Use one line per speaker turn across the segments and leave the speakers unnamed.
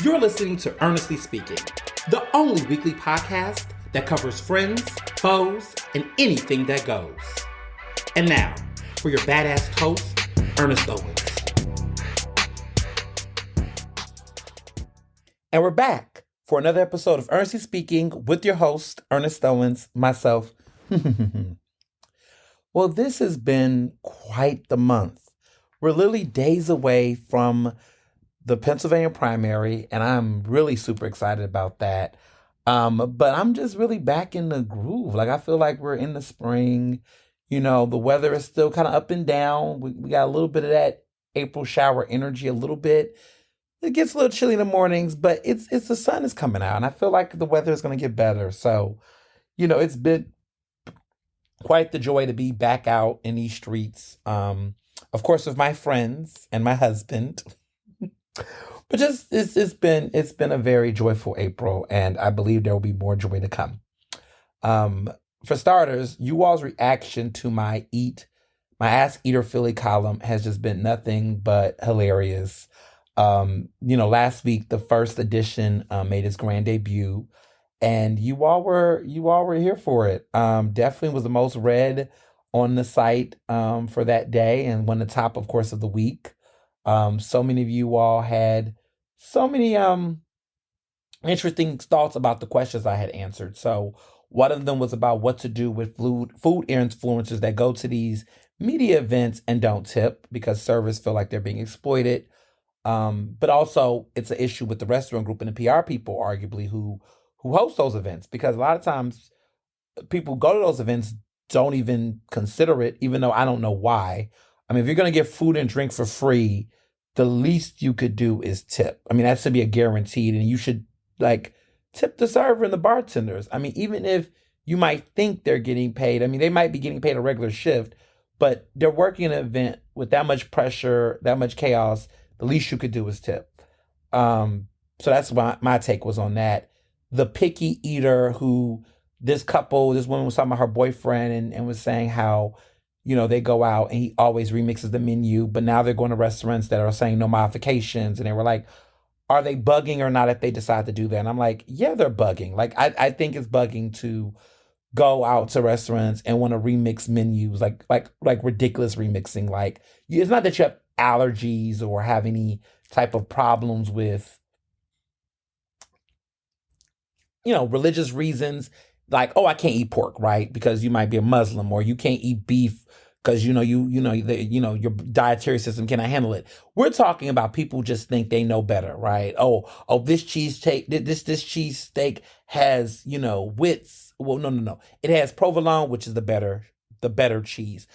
You're listening to Ernestly Speaking, the only weekly podcast that covers friends, foes, and anything that goes. And now, for your badass host, Ernest Owens. And we're back for another episode of Ernestly Speaking with your host, Ernest Owens, myself. Well, this has been quite the month. We're literally days away from the Pennsylvania primary, and I'm really super excited about that. But I'm just really back in the groove. Like, I feel like we're in the spring. You know, the weather is still kind of up and down. We got a little bit of that April shower energy, a little bit. It gets a little chilly in the mornings, but it's the sun is coming out, and I feel like the weather is going to get better. So, it's been quite the joy to be back out in these streets. Of course, with my friends and my husband. But just it's been a very joyful April, and I believe there will be more joy to come. For starters, you all's reaction to my Ask Eater Philly column has just been nothing but hilarious. Last week the first edition made its grand debut, and you all were here for it. Definitely was the most read on the site for that day, and won the top, of course, of the week. So many of you all had so many interesting thoughts about the questions I had answered. So one of them was about what to do with food influencers that go to these media events and don't tip because servers feel like they're being exploited. But also it's an issue with the restaurant group and the PR people, arguably, who host those events, because a lot of times people who go to those events don't even consider it, even though I don't know why. I mean, if you're going to get food and drink for free, the least you could do is tip. I mean, that should be a guaranteed, and you should tip the server and the bartenders. I mean, even if you might think they're getting paid, I mean, they might be getting paid a regular shift, but they're working an event with that much pressure, that much chaos. The least you could do is tip. So that's my take was on that. The picky eater this woman was talking about her boyfriend and was saying how, they go out and he always remixes the menu, but now they're going to restaurants that are saying no modifications. And they were like, are they bugging or not if they decide to do that? And I'm like, yeah, they're bugging. Like, I think it's bugging to go out to restaurants and want to remix menus, like ridiculous remixing. Like, it's not that you have allergies or have any type of problems with, religious reasons. Like, oh, I can't eat pork, right? Because you might be a Muslim, or you can't eat beef because your dietary system cannot handle it. We're talking about people just think they know better, right? Oh, this cheese steak has wits. Well, no. It has provolone, which is the better cheese.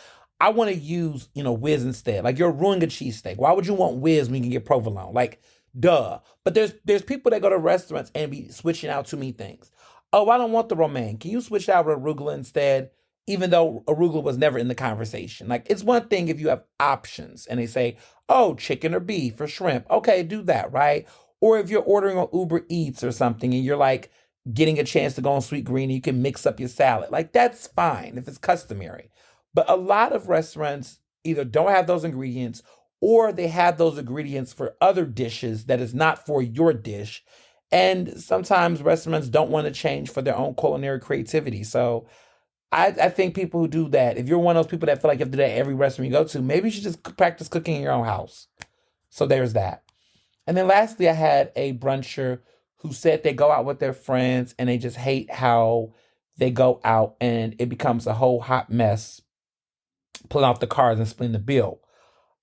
I want to use whiz instead. Like, you're ruining a cheesesteak. Why would you want whiz when you can get provolone? Like, duh. But there's people that go to restaurants and be switching out too many things. Oh, I don't want the romaine. Can you switch out with arugula instead? Even though arugula was never in the conversation. Like, it's one thing if you have options and they say, oh, chicken or beef or shrimp. Okay, do that, right? Or if you're ordering on Uber Eats or something and you're like getting a chance to go on Sweet Green and you can mix up your salad. Like, that's fine if it's customary. But a lot of restaurants either don't have those ingredients, or they have those ingredients for other dishes that is not for your dish. And sometimes restaurants don't want to change for their own culinary creativity. So I think people who do that, if you're one of those people that feel like you have to do that every restaurant you go to, maybe you should just practice cooking in your own house. So there's that. And then lastly, I had a bruncher who said they go out with their friends and they just hate how they go out and it becomes a whole hot mess pulling off the cards and splitting the bill.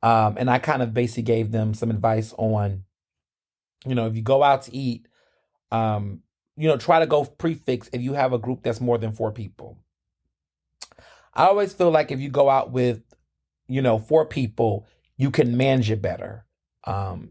And I kind of basically gave them some advice on, if you go out to eat, try to go prefix if you have a group that's more than 4 people. I always feel like if you go out with, 4 people, you can manage it better.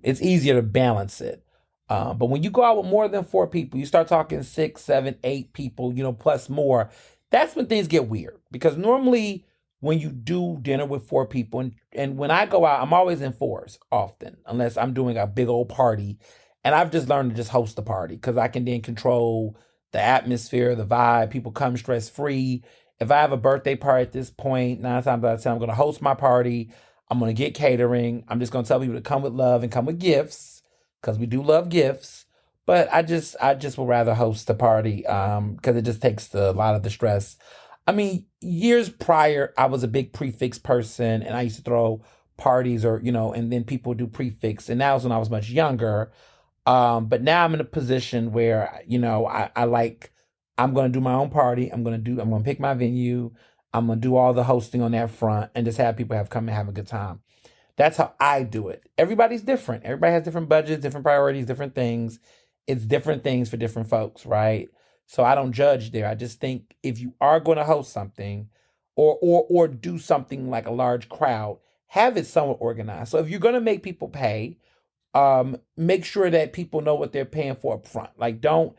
It's easier to balance it. But when you go out with more than 4 people, you start talking 6, 7, 8 people, plus more. That's when things get weird, because normally when you do dinner with 4 people, and when I go out, I'm always in 4s often, unless I'm doing a big old party. And I've just learned to just host the party because I can then control the atmosphere, the vibe. People come stress free. If I have a birthday party at this point, 9 times out of 10, I'm going to host my party. I'm going to get catering. I'm just going to tell people to come with love and come with gifts. because we do love gifts. But I just would rather host the party because it just takes a lot of the stress. I mean, years prior, I was a big prefix person, and I used to throw parties or and then people do prefix, and that was when I was much younger. But now I'm in a position where, I like, I'm gonna do my own party. I'm gonna pick my venue. I'm gonna do all the hosting on that front and just have people have come and have a good time. That's how I do it. Everybody's different. Everybody has different budgets, different priorities, different things. It's different things for different folks, right? So I don't judge there. I just think if you are going to host something or do something like a large crowd, have it somewhat organized. So if you're going to make people pay, make sure that people know what they're paying for up front. Like, don't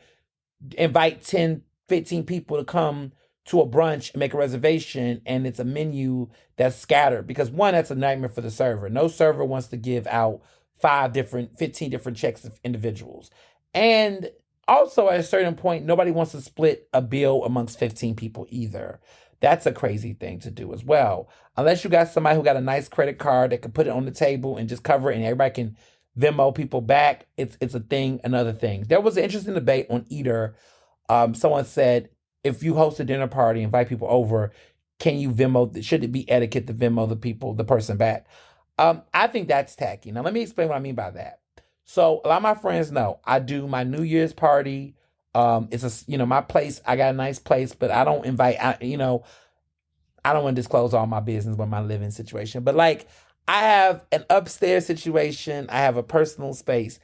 invite 10, 15 people to come to a brunch and make a reservation and it's a menu that's scattered, because one, that's a nightmare for the server. No server wants to give out 15 different checks of individuals. And also, at a certain point, nobody wants to split a bill amongst 15 people either. That's a crazy thing to do as well. Unless you got somebody who got a nice credit card that can put it on the table and just cover it and everybody can Venmo people back. It's a thing, another thing. There was an interesting debate on Eater. Someone said, if you host a dinner party, invite people over, can you Venmo? Should it be etiquette to Venmo the person back? I think that's tacky. Now, let me explain what I mean by that. So, a lot of my friends know I do my New Year's party. It's my place. I got a nice place, but I don't invite. I don't want to disclose all my business with my living situation, but like, I have an upstairs situation. I have a personal space.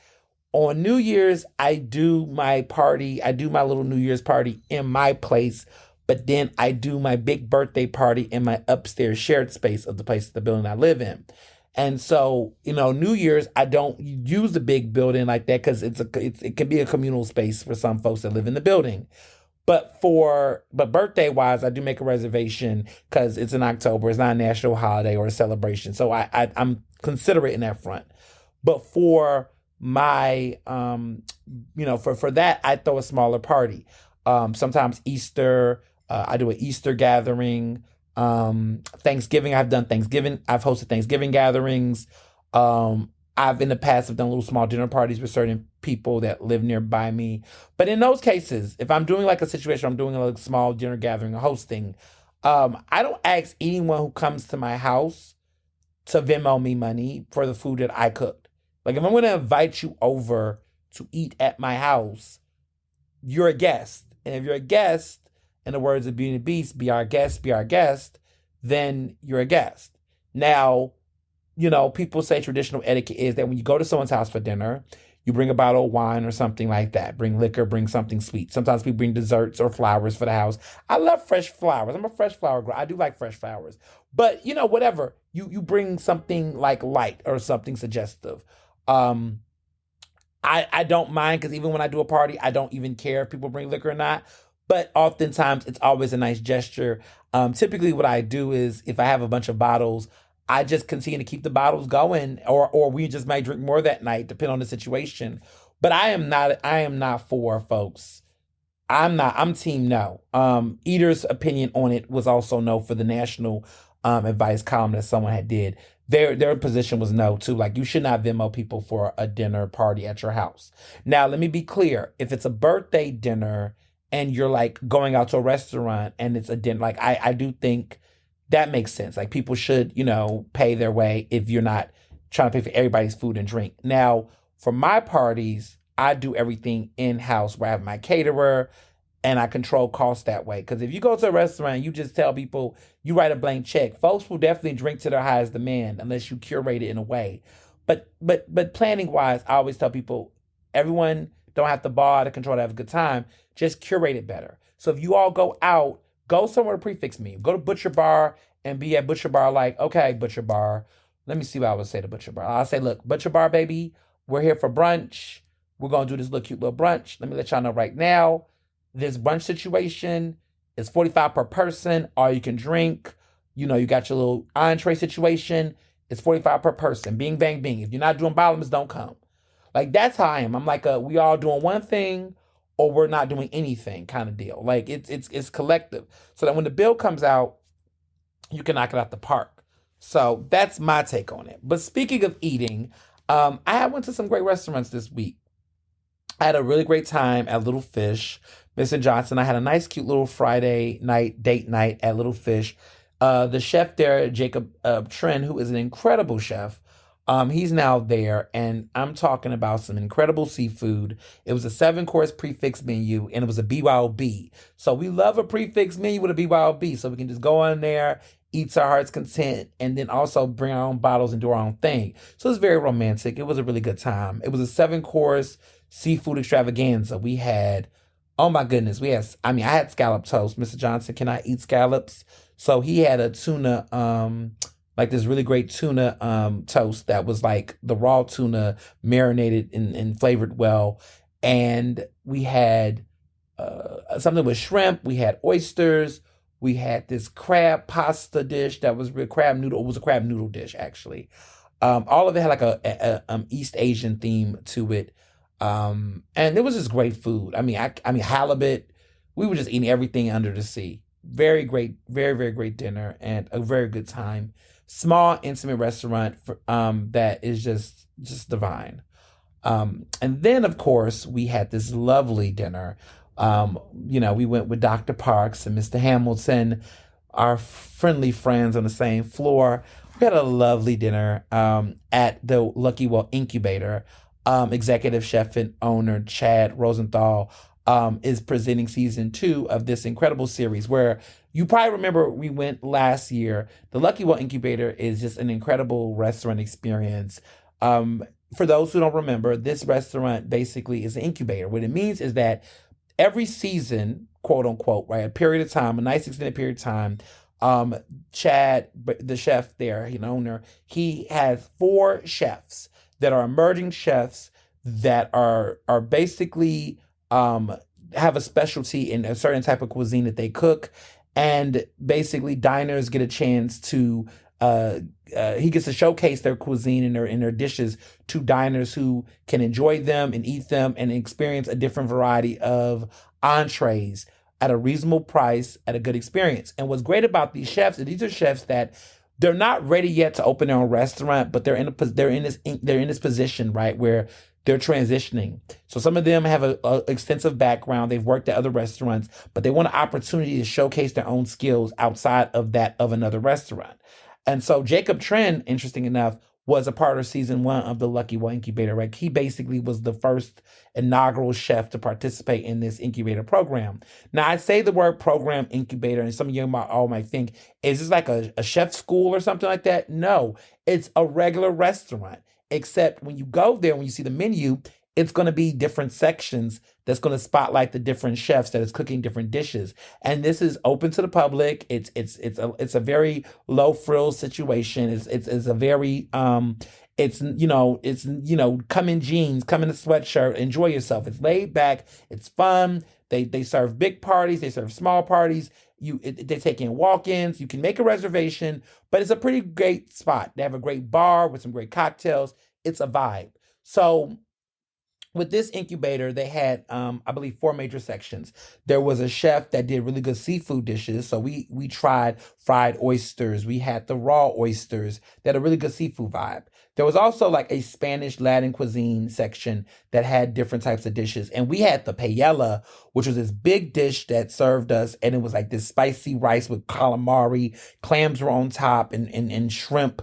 On New Year's, I do my party. I do my little New Year's party in my place, but then I do my big birthday party in my upstairs shared space of the place, the building I live in. And so, New Year's, I don't use the big building like that because it can be a communal space for some folks that live in the building. But birthday wise, I do make a reservation because it's in October. It's not a national holiday or a celebration, so I'm considerate in that front. But for my for that, I throw a smaller party. Sometimes Easter, I do an Easter gathering. Thanksgiving, I've done Thanksgiving. I've hosted Thanksgiving gatherings. I've in the past have done little small dinner parties with certain people that live nearby me. But in those cases, if I'm doing like a situation, I'm doing a like, small dinner gathering or hosting, I don't ask anyone who comes to my house to Venmo me money for the food that I cooked. Like, if I'm going to invite you over to eat at my house, you're a guest. And if you're a guest, in the words of Beauty and the Beast, be our guest, then you're a guest. Now, people say traditional etiquette is that when you go to someone's house for dinner, you bring a bottle of wine or something like that. Bring liquor, bring something sweet. Sometimes people bring desserts or flowers for the house. I love fresh flowers. I'm a fresh flower girl. I do like fresh flowers. But, whatever. You bring something like light or something suggestive. Um, I don't mind because even when I do a party, I don't even care if people bring liquor or not. But oftentimes, it's always a nice gesture. Typically, what I do is if I have a bunch of bottles, I just continue to keep the bottles going, or we just might drink more that night, depending on the situation. But I am not for folks. I'm team no. Eater's opinion on it was also no for the national advice column that someone had did. Their position was no too. Like, you should not Venmo people for a dinner party at your house. Now, let me be clear. If it's a birthday dinner and you're like going out to a restaurant and it's a dinner, like I do think that makes sense. Like, people should, pay their way if you're not trying to pay for everybody's food and drink. Now, for my parties, I do everything in house where I have my caterer and I control costs that way. Because if you go to a restaurant and you just tell people you write a blank check, folks will definitely drink to their highest demand unless you curate it in a way. But planning wise, I always tell people everyone don't have to ball out of control to have a good time. Just curate it better. So if you all go out, go somewhere to prefix me. Go to Butcher Bar and be at Butcher Bar like, okay, Butcher Bar. Let me see what I would say to Butcher Bar. I'll say, look, Butcher Bar, baby, we're here for brunch. We're going to do this little cute little brunch. Let me let y'all know right now, this brunch situation is 45 per person. All you can drink. You got your little entree situation. It's 45 per person. Bing, bang, bing. If you're not doing bottoms, don't come. Like, that's how I am. I'm like, we all doing one thing or we're not doing anything kind of deal. Like, it's collective. So that when the bill comes out, you can knock it out the park. So that's my take on it. But speaking of eating, I went to some great restaurants this week. I had a really great time at Little Fish, Mr. Johnson. I had a nice, cute little Friday night date night at Little Fish. The chef there, Jacob Tren, who is an incredible chef, he's now there, and I'm talking about some incredible seafood. It was a 7 course prefix menu, and it was a BYOB. So we love a prefix menu with a BYOB, so we can just go on there, eat to our heart's content, and then also bring our own bottles and do our own thing. So it's very romantic. It was a really good time. It was a 7 course seafood extravaganza. We had, oh my goodness, I had scallop toast. Mr. Johnson cannot eat scallops. So he had a tuna, like this really great tuna toast that was like the raw tuna marinated and flavored well. And we had something with shrimp. We had oysters. We had this crab pasta dish that was real crab noodle. It was a crab noodle dish actually. All of it had like a East Asian theme to it, and it was just great food. I mean halibut. We were just eating everything under the sea. Very great, very very great dinner and a very good time. Small intimate restaurant that is just divine. And then, of course, we had this lovely dinner. We went with Dr. Parks and Mr. Hamilton, our friendly friends on the same floor. We had a lovely dinner at the Lucky Well Incubator. Executive chef and owner Chad Rosenthal is presenting season 2 of this incredible series where you probably remember we went last year. The Lucky Well Incubator is just an incredible restaurant experience. For those who don't remember, this restaurant basically is an incubator. What it means is that every season, quote unquote, right, a period of time, a nice extended period of time, Chad, the chef there, owner, he has 4 chefs that are emerging chefs that are basically have a specialty in a certain type of cuisine that they cook, and basically diners get a chance to he gets to showcase their cuisine and their dishes to diners who can enjoy them and eat them and experience a different variety of entrees at a reasonable price at a good experience. And what's great about these chefs is these are chefs that they're not ready yet to open their own restaurant, but they're in this position, right, where they're transitioning. So some of them have a extensive background. They've worked at other restaurants, but they want an opportunity to showcase their own skills outside of that of another restaurant. And so Jacob Trend, interesting enough, was a part of season 1 of the Lucky Well Incubator. Right, he basically was the first inaugural chef to participate in this incubator program. Now, I say the word program incubator, and some of you might think, is this like a chef school or something like that? No, it's a regular restaurant. Except when you go there, when you see the menu, it's going to be different sections that's going to spotlight the different chefs that is cooking different dishes. And this is open to the public. It's a very low frills situation. It's a very come in jeans, come in a sweatshirt, enjoy yourself. It's laid back. It's fun. They serve big parties. They serve small parties. They take in walk-ins. You can make a reservation, but it's a pretty great spot. They have a great bar with some great cocktails. It's a vibe. So with this incubator, they had, I believe, 4 major sections. There was a chef that did really good seafood dishes. So we tried fried oysters. We had the raw oysters. They had a really good seafood vibe. There was also like a Spanish Latin cuisine section that had different types of dishes. And we had the paella, which was this big dish that served us. And it was like this spicy rice with calamari. Clams were on top and shrimp.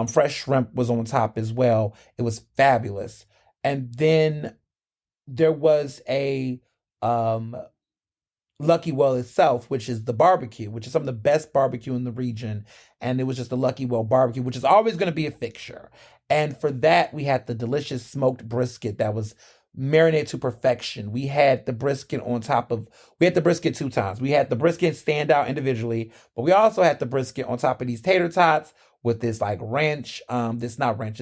Fresh shrimp was on top as well. It was fabulous. And then there was a Lucky Well itself, which is the barbecue, which is some of the best barbecue in the region. And it was just the Lucky Well barbecue, which is always going to be a fixture. And for that, we had the delicious smoked brisket that was marinated to perfection. We had the brisket 2 times. We had the brisket stand out individually, but we also had the brisket on top of these tater tots with this like ranch, this not ranch,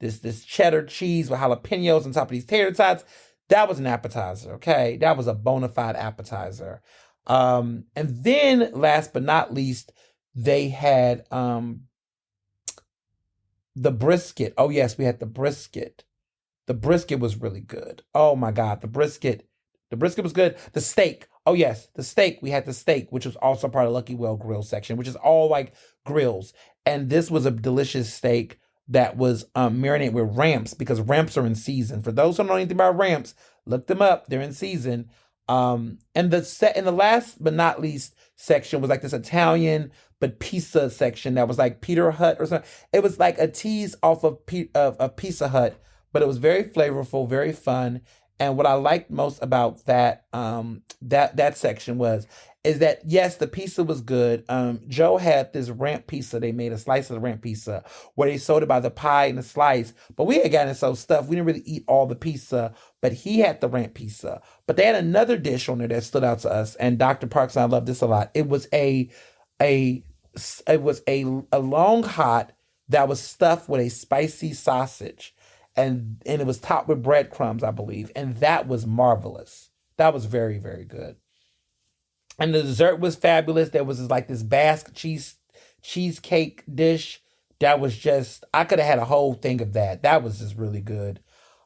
this cheddar cheese with jalapenos on top of these tater tots. That was an appetizer, okay? That was a bona fide appetizer. And then, last but not least, they had the brisket. Oh, yes, we had the brisket. The brisket was really good. Oh, my God, the brisket. The brisket was good. The steak. Oh, yes, the steak. We had the steak, which was also part of Lucky Well grill section, which is all like grills. And this was a delicious steak, that was marinated with ramps because ramps are in season. For those who don't know anything about ramps, look them up. They're in season. And the set in the last but not least section was like this Italian but pizza section that was like Peter Hut or something. It was like a tease off of Pizza Hut, but it was very flavorful, very fun. And what I liked most about that section was is that yes, the pizza was good. Joe had this ramp pizza. They made a slice of the ramp pizza where they sold it by the pie and the slice. But we had gotten so stuffed, we didn't really eat all the pizza. But he had the ramp pizza. But they had another dish on there that stood out to us. And Dr. Parks and I love this a lot. A it was a long hot that was stuffed with a spicy sausage, and it was topped with breadcrumbs, I believe, and that was marvelous. That was very very good. And the dessert was fabulous. There was like this Basque cheesecake dish that was just I could have had a whole thing of that. That was just really good.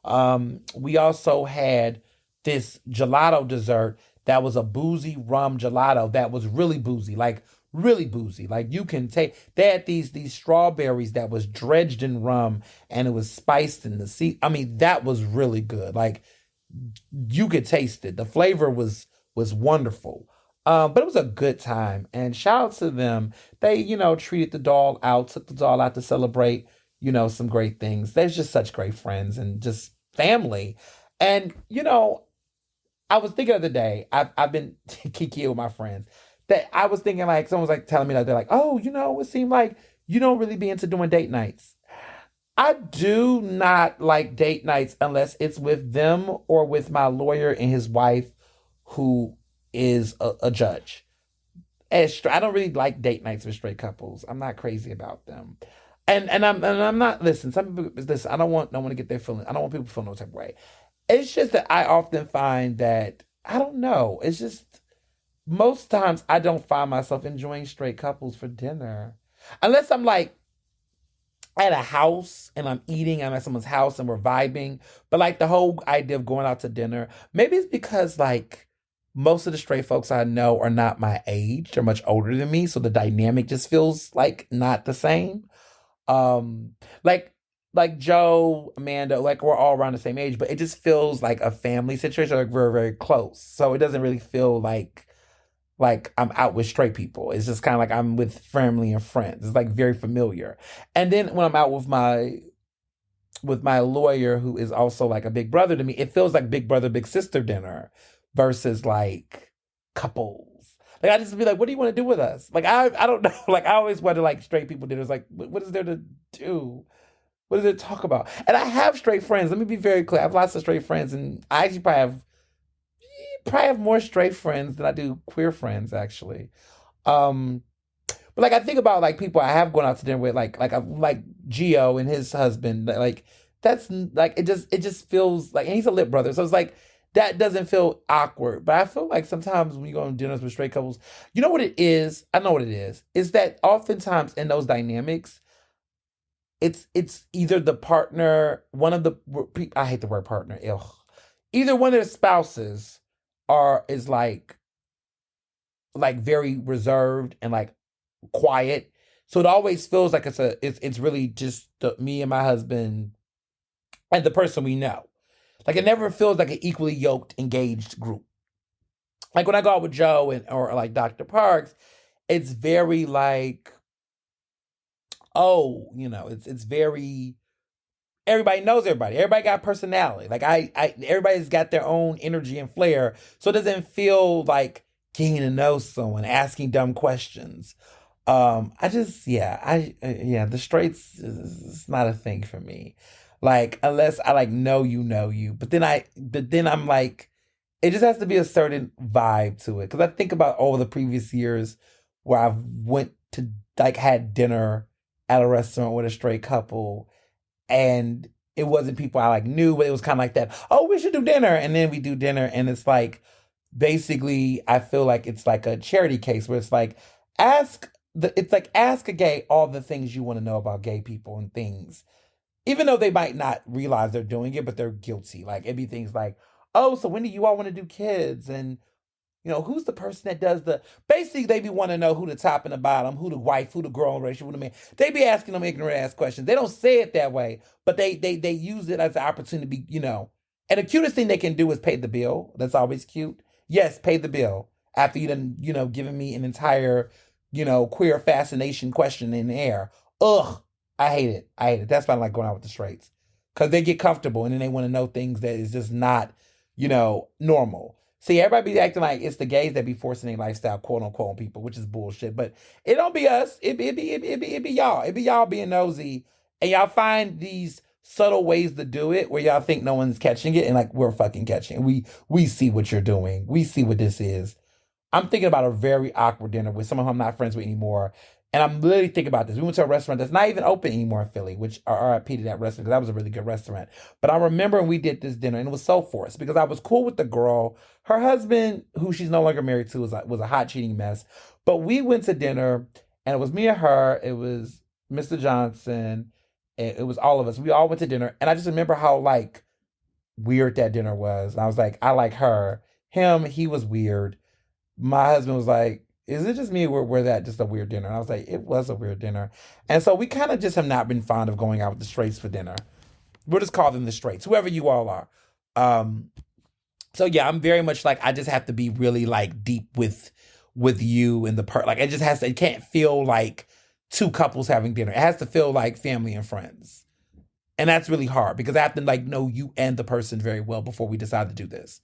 We also had this gelato dessert that was a boozy rum gelato that was really boozy, like really boozy. Like you can take they had these strawberries that was dredged in rum and it was spiced in the sea. I mean, that was really good. Like you could taste it. The flavor was wonderful. But it was a good time. And shout out to them. They, treated the doll out, took the doll out to celebrate, some great things. They're just such great friends and just family. And, I was thinking the other day, I've been kiki with my friends, that I was thinking like someone was like telling me like they're like, oh, it seemed like you don't really be into doing date nights. I do not like date nights unless it's with them or with my lawyer and his wife, who is a judge. I don't really like date nights with straight couples. I'm not crazy about them. And I'm not listen. Some people listen. I don't want to get their feeling. I don't want people to feel no type of way. It's just that I often find that I don't know. It's just most times I don't find myself enjoying straight couples for dinner, unless I'm like at a house and I'm at someone's house and we're vibing. But like the whole idea of going out to dinner, maybe it's because like most of the straight folks I know are not my age. They're much older than me. So the dynamic just feels like not the same. Um, like like Joe, Amanda, like we're all around the same age, but it just feels like a family situation, like we're very close. So it doesn't really feel like I'm out with straight people. It's just kind of like I'm with family and friends. It's like very familiar. And then when I'm out with my lawyer, who is also like a big brother to me, it feels like big brother, big sister dinner versus like couples. Like I just be like, what do you want to do with us? Like I don't know. Like I always wonder like straight people dinners. Like what is there to do? What does it talk about? And I have straight friends. Let me be very clear. I have lots of straight friends, and I actually probably have more straight friends than I do queer friends actually. Um, but like I think about like people I have gone out to dinner with, like Gio and his husband. Like that's like it just feels like, and he's a lip brother, so it's like that doesn't feel awkward. But I feel like sometimes when you go on dinners with straight couples, you know what it is. I know what it is. Is that oftentimes in those dynamics, it's either the partner, one of the I hate the word partner. Ew. Either one of their spouses are is like very reserved and like quiet. So it always feels like it's really just me and my husband and the person we know. Like it never feels like an equally yoked, engaged group. Like when I go out with Joe and or like Dr. Parks, it's very like, oh, it's very everybody knows everybody. Everybody got personality. Like everybody's got their own energy and flair. So it doesn't feel like getting to know someone, asking dumb questions. I just yeah, the straights is not a thing for me. Like unless I like know you, but then I'm like it just has to be a certain vibe to it. Cause I think about all the previous years where I've went to like had dinner at a restaurant with a straight couple, and it wasn't people I like knew, but it was kind of like that. Oh, we should do dinner, and then we do dinner, and it's like basically I feel like it's like a charity case where it's like ask a gay all the things you want to know about gay people and things, even though they might not realize they're doing it, but they're guilty. Like it'd be things like, oh, so when do you all want to do kids, and who's the person that does the basically they be want to know who the top and the bottom, who the wife, who the girl in the relationship, who the man. They be asking them ignorant ass questions. They don't say it that way, but they use it as an opportunity to be. And the cutest thing they can do is pay the bill. That's always cute. Yes, pay the bill. After you done, given me an entire, queer fascination question in the air. Ugh. I hate it. I hate it. That's why I like going out with the straights. Because they get comfortable and then they want to know things that is just not, normal. See, everybody be acting like it's the gays that be forcing their lifestyle, quote unquote, on people, which is bullshit. But it don't be us. It be y'all. It be y'all being nosy. And y'all find these subtle ways to do it where y'all think no one's catching it and like we're fucking catching it. We see what you're doing. We see what this is. I'm thinking about a very awkward dinner with someone who I'm not friends with anymore. And I'm literally thinking about this. We went to a restaurant that's not even open anymore in Philly, which RIP to that restaurant because that was a really good restaurant. But I remember we did this dinner and it was so forced because I was cool with the girl. Her husband, who she's no longer married to, was a hot cheating mess. But we went to dinner and it was me and her. It was Mr. Johnson. It was all of us. We all went to dinner. And I just remember how like weird that dinner was. And I was like, I like her. Him, he was weird. My husband was like, is it just me or were that just a weird dinner? And I was like, it was a weird dinner. And so we kind of just have not been fond of going out with the straights for dinner. We'll just call them the straights, whoever you all are. Um, so yeah, I'm very much like I just have to be really like deep with you and the part. Like it can't feel like two couples having dinner. It has to feel like family and friends. And that's really hard because I have to like know you and the person very well before we decide to do this.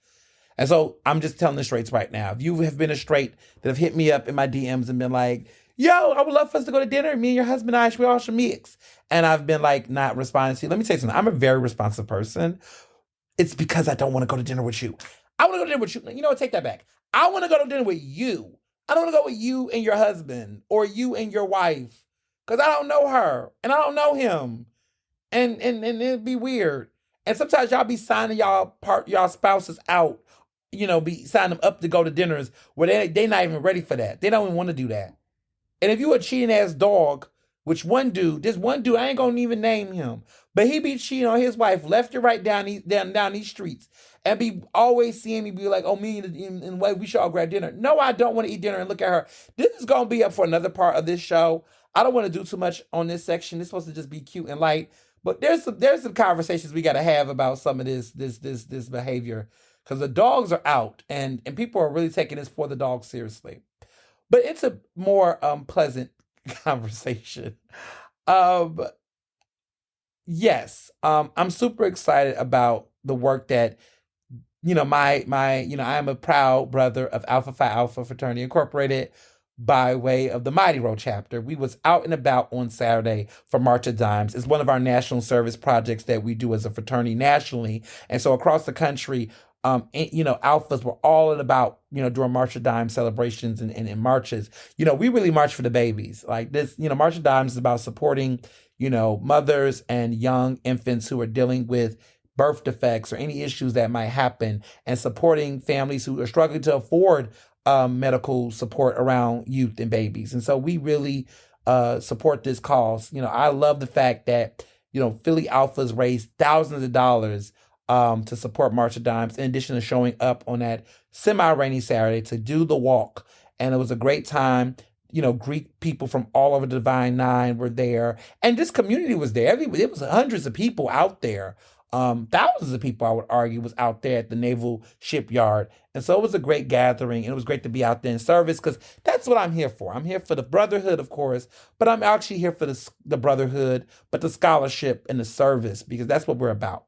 And so I'm just telling the straights right now. If you have been a straight that have hit me up in my DMs and been like, yo, I would love for us to go to dinner. Me and your husband and I, we all should mix. And I've been like not responding to you. Let me tell you something. I'm a very responsive person. It's because I don't want to go to dinner with you. I want to go to dinner with you. You know what? Take that back. I want to go to dinner with you. I don't want to go with you and your husband or you and your wife because I don't know her and I don't know him. And it'd be weird. And sometimes y'all be signing y'all spouses out, be signing them up to go to dinners where they not even ready for that. They don't even want to do that. And if you a cheating ass dog, which this one dude, I ain't gonna even name him, but he be cheating on his wife left and right down these streets and be always seeing me be like, oh, me and wife, we should all grab dinner. No, I don't want to eat dinner and look at her. This is gonna be up for another part of this show. I don't want to do too much on this section. It's supposed to just be cute and light. But there's some conversations we got to have about some of this behavior because the dogs are out and people are really taking this for the dogs seriously. But it's a more pleasant conversation. Um, yes, I'm super excited about the work that my I am a proud brother of Alpha Phi Alpha Fraternity Incorporated by way of the Mighty Road chapter. We was out and about on Saturday for March of Dimes. It's one of our national service projects that we do as a fraternity nationally. And so across the country, alphas were all about, during March of Dimes celebrations and marches. We really march for the babies. Like this, March of Dimes is about supporting, mothers and young infants who are dealing with birth defects or any issues that might happen and supporting families who are struggling to afford medical support around youth and babies. And so we really support this cause. I love the fact that, Philly Alphas raised thousands of dollars to support March of Dimes, in addition to showing up on that semi-rainy Saturday to do the walk. And it was a great time. Greek people from all over the Divine Nine were there. And this community was there. It was hundreds of people out there. Thousands of people, I would argue, was out there at the Naval Shipyard. And so it was a great gathering, and it was great to be out there in service because that's what I'm here for. I'm here for the brotherhood, of course, but I'm actually here for the brotherhood, but the scholarship and the service because that's what we're about.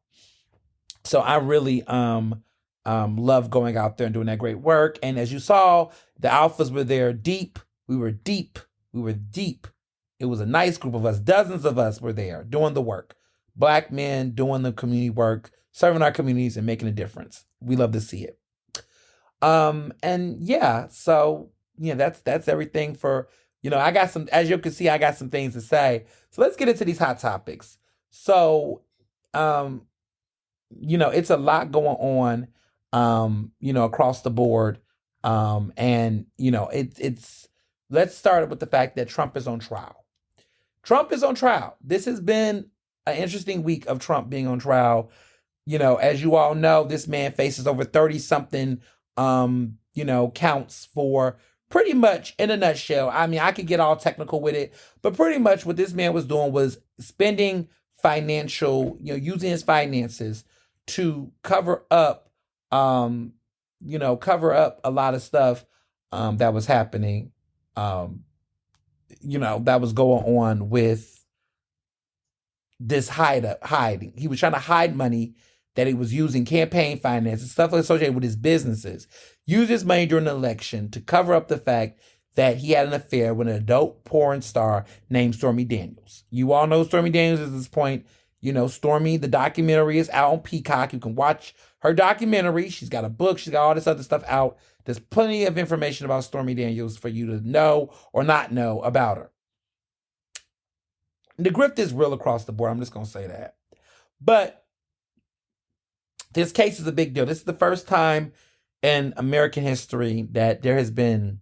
So I really love going out there and doing that great work. And as you saw, the alphas were there deep. We were deep. It was a nice group of us. Dozens of us were there doing the work. Black men doing the community work, serving our communities and making a difference. We love to see it. And yeah, so that's everything for, I got some, as you can see, I got some things to say. So let's get into these hot topics. So, it's a lot going on, across the board. It's let's start with the fact that Trump is on trial. This has been an interesting week of Trump being on trial. As you all know, this man faces over 30 something counts for pretty much, in a nutshell. I mean, I could get all technical with it, but pretty much what this man was doing was spending using his finances to cover up a lot of stuff that was happening, um, that was going on with this hiding. He was trying to hide money that he was using, campaign finance and stuff associated with his businesses. Use his money during the election to cover up the fact that he had an affair with an adult porn star named Stormy Daniels. You all know Stormy Daniels at this point. Stormy, the documentary is out on Peacock. You can watch her documentary. She's got a book. She's got all this other stuff out. There's plenty of information about Stormy Daniels for you to know or not know about her. The grift is real across the board. I'm just going to say that. But this case is a big deal. This is the first time in American history that there has been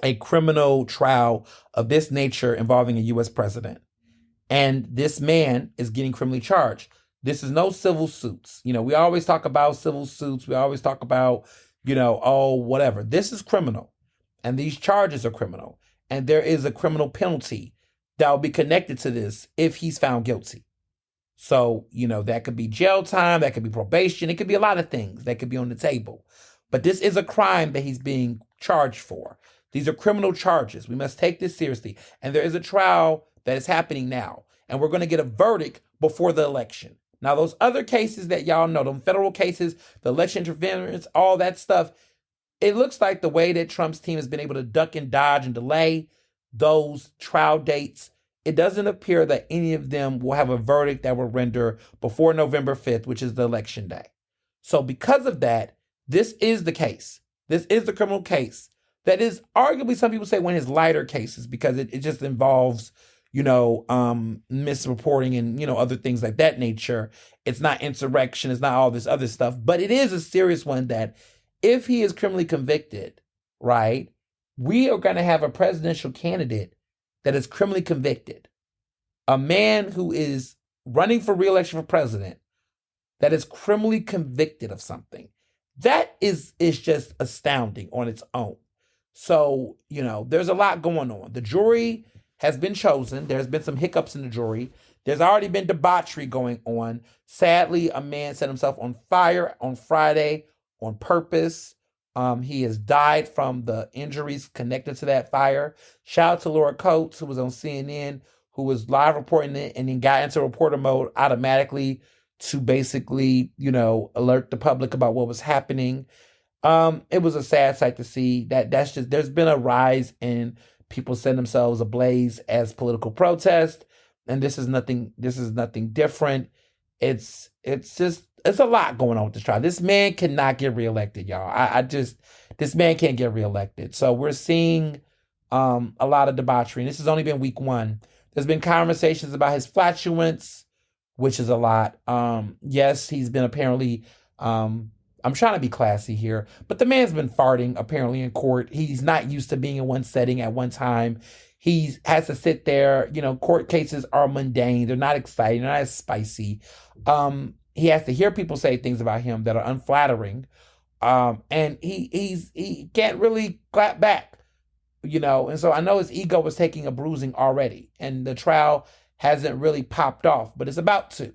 a criminal trial of this nature involving a U.S. president. And this man is getting criminally charged. This is no civil suits. We always talk about civil suits. We always talk about, whatever. This is criminal. And these charges are criminal. And there is a criminal penalty that will be connected to this if he's found guilty. So, that could be jail time, that could be probation, it could be a lot of things that could be on the table. But this is a crime that he's being charged for. These are criminal charges. We must take this seriously. And there is a trial that is happening now. And we're going to get a verdict before the election. Now, those other cases that y'all know, them federal cases, the election interference, all that stuff, it looks like the way that Trump's team has been able to duck and dodge and delay those trial dates, it doesn't appear that any of them will have a verdict that will render before November 5th, which is the election day. So because of that, this is the case. This is the criminal case. That is arguably, some people say, one of his lighter cases because it just involves, misreporting and, other things like that nature. It's not insurrection. It's not all this other stuff. But it is a serious one that if he is criminally convicted, right, we are going to have a presidential candidate that is criminally convicted. A man who is running for re-election for president that is criminally convicted of something. That is just astounding on its own. So, there's a lot going on. The jury has been chosen. There's been some hiccups in the jury. There's already been debauchery going on. Sadly, a man set himself on fire on Friday on purpose. He has died from the injuries connected to that fire. Shout out to Laura Coates, who was on CNN, who was live reporting it and then got into reporter mode automatically to basically, alert the public about what was happening. It was a sad sight to see that's just, there's been a rise in people setting themselves ablaze as political protest. And this is nothing different. It's a lot going on with this trial. This man cannot get reelected, y'all. This man can't get reelected. So we're seeing a lot of debauchery. And this has only been week one. There's been conversations about his flatulence, which is a lot. Yes, he's been apparently, I'm trying to be classy here, but the man's been farting apparently in court. He's not used to being in one setting at one time. He has to sit there. Court cases are mundane. They're not exciting. They're not as spicy. He has to hear people say things about him that are unflattering. And he can't really clap back, and so I know his ego was taking a bruising already, and the trial hasn't really popped off, but it's about to.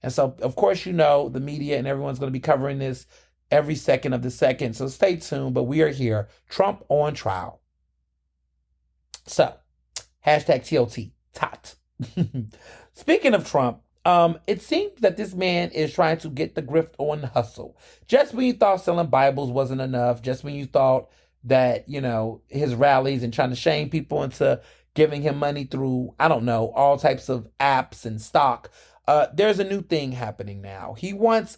And so, of course, the media and everyone's going to be covering this every second of the second. So stay tuned, but we are here. Trump on trial. So, hashtag TOT, tot. Speaking of Trump, it seems that this man is trying to get the grift on the hustle. Just when you thought selling Bibles wasn't enough, just when you thought that, his rallies and trying to shame people into giving him money through, I don't know, all types of apps and stock, there's a new thing happening now. He wants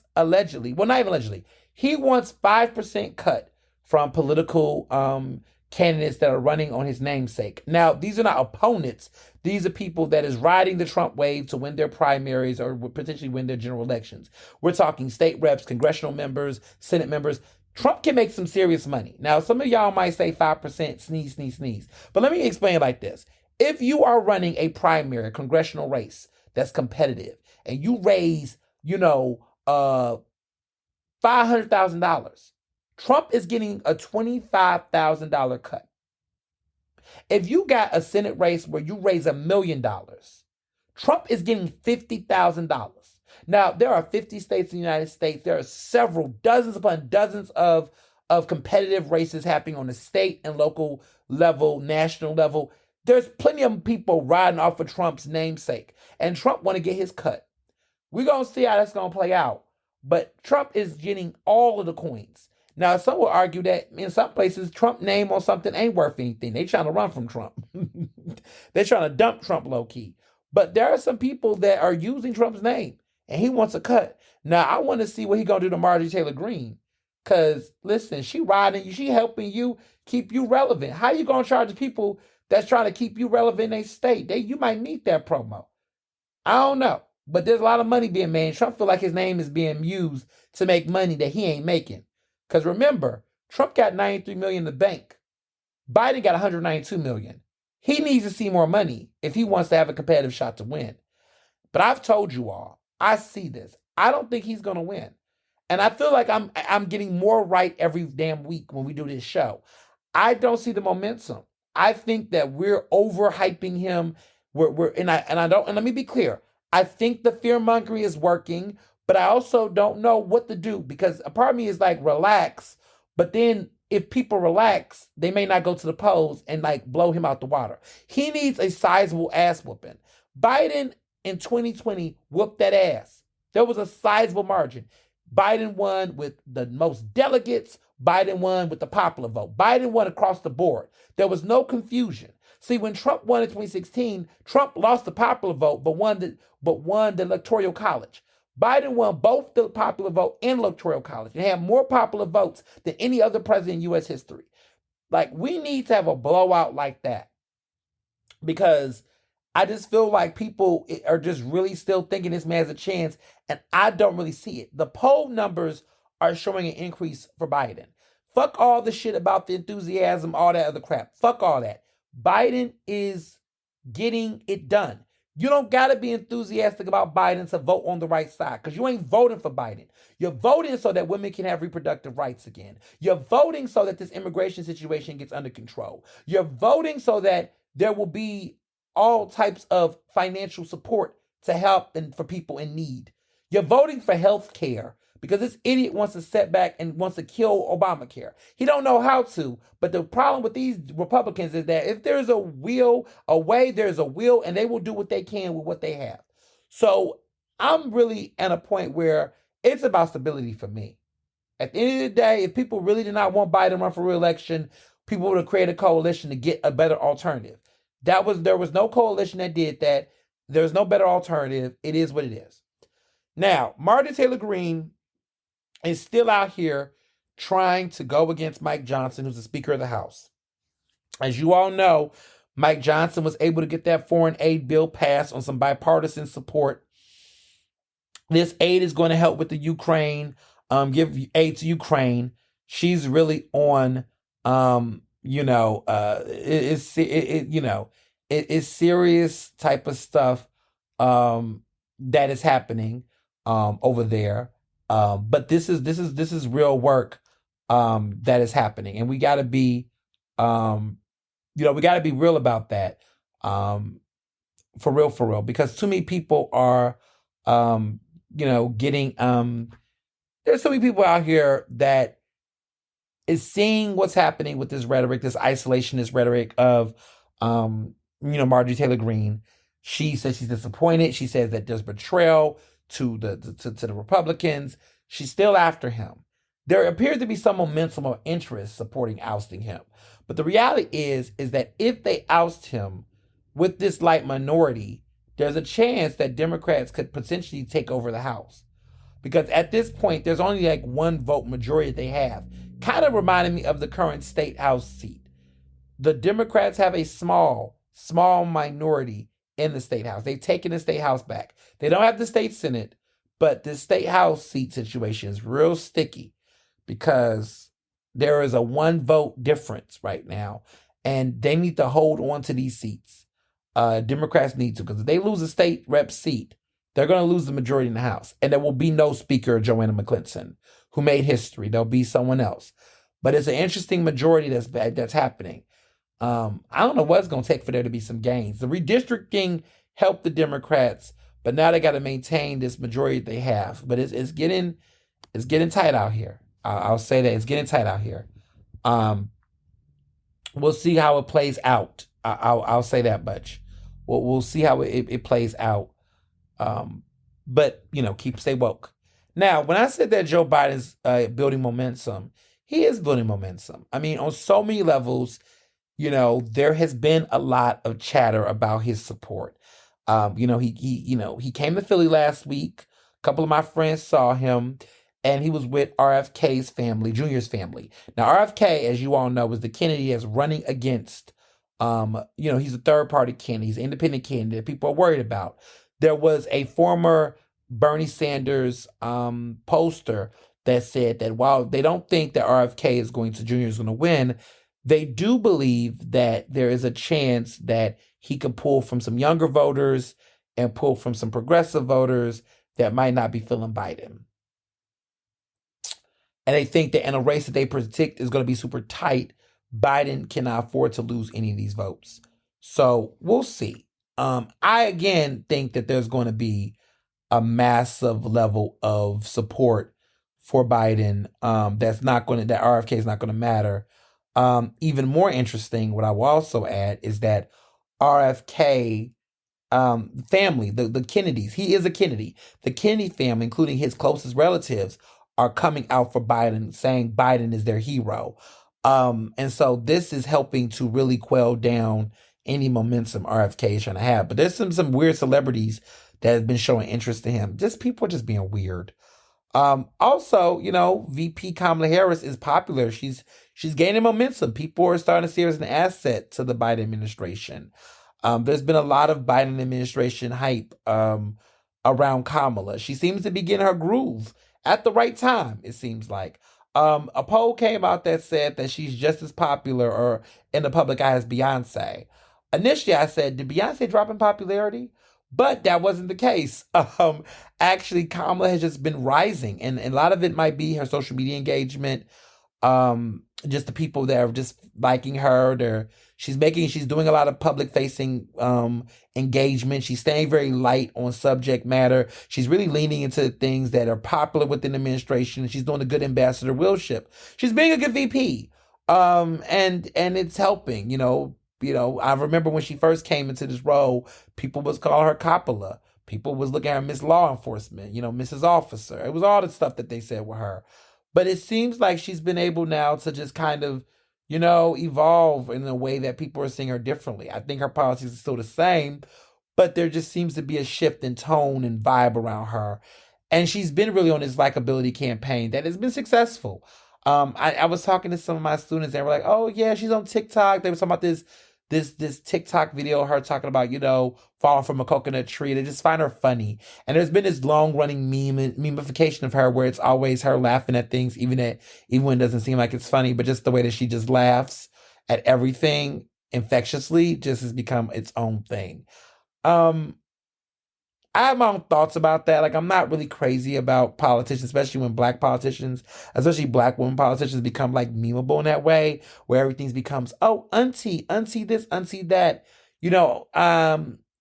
he wants 5% cut from political candidates that are running on his namesake. Now, these are not opponents. These are people that is riding the Trump wave to win their primaries or potentially win their general elections. We're talking state reps, congressional members, Senate members. Trump can make some serious money. Now, some of y'all might say 5%, sneeze, sneeze, sneeze. But let me explain it like this. If you are running a primary, a congressional race that's competitive, and you raise, $500,000, Trump is getting a $25,000 cut. If you got a Senate race where you raise $1 million, Trump is getting $50,000. Now, there are 50 states in the United States. There are several, dozens upon dozens of competitive races happening on the state and local level, national level. There's plenty of people riding off of Trump's namesake, and Trump want to get his cut. We're going to see how that's going to play out. But Trump is getting all of the coins. Now, some will argue that in some places, Trump name on something ain't worth anything. They trying to run from Trump. They're trying to dump Trump low key. But there are some people that are using Trump's name, and he wants a cut. Now, I want to see what he going to do to Marjorie Taylor Greene. Because, listen, she riding you. She helping you keep you relevant. How you going to charge people that's trying to keep you relevant in a state? You might need that promo. I don't know. But there's a lot of money being made. Trump feel like his name is being used to make money that he ain't making. Because remember, Trump got $93 million in the bank. Biden got $192 million. He needs to see more money if he wants to have a competitive shot to win. But I've told you all, I see this. I don't think he's going to win. And I feel like I'm getting more right every damn week when we do this show. I don't see the momentum. I think that we're overhyping him. And let me be clear. I think the fear mongering is working, but I also don't know what to do because a part of me is like, relax. But then if people relax, they may not go to the polls and like blow him out the water. He needs a sizable ass whooping. Biden in 2020 whooped that ass. There was a sizable margin. Biden won with the most delegates. Biden won with the popular vote. Biden won across the board. There was no confusion. See, when Trump won in 2016, Trump lost the popular vote, but won the electoral college. Biden won both the popular vote and electoral college and had more popular votes than any other president in U.S. history. Like, we need to have a blowout like that because I just feel like people are just really still thinking this man has a chance, and I don't really see it. The poll numbers are showing an increase for Biden. Fuck all the shit about the enthusiasm, all that other crap. Fuck all that. Biden is getting it done. You don't got to be enthusiastic about Biden to vote on the right side because you ain't voting for Biden. You're voting so that women can have reproductive rights again. You're voting so that this immigration situation gets under control. You're voting so that there will be all types of financial support to help and for people in need. You're voting for health care because this idiot wants to set back and wants to kill Obamacare. He don't know how to, but the problem with these Republicans is that if there's a will, there's a will, and they will do what they can with what they have. So I'm really at a point where it's about stability for me. At the end of the day, if people really did not want Biden to run for re-election, people would have created a coalition to get a better alternative. There was no coalition that did that. There's no better alternative. It is what it is. Now, Marjorie Taylor Greene is still out here trying to go against Mike Johnson, who's the Speaker of the House. As you all know, Mike Johnson was able to get that foreign aid bill passed on some bipartisan support. This aid is going to help with the Ukraine, give aid to Ukraine. She's really on, it's serious type of stuff that is happening over there. But this is real work that is happening, and we got to be, we got to be real about that, for real, because too many people are, getting. There's so many people out here that is seeing what's happening with this rhetoric, this isolationist rhetoric of, Marjorie Taylor Greene. She says she's disappointed. She says that there's betrayal to the Republicans. She's still after him. There appears to be some momentum or interest supporting ousting him. But the reality is that if they oust him with this light minority, there's a chance that Democrats could potentially take over the House. Because at this point, there's only like one vote majority that they have. Kind of reminding me of the current state House seat. The Democrats have a small minority in the state House. They've taken the state House back. They don't have the state Senate, but the state House seat situation is real sticky because there is a one vote difference right now, and they need to hold on to these seats. Democrats need to, because if they lose a state rep seat, they're going to lose the majority in the House, and there will be no Speaker Joanna McClinton, who made history. There'll be someone else. But it's an interesting majority that's happening. I don't know what it's going to take for there to be some gains. The redistricting helped the Democrats, but now they got to maintain this majority that they have. But it's getting tight out here. I'll say that it's getting tight out here. Um, we'll see how it plays out. I'll say that much. We'll see how it plays out. Um, but keep stay woke. Now, when I said that Joe Biden's building momentum, he is building momentum. I mean, on so many levels, there has been a lot of chatter about his support. He came to Philly last week. A couple of my friends saw him, and he was with RFK's family, Junior's family. Now, RFK, as you all know, is the candidate that's running against. He's a third party candidate. He's an independent candidate. People are worried about. There was a former Bernie Sanders poster that said that while they don't think that Junior is going to win, they do believe that there is a chance that he could pull from some younger voters and pull from some progressive voters that might not be feeling Biden. And they think that in a race that they predict is going to be super tight, Biden cannot afford to lose any of these votes. So we'll see. I again think that there's going to be a massive level of support for Biden. That RFK is not going to matter. Even more interesting, what I will also add is that RFK family, the Kennedys, he is a Kennedy. The Kennedy family, including his closest relatives, are coming out for Biden, saying Biden is their hero. And so this is helping to really quell down any momentum RFK is trying to have. But there's some weird celebrities that have been showing interest in him. Just people are just being weird. Also, VP Kamala Harris is popular. She's gaining momentum. People are starting to see her as an asset to the Biden administration. There's been a lot of Biden administration hype around Kamala. She seems to be getting her groove at the right time, it seems like. A poll came out that said that she's just as popular or in the public eye as Beyonce. Initially, I said, did Beyonce drop in popularity? But that wasn't the case. Actually, Kamala has just been rising, and a lot of it might be her social media engagement. Just the people that are just liking her. She's doing a lot of public facing engagement. She's staying very light on subject matter. She's really leaning into things that are popular within the administration. She's doing a good ambassador willship. She's being a good VP. And it's helping, I remember when she first came into this role, people was calling her Coppola. People was looking at her Miss Law Enforcement, Mrs. Officer. It was all the stuff that they said with her. But it seems like she's been able now to just kind of, evolve in a way that people are seeing her differently. I think her policies are still the same, but there just seems to be a shift in tone and vibe around her. And she's been really on this likability campaign that has been successful. I was talking to some of my students and they were like, oh yeah, she's on TikTok. They were talking about this TikTok video of her talking about, falling from a coconut tree. They just find her funny. And there's been this long running memification of her where it's always her laughing at things, even when it doesn't seem like it's funny, but just the way that she just laughs at everything infectiously just has become its own thing. I have my own thoughts about that. Like, I'm not really crazy about politicians, especially when black politicians, especially black women politicians, become like memeable in that way, where everything becomes, oh, auntie this, auntie that,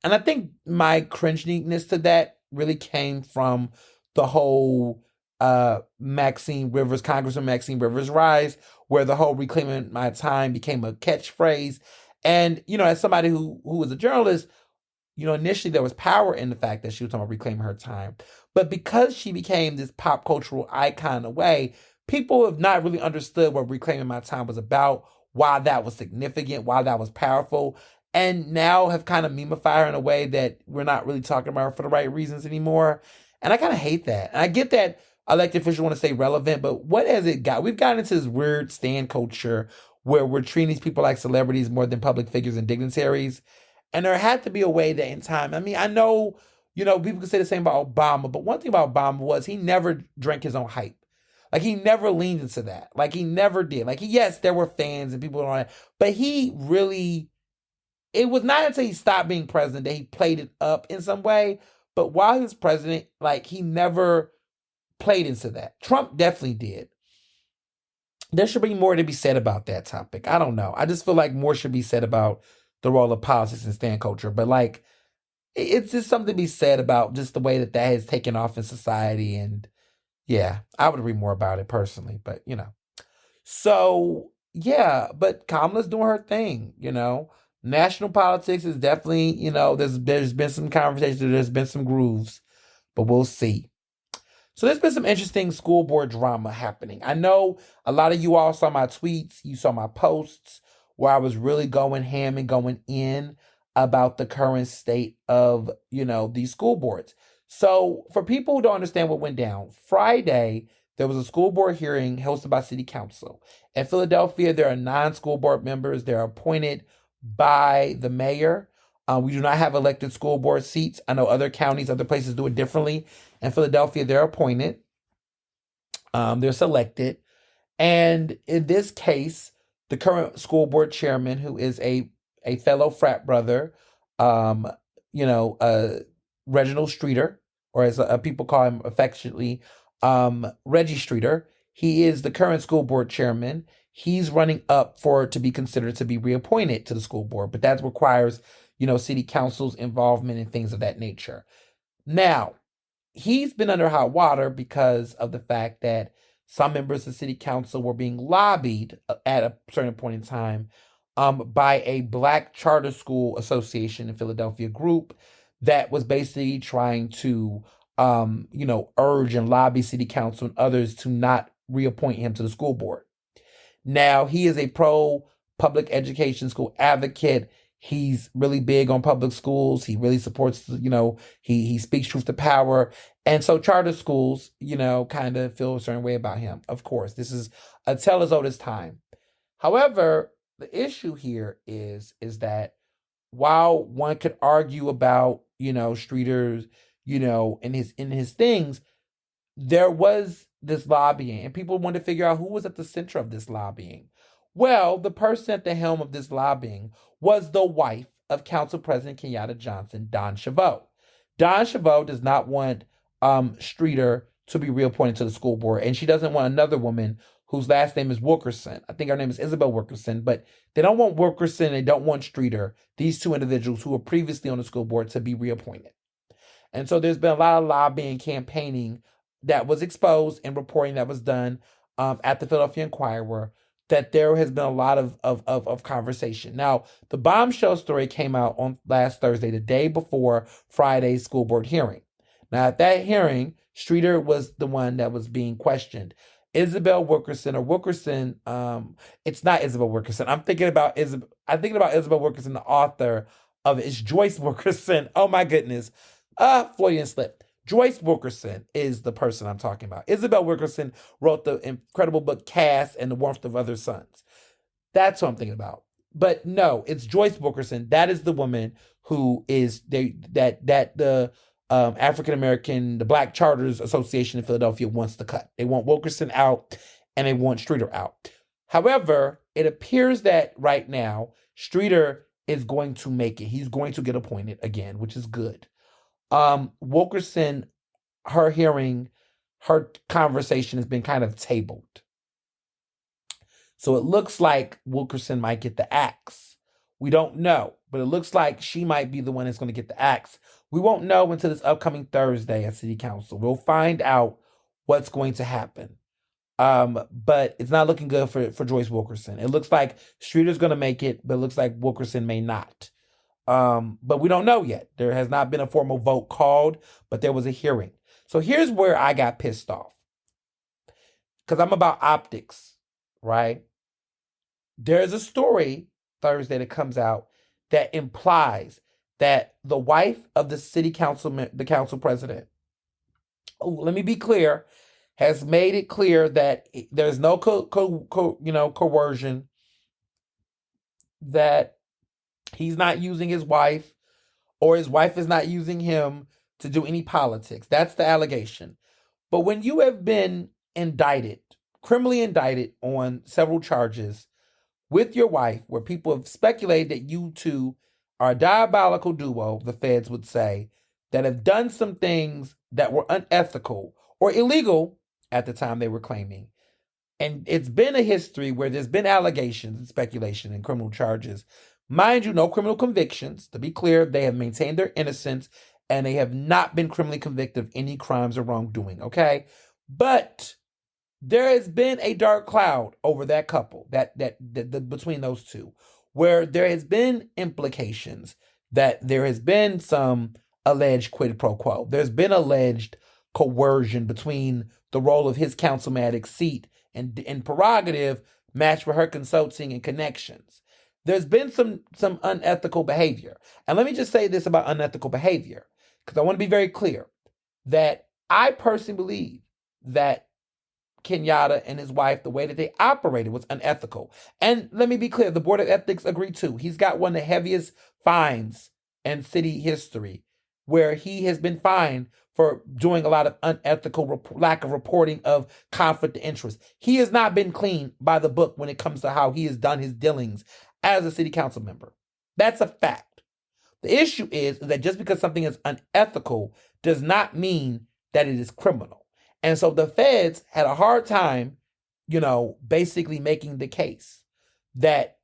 and I think my cringiness to that really came from the whole Congressman Maxine Rivers rise, where the whole reclaiming my time became a catchphrase. And, as somebody who was a journalist, initially there was power in the fact that she was talking about reclaiming her time. But because she became this pop cultural icon in a way, people have not really understood what reclaiming my time was about, why that was significant, why that was powerful, and now have kind of memified her in a way that we're not really talking about her for the right reasons anymore. And I kind of hate that. And I get that elected officials want to stay relevant, but what has it got? We've gotten into this weird stand culture where we're treating these people like celebrities more than public figures and dignitaries. And there had to be a way that in time, I mean, I know, people can say the same about Obama, but one thing about Obama was he never drank his own hype. Like, he never leaned into that. Like, he never did. Like, yes, there were fans and people on it, but he really, it was not until he stopped being president that he played it up in some way. But while he was president, like, he never played into that. Trump definitely did. There should be more to be said about that topic. I don't know. I just feel like more should be said about the role of politics and stand culture. But like, it's just something to be said about just the way that that has taken off in society. And yeah, I would read more about it personally. But so yeah. But Kamala's doing her thing. National politics is definitely there's been some conversations. There's been some grooves, but we'll see. So there's been some interesting school board drama happening. I know a lot of you all saw my tweets, you saw my posts where I was really going ham and going in about the current state of, these school boards. So for people who don't understand what went down, Friday there was a school board hearing hosted by City Council. In Philadelphia, there are 9 school board members. They're appointed by the mayor. We do not have elected school board seats. I know other counties, other places do it differently. In Philadelphia, they're appointed, they're selected. And in this case, the current school board chairman, who is a fellow frat brother, um, Reginald Streeter, or as people call him affectionately, Reggie Streeter, he is the current school board chairman. He's running up for to be considered to be reappointed to the school board, but that requires, city council's involvement and things of that nature. Now, he's been under hot water because of the fact that some members of city council were being lobbied at a certain point in time by a black charter school association in Philadelphia group that was basically trying to, urge and lobby city council and others to not reappoint him to the school board. Now, he is a pro public education school advocate. He's really big on public schools. He really supports, he speaks truth to power. And so charter schools, kind of feel a certain way about him. Of course, this is a tale as old as time. However, the issue here is that while one could argue about, Streeter's, in his things, there was this lobbying, and people wanted to figure out who was at the center of this lobbying. Well, the person at the helm of this lobbying was the wife of Council President Kenyatta Johnson, Don Chavot. Don Chavot does not want Streeter to be reappointed to the school board, and she doesn't want another woman whose last name is Wilkerson. I think her name is Isabel Wilkerson, but they don't want Wilkerson, they don't want Streeter, these 2 individuals who were previously on the school board, to be reappointed. And so there's been a lot of lobbying, campaigning that was exposed and reporting that was done at the Philadelphia Inquirer, that there has been a lot of conversation. Now, the bombshell story came out on last Thursday, the day before Friday's school board hearing. Now, at that hearing, Streeter was the one that was being questioned. Isabel Wilkerson, or Wilkerson, it's not Isabel Wilkerson. I'm thinking about Isabel Wilkerson, the author of it. It's Joyce Wilkerson. Oh my goodness. Freudian slip. Joyce Wilkerson is the person I'm talking about. Isabel Wilkerson wrote the incredible book Cass and the Warmth of Other Suns. That's what I'm thinking about. But no, it's Joyce Wilkerson. That is the woman who is the African American, the Black Charters Association in Philadelphia wants to cut. They want Wilkerson out and they want Streeter out. However, it appears that right now Streeter is going to make it. He's going to get appointed again, which is good. Wilkerson, her conversation has been kind of tabled. So it looks like Wilkerson might get the axe. We don't know, but it looks like she might be the one that's going to get the axe. We won't know until this upcoming Thursday at City Council. We'll find out what's going to happen. But it's not looking good for Joyce Wilkerson. It looks like Streeter's going to make it, but it looks like Wilkerson may not. But we don't know yet. There has not been a formal vote called, but there was a hearing. So here's where I got pissed off. Because I'm about optics, right? There's a story Thursday that comes out that implies that the wife of the the council president, let me be clear, has made it clear that there's no coercion, that he's not using his wife or his wife is not using him to do any politics. That's the allegation. But when you have been indicted, criminally indicted on several charges with your wife, where people have speculated that you two are a diabolical duo, the feds would say, that have done some things that were unethical or illegal at the time they were claiming. And it's been a history where there's been allegations and speculation and criminal charges. Mind you, no criminal convictions. To be clear, they have maintained their innocence and they have not been criminally convicted of any crimes or wrongdoing, okay? But there has been a dark cloud over that couple, between those two, where there has been implications that there has been some alleged quid pro quo. There's been alleged coercion between the role of his councilmatic seat and prerogative matched with her consulting and connections. There's been some unethical behavior. And let me just say this about unethical behavior, because I want to be very clear that I personally believe that Kenyatta and his wife, the way that they operated was unethical. And let me be clear, the Board of Ethics agreed too. He's got one of the heaviest fines in city history, where he has been fined for doing a lot of unethical lack of reporting of conflict of interest. He has not been clean by the book when it comes to how he has done his dealings as a city council member. That's a fact. The issue is that just because something is unethical does not mean that it is criminal. And so the feds had a hard time, basically making the case that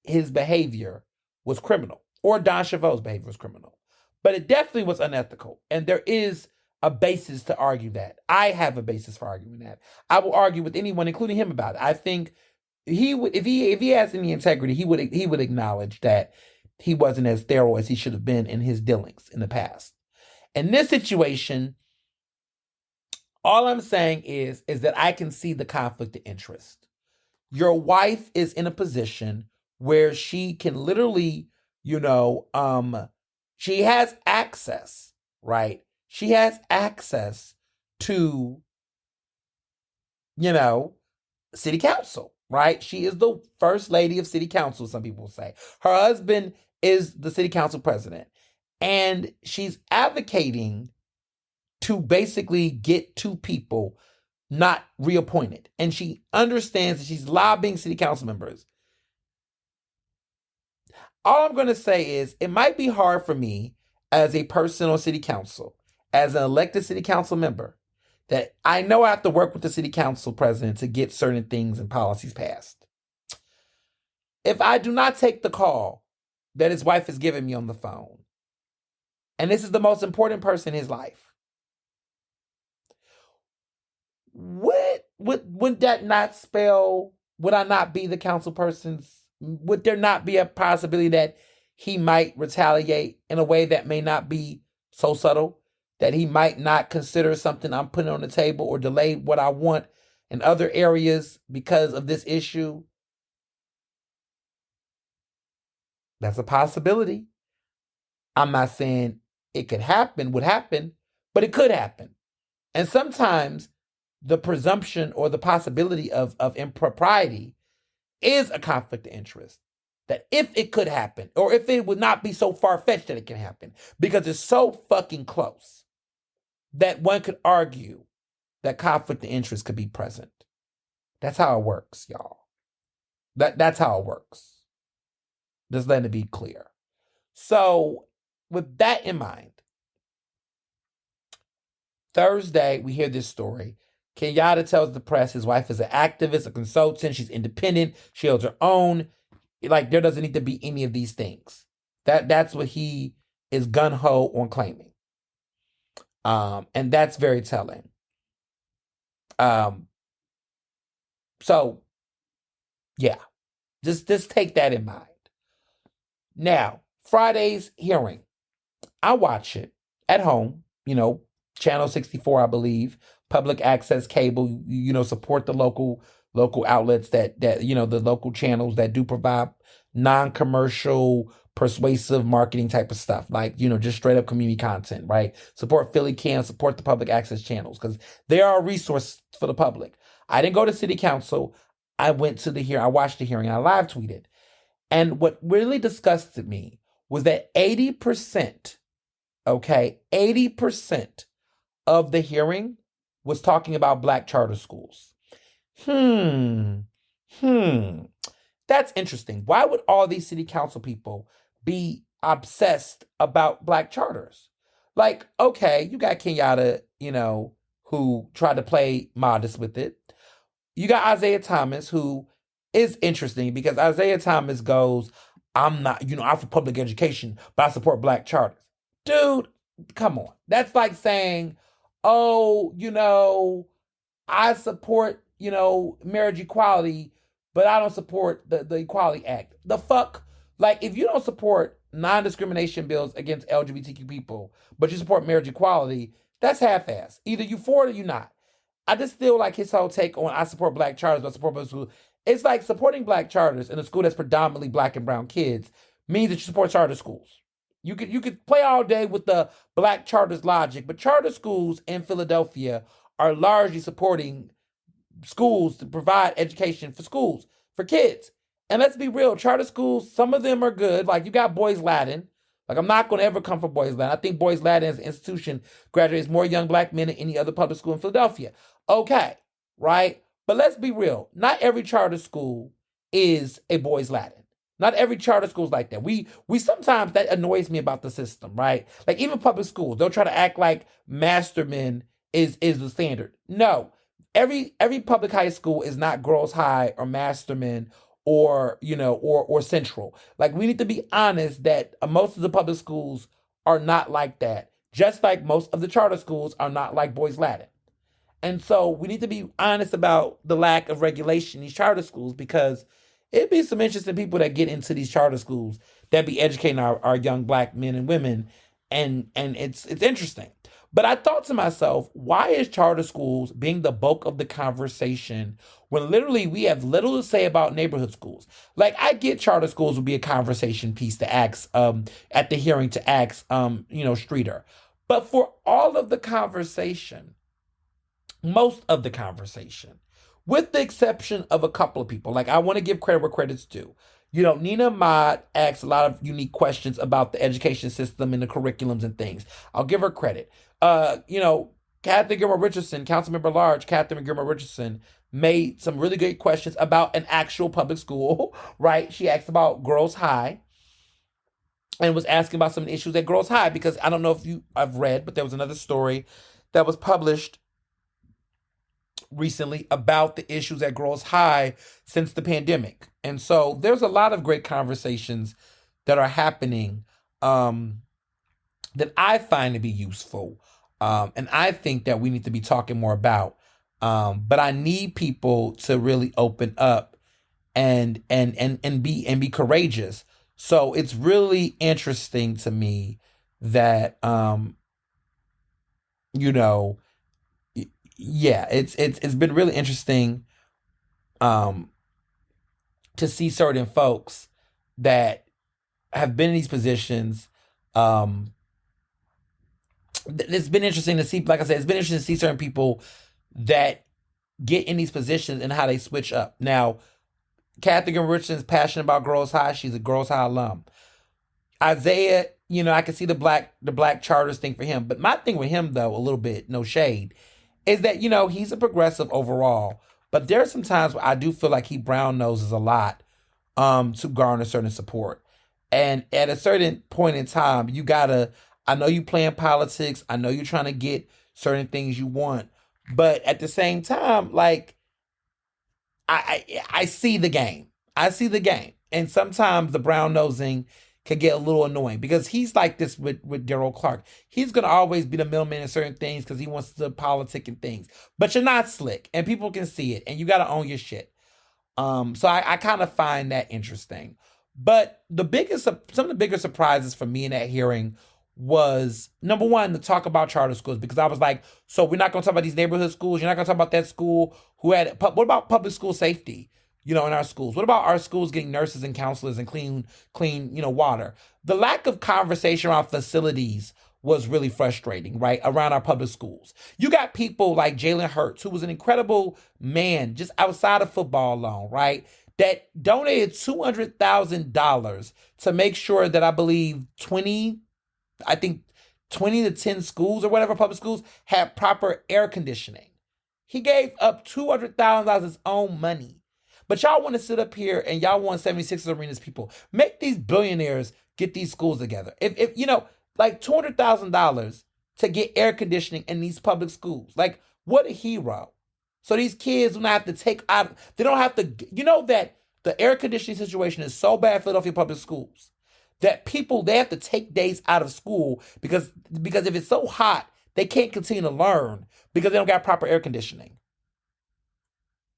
his behavior was criminal, or Don Chevelle's behavior was criminal. But it definitely was unethical. And there is a basis to argue that. I have a basis for arguing that. I will argue with anyone, including him, about it. I think he would, if he has any integrity, he would acknowledge that he wasn't as thorough as he should have been in his dealings in the past. In this situation, all I'm saying is that I can see the conflict of interest. Your wife is in a position where she can literally, she has access, right? She has access to, city council, right? She is the first lady of city council, some people say. Her husband is the city council president. And she's advocating to basically get two people not reappointed. And she understands that she's lobbying city council members. All I'm going to say is it might be hard for me as a person on city council, as an elected city council member, that I know I have to work with the city council president to get certain things and policies passed. If I do not take the call that his wife has given me on the phone, and this is the most important person in his life, would that not spell, would I not be the council person's, would there not be a possibility that he might retaliate in a way that may not be so subtle, that he might not consider something I'm putting on the table or delay what I want in other areas because of this issue? That's a possibility. I'm not saying it could happen, would happen, but it could happen. And sometimes the presumption or the possibility of impropriety is a conflict of interest. That if it could happen, or if it would not be so far-fetched that it can happen, because it's so fucking close, that one could argue that conflict of interest could be present. That's how it works, y'all. That's how it works. Just letting it be clear. So, with that in mind, Thursday, we hear this story. Kenyatta tells the press his wife is an activist, a consultant. She's independent. She holds her own. Like, there doesn't need to be any of these things. That's what he is gung-ho on claiming. And that's very telling. So, yeah. Just take that in mind. Now, Friday's hearing. I watch it at home, Channel 64, I believe, public access cable, support the local outlets that the local channels that do provide non-commercial, persuasive marketing type of stuff, like, just straight up community content, right? Support Philly Can, support the public access channels, because they are a resource for the public. I didn't go to city council. I went to the hearing. I watched the hearing. I live tweeted. And what really disgusted me was that 80%, 80% of the hearing was talking about Black charter schools. That's interesting. Why would all these city council people be obsessed about Black charters? Like, okay, you got Kenyatta, who tried to play modest with it. You got Isaiah Thomas, who is interesting because Isaiah Thomas goes, I'm not, I'm for public education, but I support black charters. Dude, come on. That's like saying, oh, I support, marriage equality, but I don't support the Equality Act. The fuck? Like, if you don't support non-discrimination bills against LGBTQ people, but you support marriage equality, that's half-assed. Either you for it or you not. I just feel like his whole take on I support black charters, but I support public schools. It's like supporting black charters in a school that's predominantly black and brown kids means that you support charter schools. You could play all day with the black charters logic, but charter schools in Philadelphia are largely supporting schools to provide education for schools, for kids. And let's be real, charter schools, some of them are good. Like you got Boys Latin. Like I'm not going to ever come for Boys Latin. I think Boys Latin as an institution graduates more young black men than any other public school in Philadelphia. Okay, right? But let's be real. Not every charter school is a Boys Latin. Not every charter school is like that. We sometimes that annoys me about the system, right? Like even public schools, they'll try to act like Masterman is the standard. No, every public high school is not Girls High or Masterman or or Central. Like we need to be honest that most of the public schools are not like that. Just like most of the charter schools are not like Boys Latin. And so we need to be honest about the lack of regulation in these charter schools because it'd be some interesting people that get into these charter schools that be educating our young black men and women. And it's interesting. But I thought to myself, why is charter schools being the bulk of the conversation when literally we have little to say about neighborhood schools? Like I get charter schools would be a conversation piece to ask at the hearing to ask Streeter. But for all of the conversation, most of the conversation, with the exception of a couple of people. Like I want to give credit where credit's due. Nina Mott asks a lot of unique questions about the education system and the curriculums and things. I'll give her credit. Catherine Gilmore Richardson, Councilmember at Large, Catherine Gilmore Richardson made some really great questions about an actual public school, right? She asked about Girls High and was asking about some issues at Girls High because I don't know if I've read, but there was another story that was published recently about the issues at Girls High since the pandemic. And so there's a lot of great conversations that are happening that I find to be useful. And I think that we need to be talking more about. But I need people to really open up and be courageous. So it's really interesting to me that it's been really interesting to see certain folks that have been in these positions. It's been interesting to see, like I said, it's been interesting to see certain people that get in these positions and how they switch up. Now, Kathy Richardson's passionate about Girls High. She's a Girls High alum. Isaiah, I can see the black charters thing for him. But my thing with him, though, a little bit, no shade, is that, he's a progressive overall. But there are some times where I do feel like he brown noses a lot to garner certain support. And at a certain point in time, I know you playing politics. I know you're trying to get certain things you want. But at the same time, like, I see the game. I see the game. And sometimes the brown nosing can get a little annoying because he's like this with Daryl Clark. He's going to always be the middleman in certain things because he wants to politic and things. But you're not slick and people can see it and you got to own your shit. So I kind of find that interesting. But some of the bigger surprises for me in that hearing was, number one, to talk about charter schools, because I was like, so we're not going to talk about these neighborhood schools. You're not going to talk about that school what about public school safety, in our schools? What about our schools getting nurses and counselors and clean, water? The lack of conversation around facilities was really frustrating, right? Around our public schools. You got people like Jalen Hurts, who was an incredible man just outside of football alone, right? That donated $200,000 to make sure that I believe 20 to 10 schools or whatever, public schools, had proper air conditioning. He gave up $200,000 of his own money. But y'all want to sit up here and y'all want 76 arenas people. Make these billionaires get these schools together. If like $200,000 to get air conditioning in these public schools. Like, What a hero. So these kids do not have to take out, they don't have to, that the air conditioning situation is so bad in Philadelphia public schools that people, they have to take days out of school because if it's so hot, they can't continue to learn because they don't got proper air conditioning.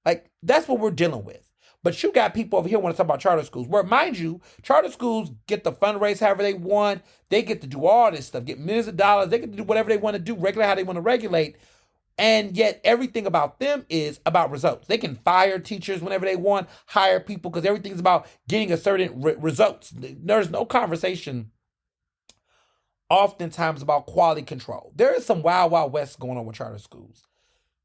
Like, that's what we're dealing with. But you got people over here want to talk about charter schools, where, mind you, charter schools get to fundraise however they want. They get to do all this stuff, get millions of dollars. They get to do whatever they want to do, regulate how they want to regulate. And yet everything about them is about results. They can fire teachers whenever they want, hire people, because everything's about getting a certain results. There's no conversation oftentimes about quality control. There is some wild, wild west going on with charter schools.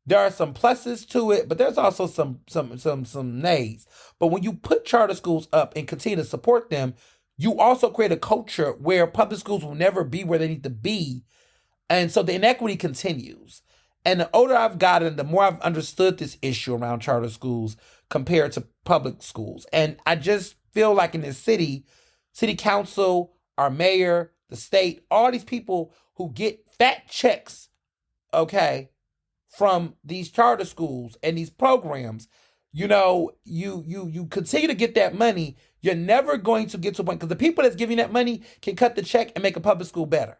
There are some pluses to it, but there's also some nays. But when you put charter schools up and continue to support them, you also create a culture where public schools will never be where they need to be. And so the inequity continues. And the older I've gotten, the more I've understood this issue around charter schools compared to public schools. And I just feel like in this city council, our mayor, the state, all these people who get fat checks, okay, from these charter schools and these programs, you continue to get that money, you're never going to get to a point, because the people that's giving that money can cut the check and make a public school better.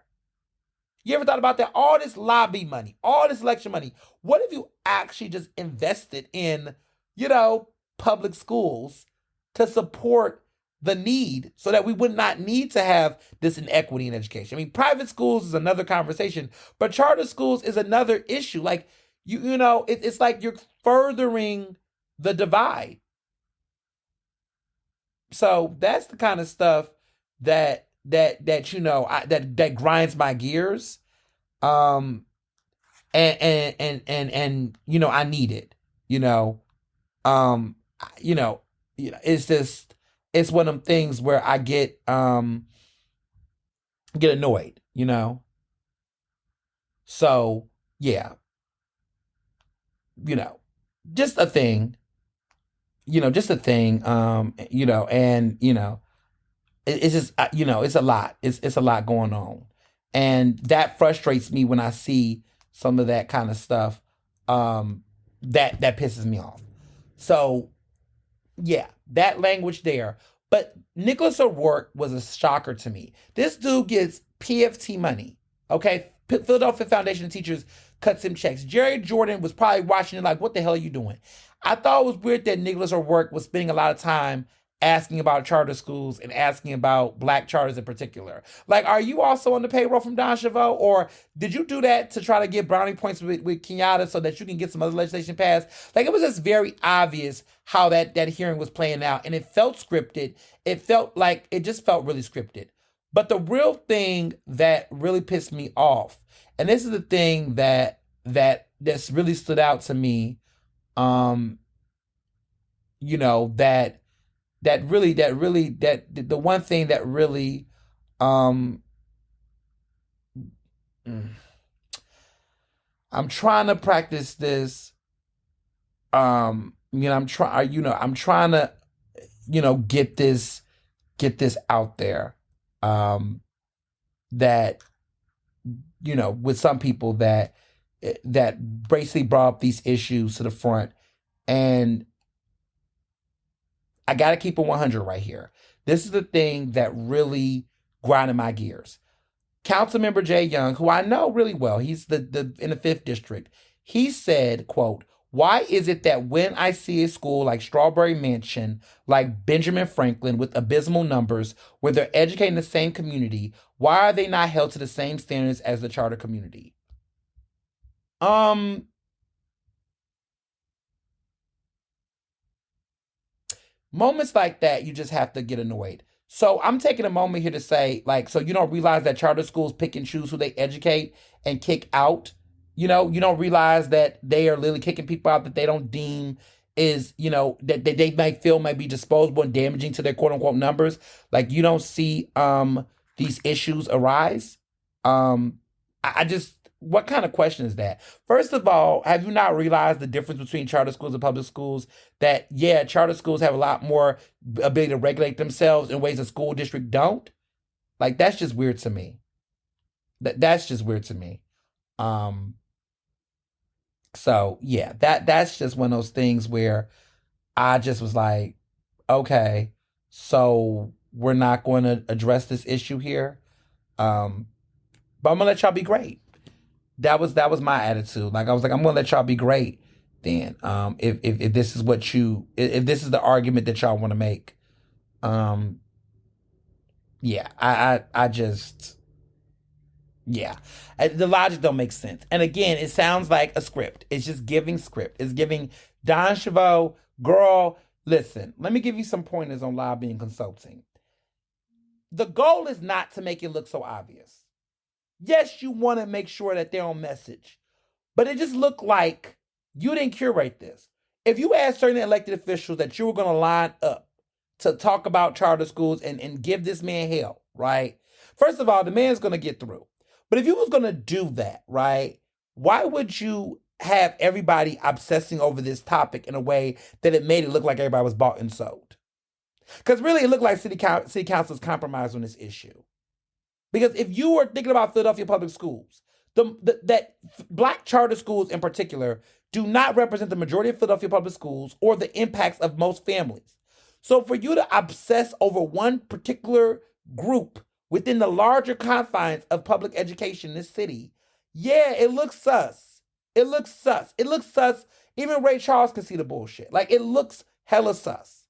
You ever thought about that? All this lobby money, all this election money. What if you actually just invested in, public schools to support the need so that we would not need to have this inequity in education? I mean, private schools is another conversation, but charter schools is another issue. Like, it's like you're furthering the divide. So that's the kind of stuff that that grinds my gears. And I need it. It's just, it's one of them things where I get annoyed. So yeah, just a thing. Just a thing. It's just, it's a lot. It's a lot going on. And that frustrates me when I see some of that kind of stuff. That pisses me off. So yeah, that language there. But Nicholas O'Rourke was a shocker to me. This dude gets PFT money. Okay, Philadelphia Foundation of Teachers cuts him checks. Jerry Jordan was probably watching it like, what the hell are you doing? I thought it was weird that Nicholas O'Rourke was spending a lot of time asking about charter schools and asking about black charters in particular. Like, are you also on the payroll from Don Chavot? Or did you do that to try to get brownie points with Kenyatta so that you can get some other legislation passed? Like, it was just very obvious how that hearing was playing out. And it felt scripted. It just felt really scripted. But the real thing that really pissed me off, and this is the thing that's really stood out to me, the one thing that really, I'm trying to practice this. I'm trying to, get this out there. That, with some people that basically brought up these issues to the front. And I got to keep it 100 right here. This is the thing that really grinded my gears. Councilmember Jay Young, who I know really well, he's the in the 5th district. He said, quote, "Why is it that when I see a school like Strawberry Mansion, like Benjamin Franklin with abysmal numbers, where they're educating the same community, why are they not held to the same standards as the charter community?" Moments like that, you just have to get annoyed. So I'm taking a moment here to say, so you don't realize that charter schools pick and choose who they educate and kick out. You don't realize that they are literally kicking people out that they don't deem is, that they might feel might be disposable and damaging to their quote unquote numbers. Like, you don't see these issues arise. I just, what kind of question is that? First of all, have you not realized the difference between charter schools and public schools? That, yeah, charter schools have a lot more ability to regulate themselves in ways a school district don't? Like, that's just weird to me. That's just weird to me. So yeah, that's just one of those things where I just was like, okay, so we're not going to address this issue here. Um, but I'm gonna let y'all be great. That was my attitude. Like I was like, I'm gonna let y'all be great. Then, if this is what if this is the argument that y'all want to make, um, yeah, I just yeah, the logic don't make sense. And again, it sounds like a script. It's just giving script. It's giving Don Chavot, girl. Listen, let me give you some pointers on lobbying consulting. The goal is not to make it look so obvious. Yes, you want to make sure that they're on message, but it just looked like you didn't curate this. If you asked certain elected officials that you were going to line up to talk about charter schools and give this man hell, right? First of all, the man's going to get through. But if you was going to do that, right, why would you have everybody obsessing over this topic in a way that it made it look like everybody was bought and sold? Because really, it looked like city council's compromised on this issue. Because if you were thinking about Philadelphia public schools, that black charter schools in particular do not represent the majority of Philadelphia public schools or the impacts of most families. So for you to obsess over one particular group within the larger confines of public education in this city, yeah, it looks sus. It looks sus. It looks sus. Even Ray Charles can see the bullshit. Like, it looks hella sus.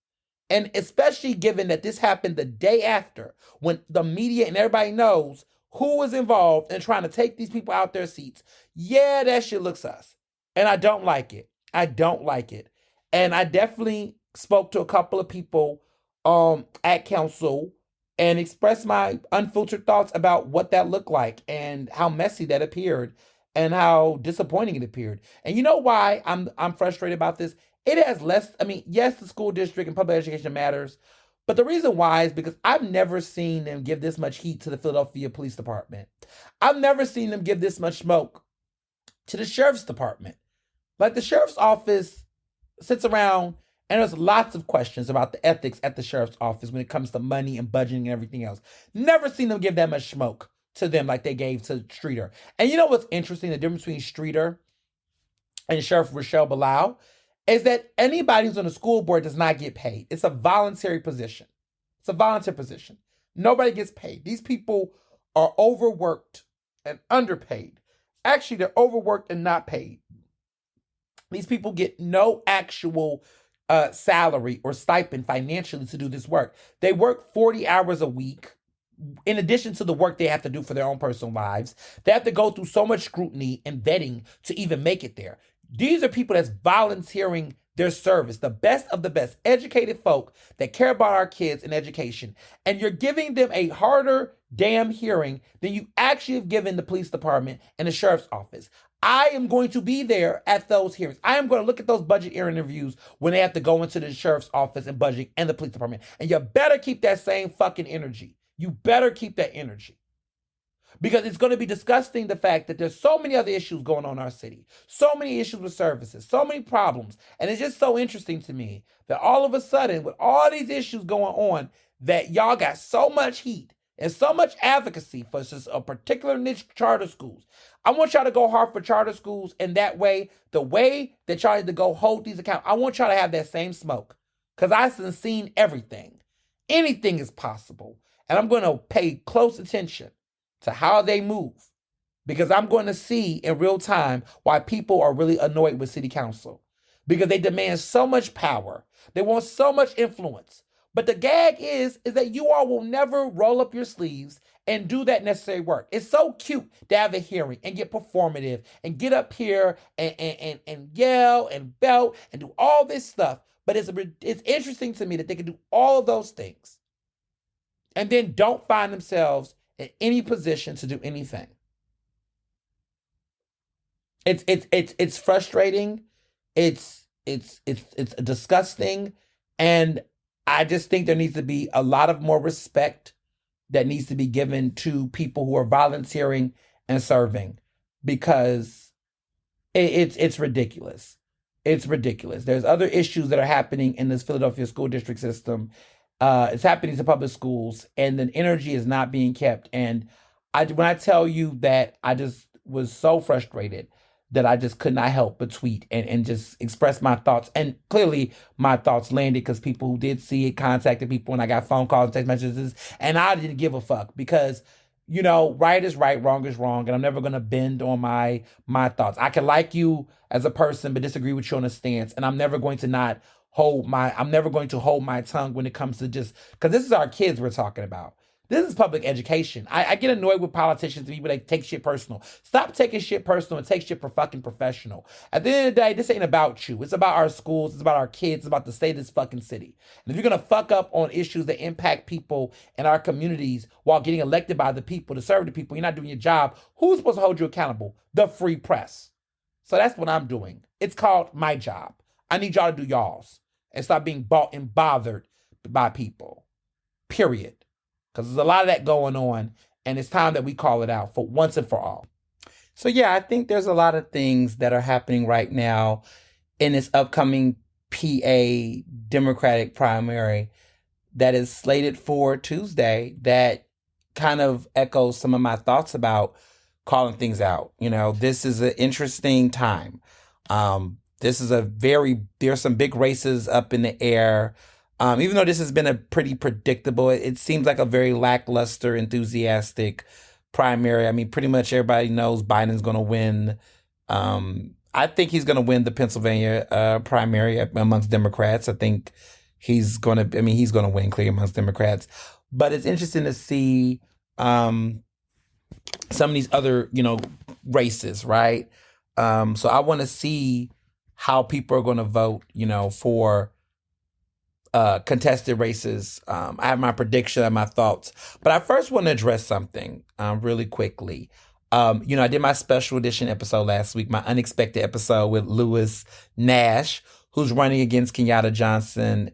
And especially given that this happened the day after, when the media and everybody knows who was involved in trying to take these people out their seats. Yeah, that shit looks sus. And I don't like it. I don't like it. And I definitely spoke to a couple of people at council and expressed my unfiltered thoughts about what that looked like and how messy that appeared and how disappointing it appeared. And you know why I'm frustrated about this? It has less, I mean, yes, the school district and public education matters, but the reason why is because I've never seen them give this much heat to the Philadelphia Police Department. I've never seen them give this much smoke to the Sheriff's Department. Like, the Sheriff's Office sits around and there's lots of questions about the ethics at the Sheriff's Office when it comes to money and budgeting and everything else. Never seen them give that much smoke to them like they gave to Streeter. And you know what's interesting? The difference between Streeter and Sheriff Rochelle Bilal is that anybody who's on the school board does not get paid. It's a voluntary position. It's a volunteer position. Nobody gets paid. These people are overworked and underpaid. Actually, they're overworked and not paid. These people get no actual salary or stipend financially to do this work. They work 40 hours a week. In addition to the work they have to do for their own personal lives, they have to go through so much scrutiny and vetting to even make it there. These are people that's volunteering their service, the best of the best educated folk that care about our kids and education. And you're giving them a harder damn hearing than you actually have given the police department and the sheriff's office. I am going to be there at those hearings. I am going to look at those budget interviews when they have to go into the sheriff's office and budget and the police department. And you better keep that same fucking energy. You better keep that energy. Because it's going to be disgusting the fact that there's so many other issues going on in our city. So many issues with services. So many problems. And it's just so interesting to me that all of a sudden, with all these issues going on, that y'all got so much heat and so much advocacy for just a particular niche charter schools. I want y'all to go hard for charter schools, and that way, the way that y'all need to go hold these accounts, I want y'all to have that same smoke. Because I've seen everything. Anything is possible. And I'm going to pay close attention to how they move, because I'm going to see in real time why people are really annoyed with city council, because they demand so much power. They want so much influence. But the gag is that you all will never roll up your sleeves and do that necessary work. It's so cute to have a hearing and get performative and get up here and yell and belt and do all this stuff. But it's interesting to me that they can do all of those things and then don't find themselves in any position to do anything. It's frustrating. It's disgusting, and I just think there needs to be a lot of more respect that needs to be given to people who are volunteering and serving, because it's ridiculous. It's ridiculous. There's other issues that are happening in this Philadelphia school district system. It's happening to public schools, and the energy is not being kept. And when I tell you that I just was so frustrated, the fact that there's so many other issues going on in our city. So many problems. And it's just so interesting to me that all of a sudden, with all these issues going on, that y'all got so much heat and so much advocacy for just a particular niche charter schools. I want y'all to have that same smoke. Because I've seen everything. that I just could not help but tweet and just express my thoughts. And clearly my thoughts landed because people who did see it contacted people and I got phone calls and text messages. And I didn't give a fuck because, right is right, wrong is wrong. And I'm never gonna bend on my thoughts. I can like you as a person, but disagree with you on a stance. And I'm never going to hold my tongue when it comes to just because this is our kids we're talking about. This is public education. I get annoyed with politicians and people that take shit personal. Stop taking shit personal and take shit for fucking professional. At the end of the day, this ain't about you. It's about our schools. It's about our kids. It's about the state of this fucking city. And if you're going to fuck up on issues that impact people in our communities while getting elected by the people to serve the people, you're not doing your job, who's supposed to hold you accountable? The free press. So that's what I'm doing. It's called my job. I need y'all to do y'all's and stop being bought and bothered by people. Period. Because there's a lot of that going on, and it's time that we call it out for once and for all. So yeah, I think there's a lot of things that are happening right now in this upcoming PA Democratic primary that is slated for Tuesday that kind of echoes some of my thoughts about calling things out. This is an interesting time. There's some big races up in the air. Even though this has been a pretty predictable, it seems like a very lackluster, enthusiastic primary. I mean, pretty much everybody knows Biden's going to win. I think he's going to win the Pennsylvania primary amongst Democrats. I think he's going to win clearly amongst Democrats. But it's interesting to see some of these other, races, right? So I want to see how people are going to vote, for contested races. I have my prediction and my thoughts, but I first want to address something really quickly. I did my special edition episode last week, my unexpected episode with Lewis Nash, who's running against Florian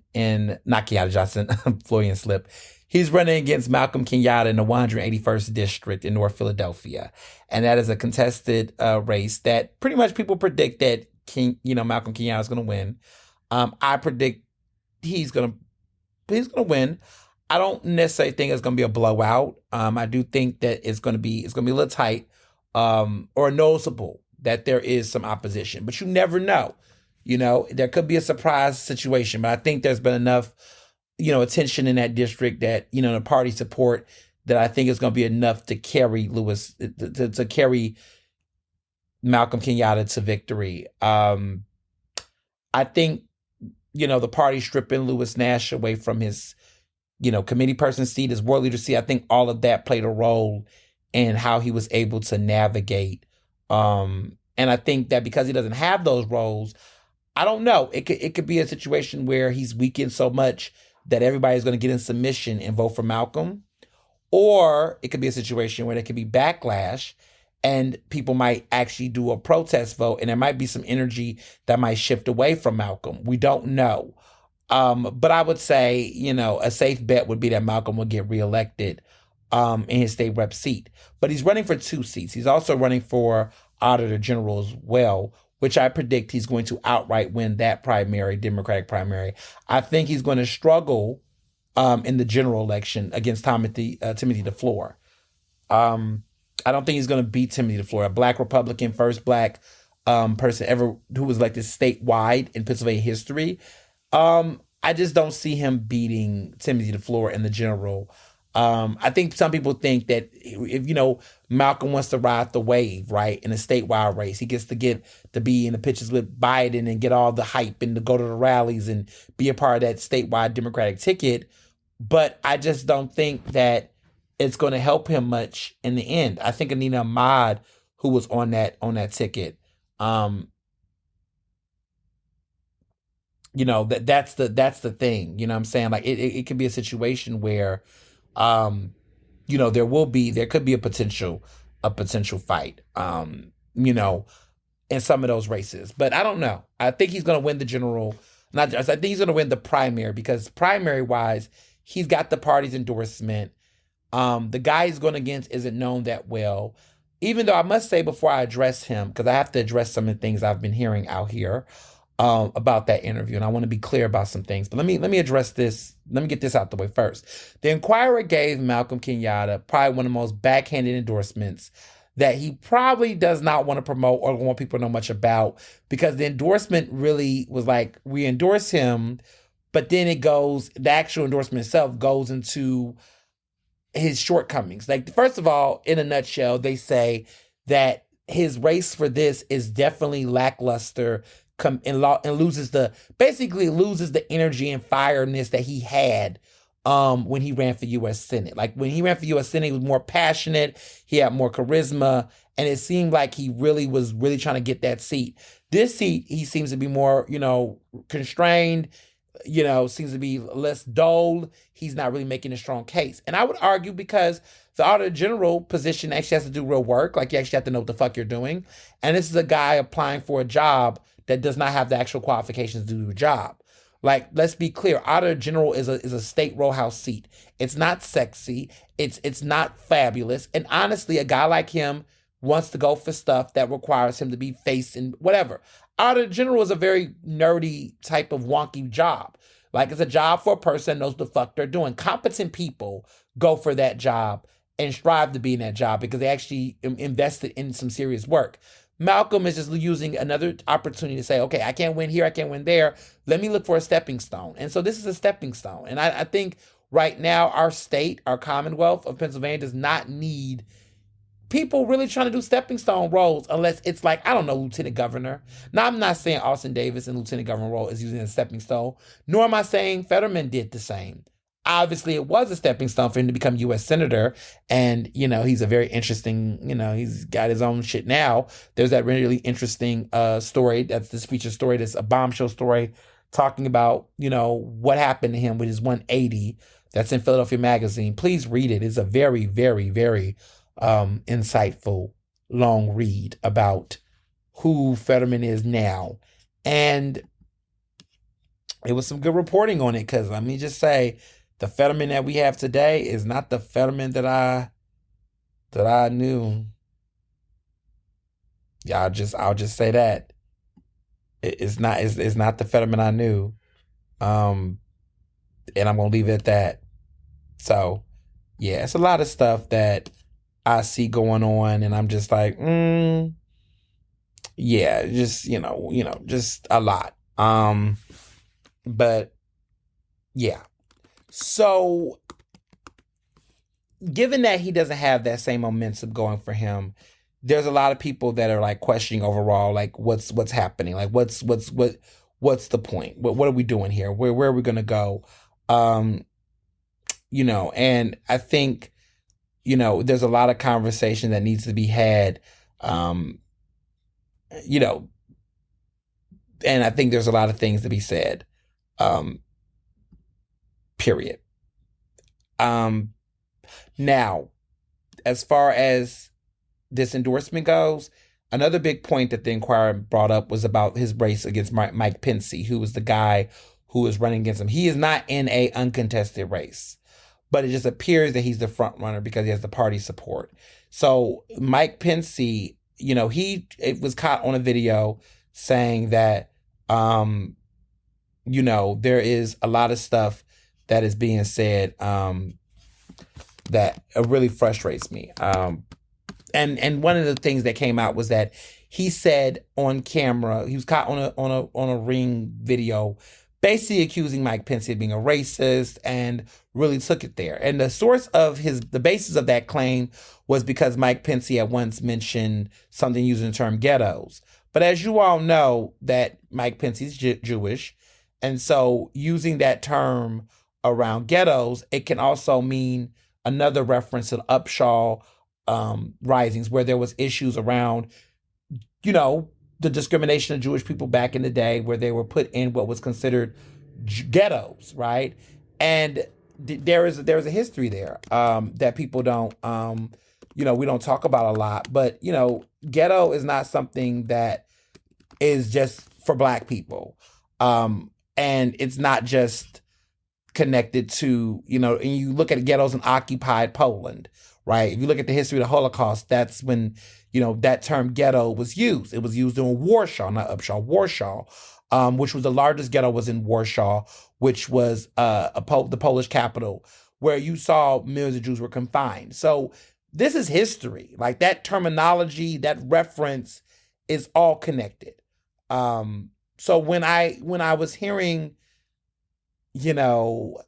Slip. He's running against Malcolm Kenyatta in the 181st district in North Philadelphia. And that is a contested race that pretty much people predict that Malcolm Kenyatta is going to win. I predict he's gonna win. I don't necessarily think it's gonna be a blowout. I do think that it's gonna be a little tight, or noticeable that there is some opposition. But you never know. There could be a surprise situation. But I think there's been enough, attention in that district that the party support that I think is gonna be enough to carry to carry Malcolm Kenyatta to victory. I think the party stripping Lewis Nash away from his, committee person seat, his world leader seat. I think all of that played a role in how he was able to navigate. And I think that because he doesn't have those roles, I don't know. It could be a situation where he's weakened so much that everybody's going to get in submission and vote for Malcolm. Or it could be a situation where there could be backlash and people might actually do a protest vote, and there might be some energy that might shift away from Malcolm. We don't know. But I would say, a safe bet would be that Malcolm will get reelected in his state rep seat. But he's running for 2 seats. He's also running for Auditor General as well, which I predict he's going to outright win that primary, Democratic primary. I think he's going to struggle in the general election against Timothy DeFleur. I don't think he's going to beat Timothy DeFleur, a black Republican, first black person ever who was elected statewide in Pennsylvania history. I just don't see him beating Timothy DeFleur in the general. I think some people think that if Malcolm wants to ride the wave, right, in a statewide race, he gets to be in the pictures with Biden and get all the hype and to go to the rallies and be a part of that statewide Democratic ticket. But I just don't think that it's going to help him much in the end. I think Anina Ahmad, who was on that ticket, that's the thing. You know what I'm saying? Like it could be a situation where, there could be a potential fight, in some of those races. But I don't know. I think he's going to win the general. I think he's going to win the primary because primary wise, he's got the party's endorsement. The guy he's going against isn't known that well. Even though I must say before I address him, because I have to address some of the things I've been hearing out here about that interview, and I want to be clear about some things. But let me address this. Let me get this out the way first. The Inquirer gave Malcolm Kenyatta probably one of the most backhanded endorsements that he probably does not want to promote or want people to know much about, because the endorsement really was like, we endorse him, but then the actual endorsement itself goes into his shortcomings. Like, first of all, in a nutshell, they say that his race for this is definitely lackluster, and basically loses the energy and fireness that he had when he ran for US Senate. Like, when he ran for US Senate, he was more passionate, he had more charisma, and it seemed like he really was really trying to get that seat. This seat, he seems to be more, constrained, seems to be less dull. He's not really making a strong case. And I would argue because the auditor general position actually has to do real work. Like, you actually have to know what the fuck you're doing. And this is a guy applying for a job that does not have the actual qualifications to do the job. Like, let's be clear, auditor general is a state row house seat. It's not sexy. It's not fabulous. And honestly, a guy like him wants to go for stuff that requires him to be faced in whatever. Auditor general is a very nerdy type of wonky job. Like, it's a job for a person that knows the fuck they're doing. Competent people go for that job and strive to be in that job because they actually invested in some serious work. Malcolm is just using another opportunity to say, okay, I can't win here, I can't win there. Let me look for a stepping stone. And so this is a stepping stone. And I think right now our state, our Commonwealth of Pennsylvania, does not need people really trying to do stepping stone roles unless it's like, I don't know, lieutenant governor. Now, I'm not saying Austin Davis in lieutenant governor role is using a stepping stone, nor am I saying Fetterman did the same. Obviously, it was a stepping stone for him to become U.S. Senator. And, he's a very interesting, he's got his own shit now. There's that really interesting story. That's this feature story. That's a bombshell story talking about, what happened to him with his 180. That's in Philadelphia Magazine. Please read it. It's a very, very, very insightful, long read about who Fetterman is now. And it was some good reporting on it, because let me just say, the Fetterman that we have today is not the Fetterman that I knew. Yeah, I'll just say that. It's not the Fetterman I knew. And I'm gonna leave it at that. So yeah, it's a lot of stuff that I see going on, and I'm just like, yeah, just just a lot. But yeah. So, given that he doesn't have that same momentum going for him, there's a lot of people that are like questioning overall, like what's happening, like what's the point? What are we doing here? Where are we gonna go? And I think there's a lot of conversation that needs to be had. And I think there's a lot of things to be said. Period. Now, as far as this endorsement goes, another big point that the Inquirer brought up was about his race against Mike Pence, who was the guy who is running against him. He is not in a uncontested race, but it just appears that he's the front runner because he has the party support. So Mike Pence, it was caught on a video saying that, there is a lot of stuff that is being said that really frustrates me. And one of the things that came out was that he said on camera, he was caught on a Ring video, basically accusing Mike Pence of being a racist, and really took it there. And the source of the basis of that claim was because Mike Pence had once mentioned something using the term ghettos. But as you all know, that Mike Pence is Jewish, and so using that term around ghettos, it can also mean another reference to the Upshaw risings, where there was issues around, the discrimination of Jewish people back in the day, where they were put in what was considered ghettos, right? And there is a history there that people don't, we don't talk about a lot. But ghetto is not something that is just for Black people, and it's not just connected to, and you look at ghettos in occupied Poland, right? If you look at the history of the Holocaust, that's when, that term ghetto was used. It was used in Warsaw, not Upshaw, Warsaw, which was the largest ghetto was in Warsaw, which was the Polish capital, where you saw millions of Jews were confined. So this is history. Like that terminology, that reference is all connected. So when I was hearing, you know,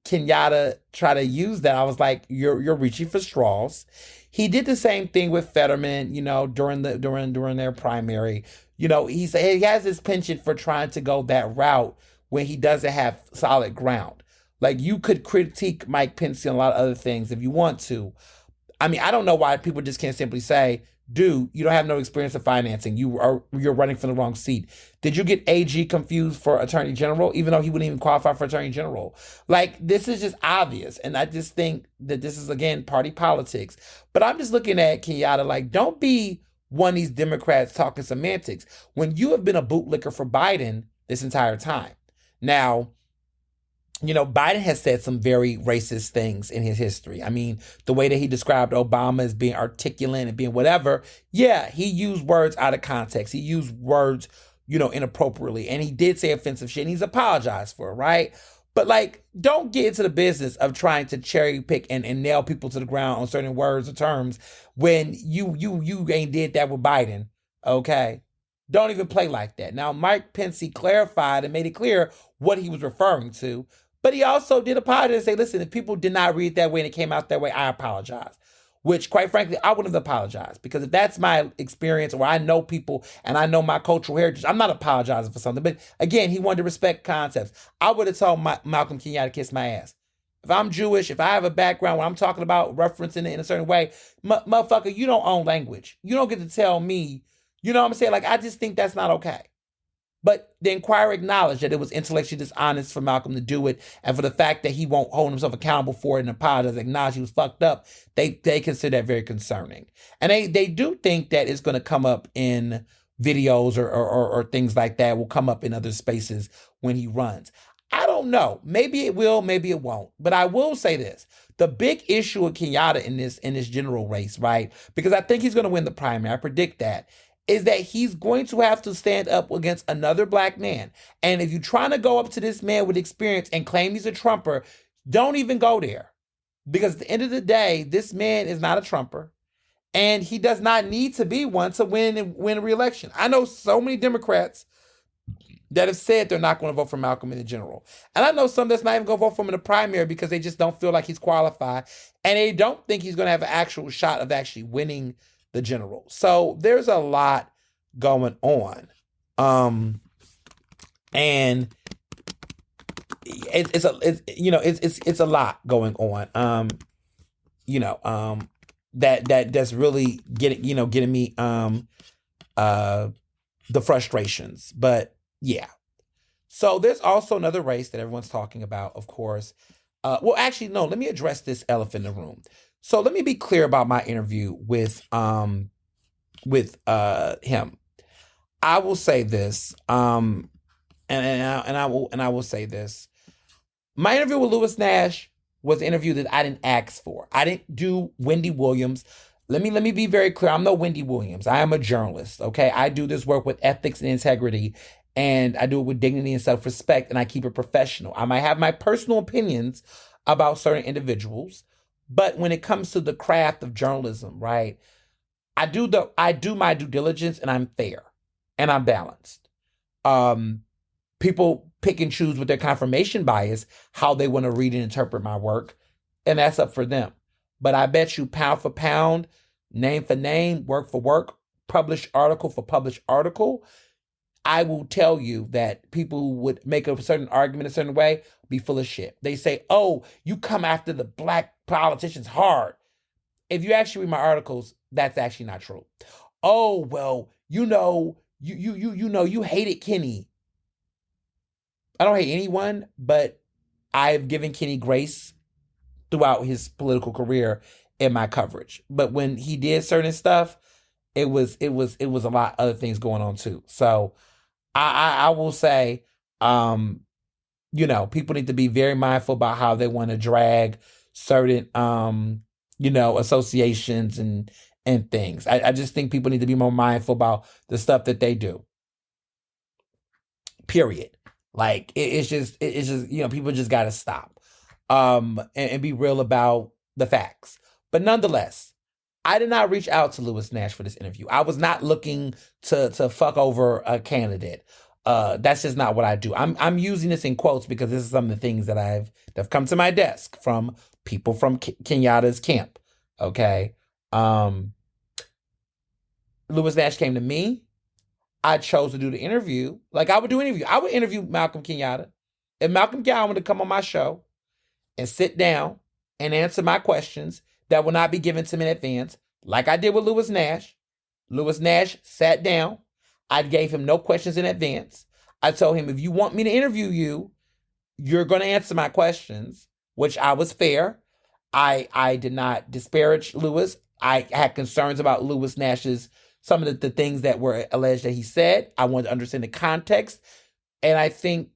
Kenyatta try to use that, I was like, you're reaching for straws. He did the same thing with Fetterman, during their primary. He has this penchant for trying to go that route when he doesn't have solid ground. Like you could critique Mike Pence and a lot of other things if you want to. I mean, I don't know why people just can't simply say, dude, you don't have no experience in financing. You're running from the wrong seat. Did you get AG confused for Attorney General, even though he wouldn't even qualify for Attorney General? Like, this is just obvious. And I just think that this is, again, party politics. But I'm just looking at Kenyatta like, don't be one of these Democrats talking semantics when you have been a bootlicker for Biden this entire time. Now, Biden has said some very racist things in his history. I mean, the way that he described Obama as being articulate and being whatever, yeah, he used words out of context. He used words, inappropriately. And he did say offensive shit and he's apologized for it, right? But like, don't get into the business of trying to cherry pick and nail people to the ground on certain words or terms when you ain't did that with Biden, okay? Don't even play like that. Now, Mike Pence clarified and made it clear what he was referring to. But he also did apologize and say, listen, if people did not read it that way and it came out that way, I apologize. Which, quite frankly, I wouldn't have apologized. Because if that's my experience or I know people and I know my cultural heritage, I'm not apologizing for something. But again, he wanted to respect concepts. I would have told Malcolm Kenyatta to kiss my ass. If I'm Jewish, if I have a background where I'm talking about referencing it in a certain way, motherfucker, you don't own language. You don't get to tell me, you know what I'm saying? Like, I just think that's not okay. But the inquirer acknowledged that it was intellectually dishonest for Malcolm to do it, and for the fact that he won't hold himself accountable for it and apologize, acknowledge he was fucked up, they consider that very concerning. And they do think that it's going to come up in videos or things like that, will come up in other spaces when he runs. I don't know. Maybe it will, maybe it won't. But I will say this. The big issue with Kenyatta in this general race, right? Because I think he's going to win the primary. I predict that. Is that he's going to have to stand up against another black man. And if you're trying to go up to this man with experience and claim he's a Trumper, don't even go there. Because at the end of the day, this man is not a Trumper. And he does not need to be one to win a re-election. I know so many Democrats that have said they're not going to vote for Malcolm in the general. And I know some that's not even going to vote for him in the primary because they just don't feel like he's qualified. And they don't think he's going to have an actual shot of actually winning the general. So there's a lot going on. And it's a lot going on. That's really getting me the frustrations. But yeah. So there's also another race that everyone's talking about, of course. Well, actually, no, let me address this elephant in the room. So let me be clear about my interview with him. I will say this, and I will say this. My interview with Lewis Nash was an interview that I didn't ask for. I didn't do Wendy Williams. Let me be very clear. I'm no Wendy Williams. I am a journalist. Okay, I do this work with ethics and integrity, and I do it with dignity and self-respect, and I keep it professional. I might have my personal opinions about certain individuals. But when it comes to the craft of journalism, right, I do my due diligence and I'm fair and I'm balanced. People pick and choose with their confirmation bias how they want to read and interpret my work, and that's up for them. But I bet you pound for pound, name for name, work for work, published article for published article, I will tell you that people who would make a certain argument a certain way be full of shit. They say, oh, you come after the black politicians hard. If you actually read my articles, that's actually not true. Oh, well, you hated Kenny. I don't hate anyone, but I've given Kenny grace throughout his political career in my coverage. But when he did certain stuff, it was a lot of other things going on too. So I will say, people need to be very mindful about how they want to drag certain, associations and things. I just think people need to be more mindful about the stuff that they do. Period. Like it's just people just got to stop, and be real about the facts. But nonetheless, I did not reach out to Lewis Nash for this interview. I was not looking to fuck over a candidate. That's just not what I do. I'm using this in quotes because this is some of the things that have come to my desk from people from Kenyatta's camp. Okay. Lewis Nash came to me. I chose to do the interview. Like I would do an interview. I would interview Malcolm Kenyatta. If Malcolm Kenyatta wanted to come on my show and sit down and answer my questions that will not be given to me in advance, like I did with Lewis Nash. Lewis Nash sat down. I gave him no questions in advance. I told him, if you want me to interview you, you're going to answer my questions, which I was fair. I did not disparage Lewis. I had concerns about Lewis Nash's, some of the things that were alleged that he said. I wanted to understand the context. And I think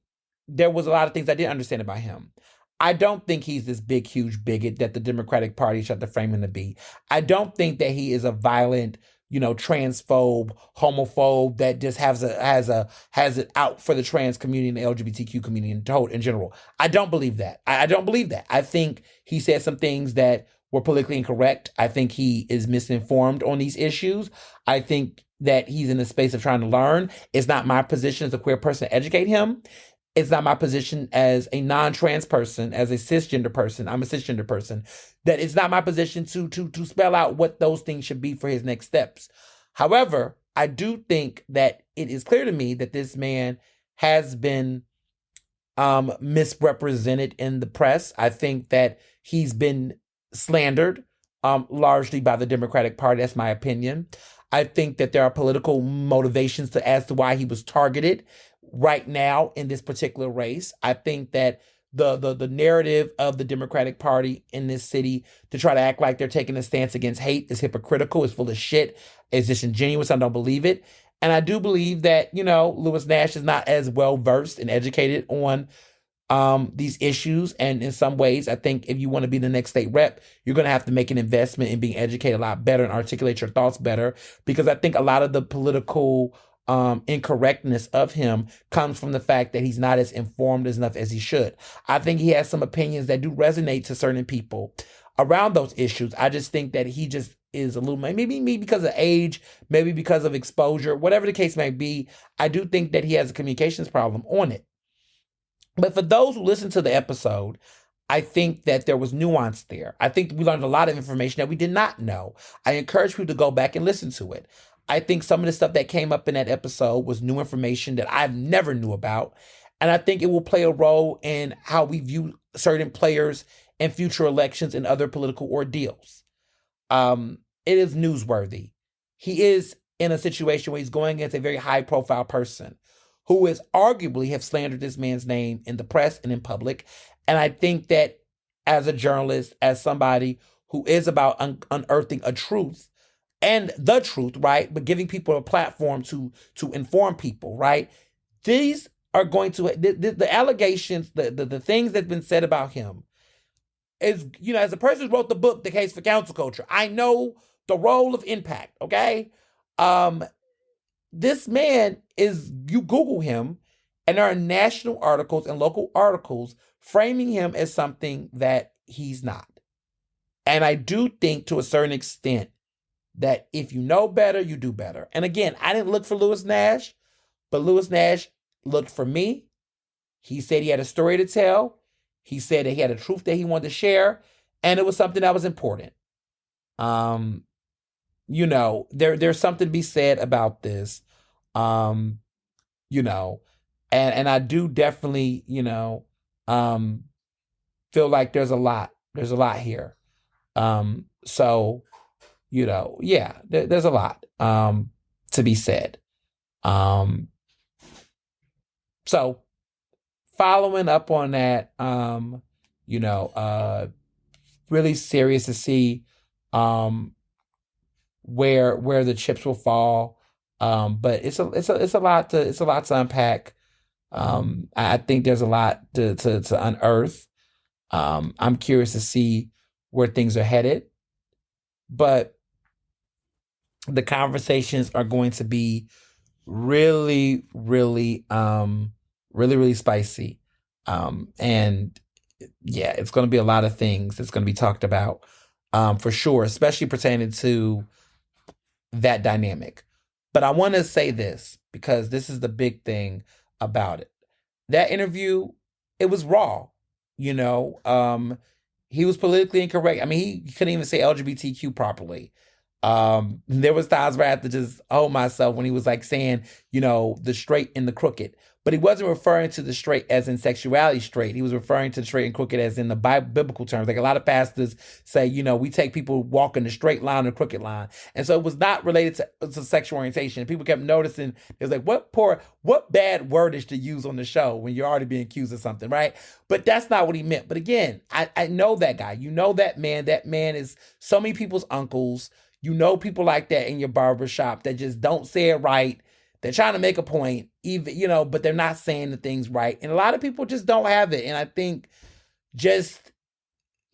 there was a lot of things I didn't understand about him. I don't think he's this big, huge bigot that the Democratic Party tried to frame him to be. I don't think that he is a violent, transphobe, homophobe that just has it out for the trans community and the LGBTQ community in general. I don't believe that. I don't believe that. I think he said some things that were politically incorrect. I think he is misinformed on these issues. I think that he's in a space of trying to learn. It's not my position as a queer person to educate him. It's not my position as a non-trans person, as a cisgender person. I'm a cisgender person. That it's not my position to spell out what those things should be for his next steps. However, I do think that it is clear to me that this man has been misrepresented in the press. I think that he's been slandered largely by the Democratic Party. That's my opinion. I think that there are political motivations as to why he was targeted right now in this particular race. I think that the narrative of the Democratic Party in this city to try to act like they're taking a stance against hate is hypocritical, is full of shit, is disingenuous. I don't believe it. And I do believe that, Lewis Nash is not as well versed and educated on these issues. And in some ways, I think if you want to be the next state rep, you're going to have to make an investment in being educated a lot better and articulate your thoughts better. Because I think a lot of the political incorrectness of him comes from the fact that he's not as informed enough as he should. I think he has some opinions that do resonate to certain people around those issues. I just think that he just is a little, maybe because of age, maybe because of exposure, whatever the case may be. I do think that he has a communications problem on it. But for those who listen to the episode, I think that there was nuance there. I think we learned a lot of information that we did not know. I encourage people to go back and listen to it. I think some of the stuff that came up in that episode was new information that I've never knew about. And I think it will play a role in how we view certain players in future elections and other political ordeals. It is newsworthy. He is in a situation where he's going against a very high profile person who is arguably have slandered this man's name in the press and in public. And I think that as a journalist, as somebody who is about unearthing a truth and the truth, right? But giving people a platform to inform people, right? These are going to, the allegations, the things that have been said about him is, as a person who wrote the book, The Case for Council Culture, I know the role of impact, okay? This man is, you Google him, and there are national articles and local articles framing him as something that he's not. And I do think to a certain extent that if you know better, you do better. And again, I didn't look for Lewis Nash, but Lewis Nash looked for me. He said he had a story to tell. He said that he had a truth that he wanted to share, and it was something that was important. There's something to be said about this. And I do definitely, feel like there's a lot here. There's a lot, to be said. So following up on that, really serious to see, where the chips will fall. But it's a lot to unpack. I think there's a lot to unearth. I'm curious to see where things are headed, but the conversations are going to be really, really, really, really spicy. And yeah, it's going to be a lot of things that's going to be talked about. for sure, especially pertaining to that dynamic. But I want to say this because this is the big thing about it. That interview, it was raw, you know. He was politically incorrect. I mean, he couldn't even say LGBTQ properly. There was times where I had to just hold myself when he was like saying, the straight and the crooked. But he wasn't referring to the straight as in sexuality straight. He was referring to the straight and crooked as in the biblical terms. Like a lot of pastors say, we take people walking the straight line or crooked line. And so it was not related to sexual orientation. People kept noticing, it was like, what bad wordage to use on the show when you're already being accused of something, right? But that's not what he meant. But again, I know that guy. You know that man. That man is so many people's uncles. You know people like that in your barber shop that just don't say it right. They're trying to make a point, even, but they're not saying the things right. And a lot of people just don't have it. And I think just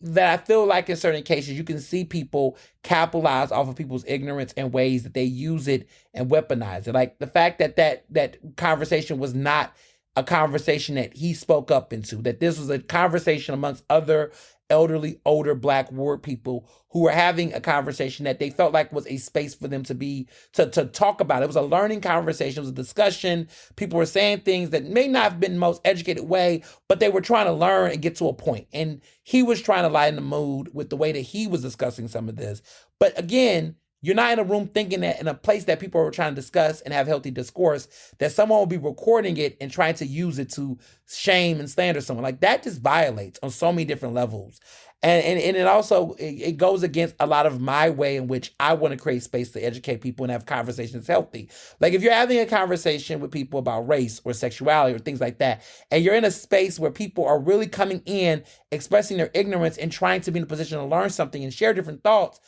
that I feel like in certain cases, you can see people capitalize off of people's ignorance in ways that they use it and weaponize it. Like the fact that conversation was not a conversation that he spoke up into, that this was a conversation amongst other elderly, older Black ward people who were having a conversation that they felt like was a space for them to talk about. It was a learning conversation. It was a discussion. People were saying things that may not have been the most educated way, but they were trying to learn and get to a point. And he was trying to lighten the mood with the way that he was discussing some of this. But again, you're not in a room thinking that in a place that people are trying to discuss and have healthy discourse, that someone will be recording it and trying to use it to shame and slander someone. Like that just violates on so many different levels. And it also, it goes against a lot of my way in which I want to create space to educate people and have conversations healthy. Like if you're having a conversation with people about race or sexuality or things like that, and you're in a space where people are really coming in, expressing their ignorance and trying to be in a position to learn something and share different thoughts,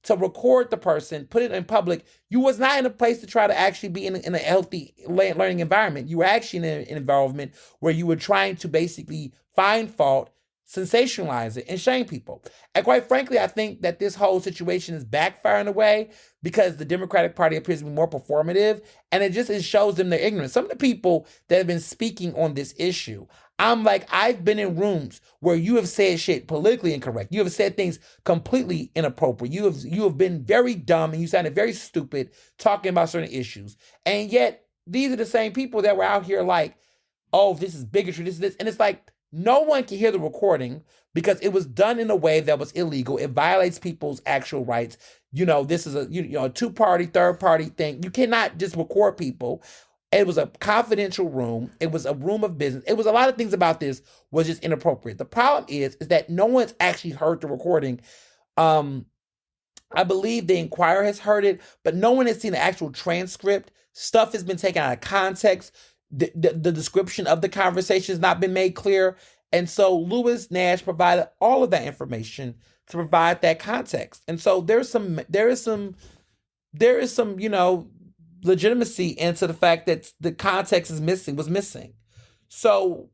to record the person, put it in public, you was not in a place to try to actually be in a healthy learning environment. You were actually in an environment where you were trying to basically find fault, sensationalize it, and shame people. And quite frankly, I think that this whole situation is backfiring away because the Democratic Party appears to be more performative, and it shows them their ignorance. Some of the people that have been speaking on this issue, I'm like, I've been in rooms where you have said shit politically incorrect. You have said things completely inappropriate. You have been very dumb and you sounded very stupid talking about certain issues. And yet, these are the same people that were out here like, oh, this is bigotry, this is this. And it's like, no one can hear the recording because it was done in a way that was illegal. It violates people's actual rights. This is a two-party, third-party thing. You cannot just record people. It was a confidential room. It was a room of business. It was a lot of things about this was just inappropriate. The problem is that no one's actually heard the recording. I believe the Inquirer has heard it, but no one has seen the actual transcript. Stuff has been taken out of context. The description of the conversation has not been made clear. And so Lewis Nash provided all of that information to provide that context. And so there is some, legitimacy into the fact that the context was missing. So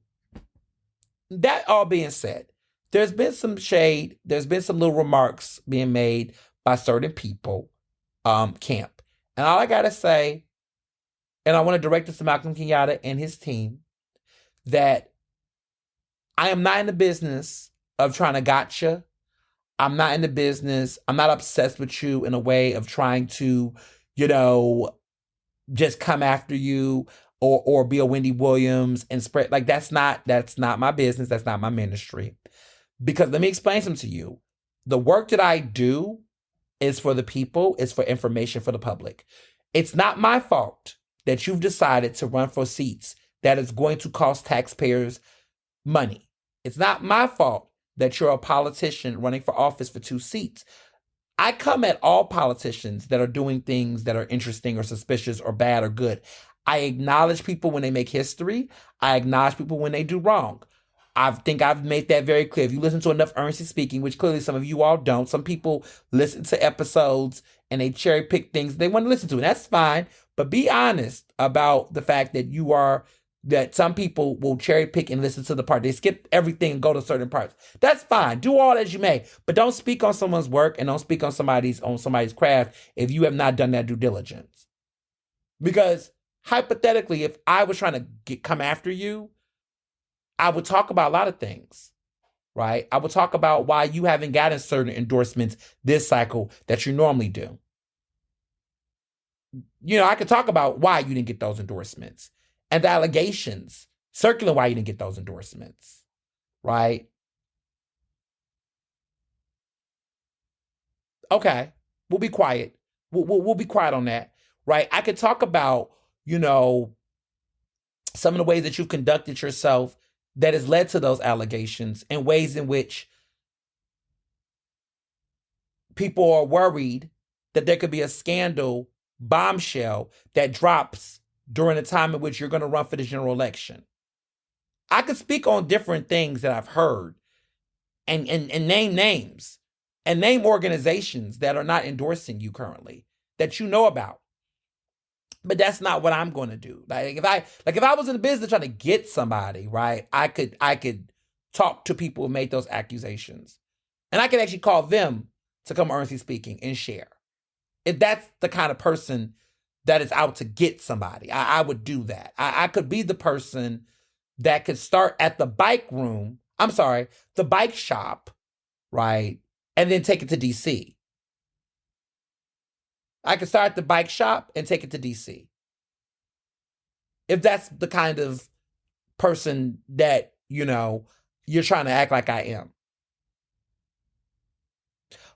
that all being said, there's been some shade, there's been some little remarks being made by certain people, camp. And all I gotta say, and I want to direct this to Malcolm Kenyatta and his team, that I am not in the business of trying to gotcha. I'm not in the business. I'm not obsessed with you in a way of trying to, just come after you or be a Wendy Williams and spread. Like that's not my business. That's not my ministry. Because let me explain something to you. The work that I do is for the people. It's for information for the public. It's not my fault that you've decided to run for seats that is going to cost taxpayers money. It's not my fault that you're a politician running for office for 2 seats. I come at all politicians that are doing things that are interesting or suspicious or bad or good. I acknowledge people when they make history. I acknowledge people when they do wrong. I think I've made that very clear. If you listen to enough Ernestly speaking, which clearly some of you all don't, some people listen to episodes and they cherry pick things they want to listen to, and that's fine. But be honest about the fact that some people will cherry pick and listen to the part. They skip everything and go to certain parts. That's fine. Do all as you may, but don't speak on someone's work and don't speak on somebody's craft if you have not done that due diligence. Because hypothetically, if I was trying to come after you, I would talk about a lot of things. right? I will talk about why you haven't gotten certain endorsements this cycle that you normally do. I could talk about why you didn't get those endorsements and the allegations circling why you didn't get those endorsements, right? Okay, we'll be quiet. We'll be quiet on that, right? I could talk about, you know, some of the ways that you've conducted yourself that has led to those allegations and ways in which people are worried that there could be a scandal bombshell that drops during the time in which you're going to run for the general election. I could speak on different things that I've heard and name names and name organizations that are not endorsing you currently that you know about. But that's not what I'm going to do. If I was in the business trying to get somebody, right, I could talk to people who made those accusations. And I could actually call them to come Ernestly speaking and share. If that's the kind of person that is out to get somebody, I would do that. I could be the person that could start at the the bike shop, right, and then take it to DC. I could start at the bike shop and take it to DC. If that's the kind of person that, you're trying to act like I am.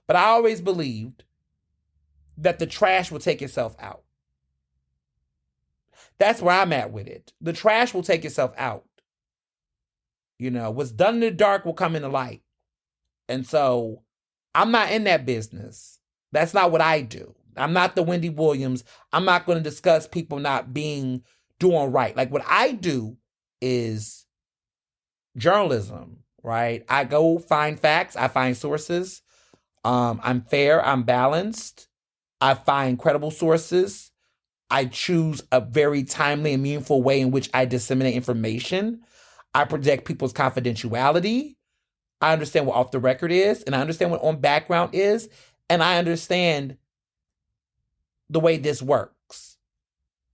But I always believed that the trash will take itself out. That's where I'm at with it. The trash will take itself out. What's done in the dark will come in the light. And so I'm not in that business. That's not what I do. I'm not the Wendy Williams. I'm not going to discuss people not doing right. Like, what I do is journalism, right? I go find facts. I find sources. I'm fair. I'm balanced. I find credible sources. I choose a very timely and meaningful way in which I disseminate information. I protect people's confidentiality. I understand what off the record is, and I understand what on background is, and I understand the way this works.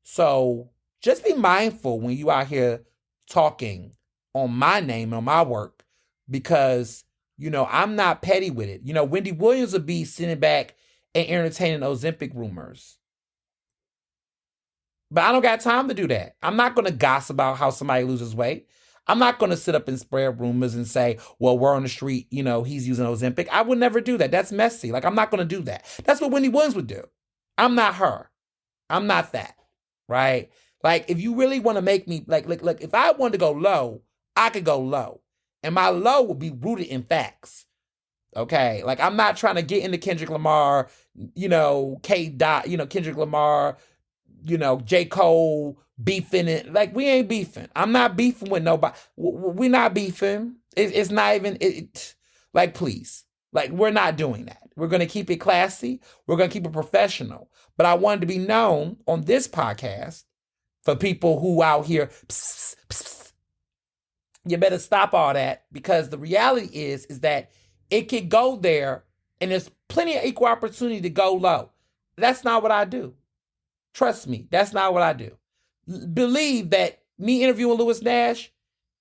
So just be mindful when you out here talking on my name, on my work, because, I'm not petty with it. Wendy Williams would be sitting back and entertaining Ozempic rumors. But I don't got time to do that. I'm not going to gossip about how somebody loses weight. I'm not going to sit up and spread rumors and say, well, we're on the street, he's using Ozempic. I would never do that. That's messy. I'm not going to do that. That's what Wendy Williams would do. I'm not her. I'm not that, right? If you really want to make me, look, if I wanted to go low, I could go low. And my low would be rooted in facts, okay? I'm not trying to get into Kendrick Lamar, Kendrick Lamar, J. Cole beefing it. We ain't beefing. I'm not beefing with nobody. We're not beefing. It's not even, please. We're not doing that. We're going to keep it classy. We're going to keep it professional. But I wanted to be known on this podcast for people who out here, psst, psst, psst. You better stop all that, because the reality is that it could go there and there's plenty of equal opportunity to go low. That's not what I do. Trust me, that's not what I do. Believe that me interviewing Lewis Nash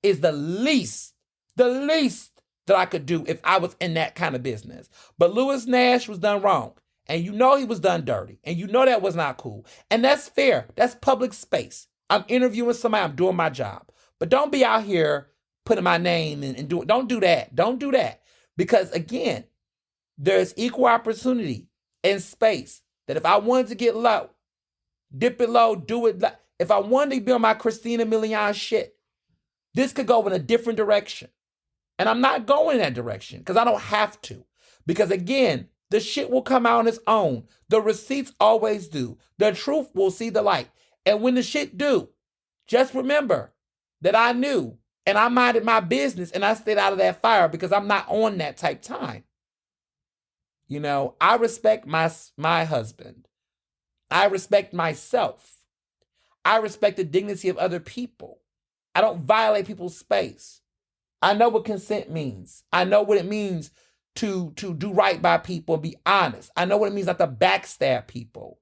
is the least that I could do if I was in that kind of business. But Lewis Nash was done wrong. And he was done dirty. And that was not cool. And that's fair. That's public space. I'm interviewing somebody. I'm doing my job. But don't be out here putting my name and do it. Don't do that. Don't do that. Because again, there's equal opportunity and space that if I wanted to get low, dip it low, do it. If I wanted to be on my Christina Milian shit, this could go in a different direction. And I'm not going in that direction because I don't have to. Because again, the shit will come out on its own. The receipts always do. The truth will see the light. And when the shit do, just remember that I knew and I minded my business and I stayed out of that fire because I'm not on that type time. I respect my husband. I respect myself. I respect the dignity of other people. I don't violate people's space. I know what consent means. I know what it means to do right by people and be honest. I know what it means not to backstab people.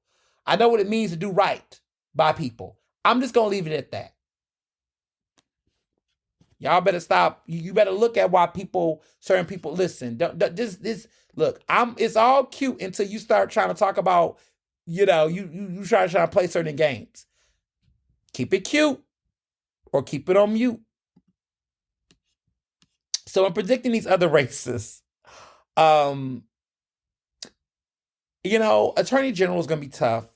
I know what it means to do right by people. I'm just going to leave it at that. Y'all better stop. You better look at why certain people listen. Don't this look. It's all cute until you start trying to talk about, you try to play certain games. Keep it cute or keep it on mute. So I'm predicting these other races. Um, Attorney General is going to be tough.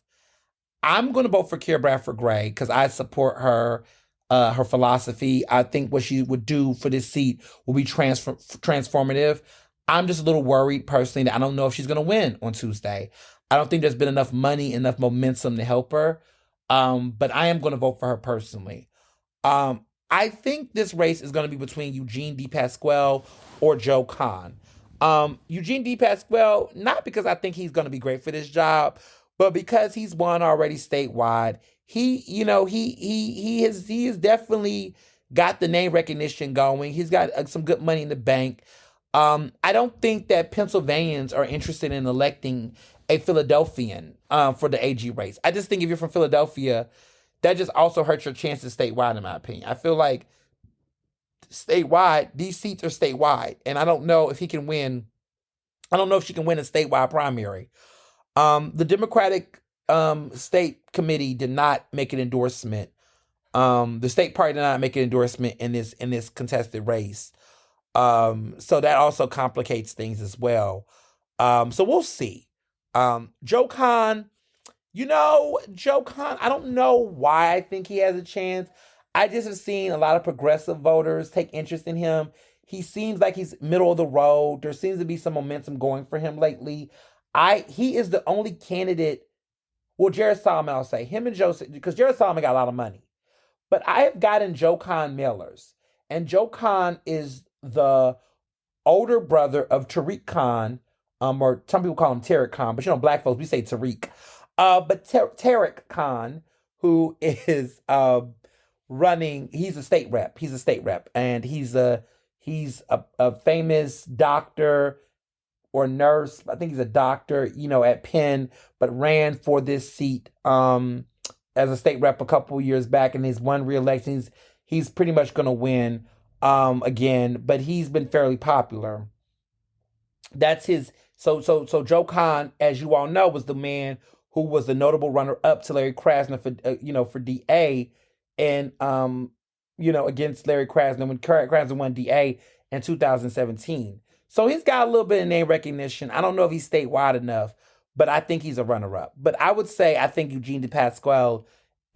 I'm going to vote for Keira Bradford Gray because I support her philosophy. I think what she would do for this seat will be transformative. I'm just a little worried personally that I don't know if she's going to win on Tuesday. I don't think there's been enough money, enough momentum to help her. But I am going to vote for her personally. I think this race is going to be between Eugene D. Pasquale or Joe Kahn. Eugene D. Pasquale, not because I think he's going to be great for this job, but because he's won already statewide. He has definitely got the name recognition going. He's got some good money in the bank. I don't think that Pennsylvanians are interested in electing a Philadelphian for the AG race. I just think if you're from Philadelphia, that just also hurts your chances statewide, in my opinion. I feel like statewide, these seats are statewide, and I don't know if he can win. I don't know if she can win a statewide primary. The Democratic state committee did not make an endorsement. The state party did not make an endorsement in this contested race. So that also complicates things as well. So we'll see. Joe Kahn, Joe Kahn, I don't know why I think he has a chance. I just have seen a lot of progressive voters take interest in him. He seems like he's middle of the road. There seems to be some momentum going for him lately. He is the only candidate. Well, Jared Solomon, I'll say him and Joe, because Jared Solomon got a lot of money. But I have gotten Joe Kahn mailers, and Joe Kahn is the older brother of Tariq Khan, or some people call him Tariq Khan, but black folks, we say Tariq. But Tariq Khan, who is running, he's a state rep. He's a state rep, and he's a famous doctor or nurse. I think he's a doctor, at Penn, but ran for this seat as a state rep a couple years back, and he's won re-election. He's pretty much going to win again, but he's been fairly popular. That's his. So Joe Kahn, as you all know, was the man who was the notable runner-up to Larry Krasner for DA, and against Larry Krasner when Krasner won DA in 2017. So he's got a little bit of name recognition. I don't know if he's statewide enough, but I think he's a runner-up. But I would say I think Eugene DePasquale,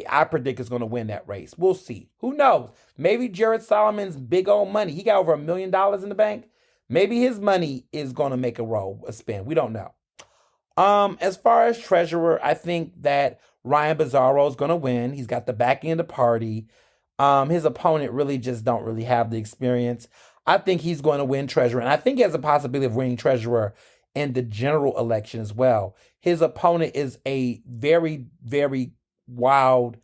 I predict, is going to win that race. We'll see. Who knows? Maybe Jared Solomon's big old money. He got over $1 million in the bank. Maybe his money is going to make a spin. We don't know. As far as treasurer, I think that Ryan Bizzarro is going to win. He's got the backing of the party. His opponent really just don't really have the experience. I think he's going to win treasurer, and I think he has a possibility of winning treasurer in the general election as well. His opponent is a very, very wild,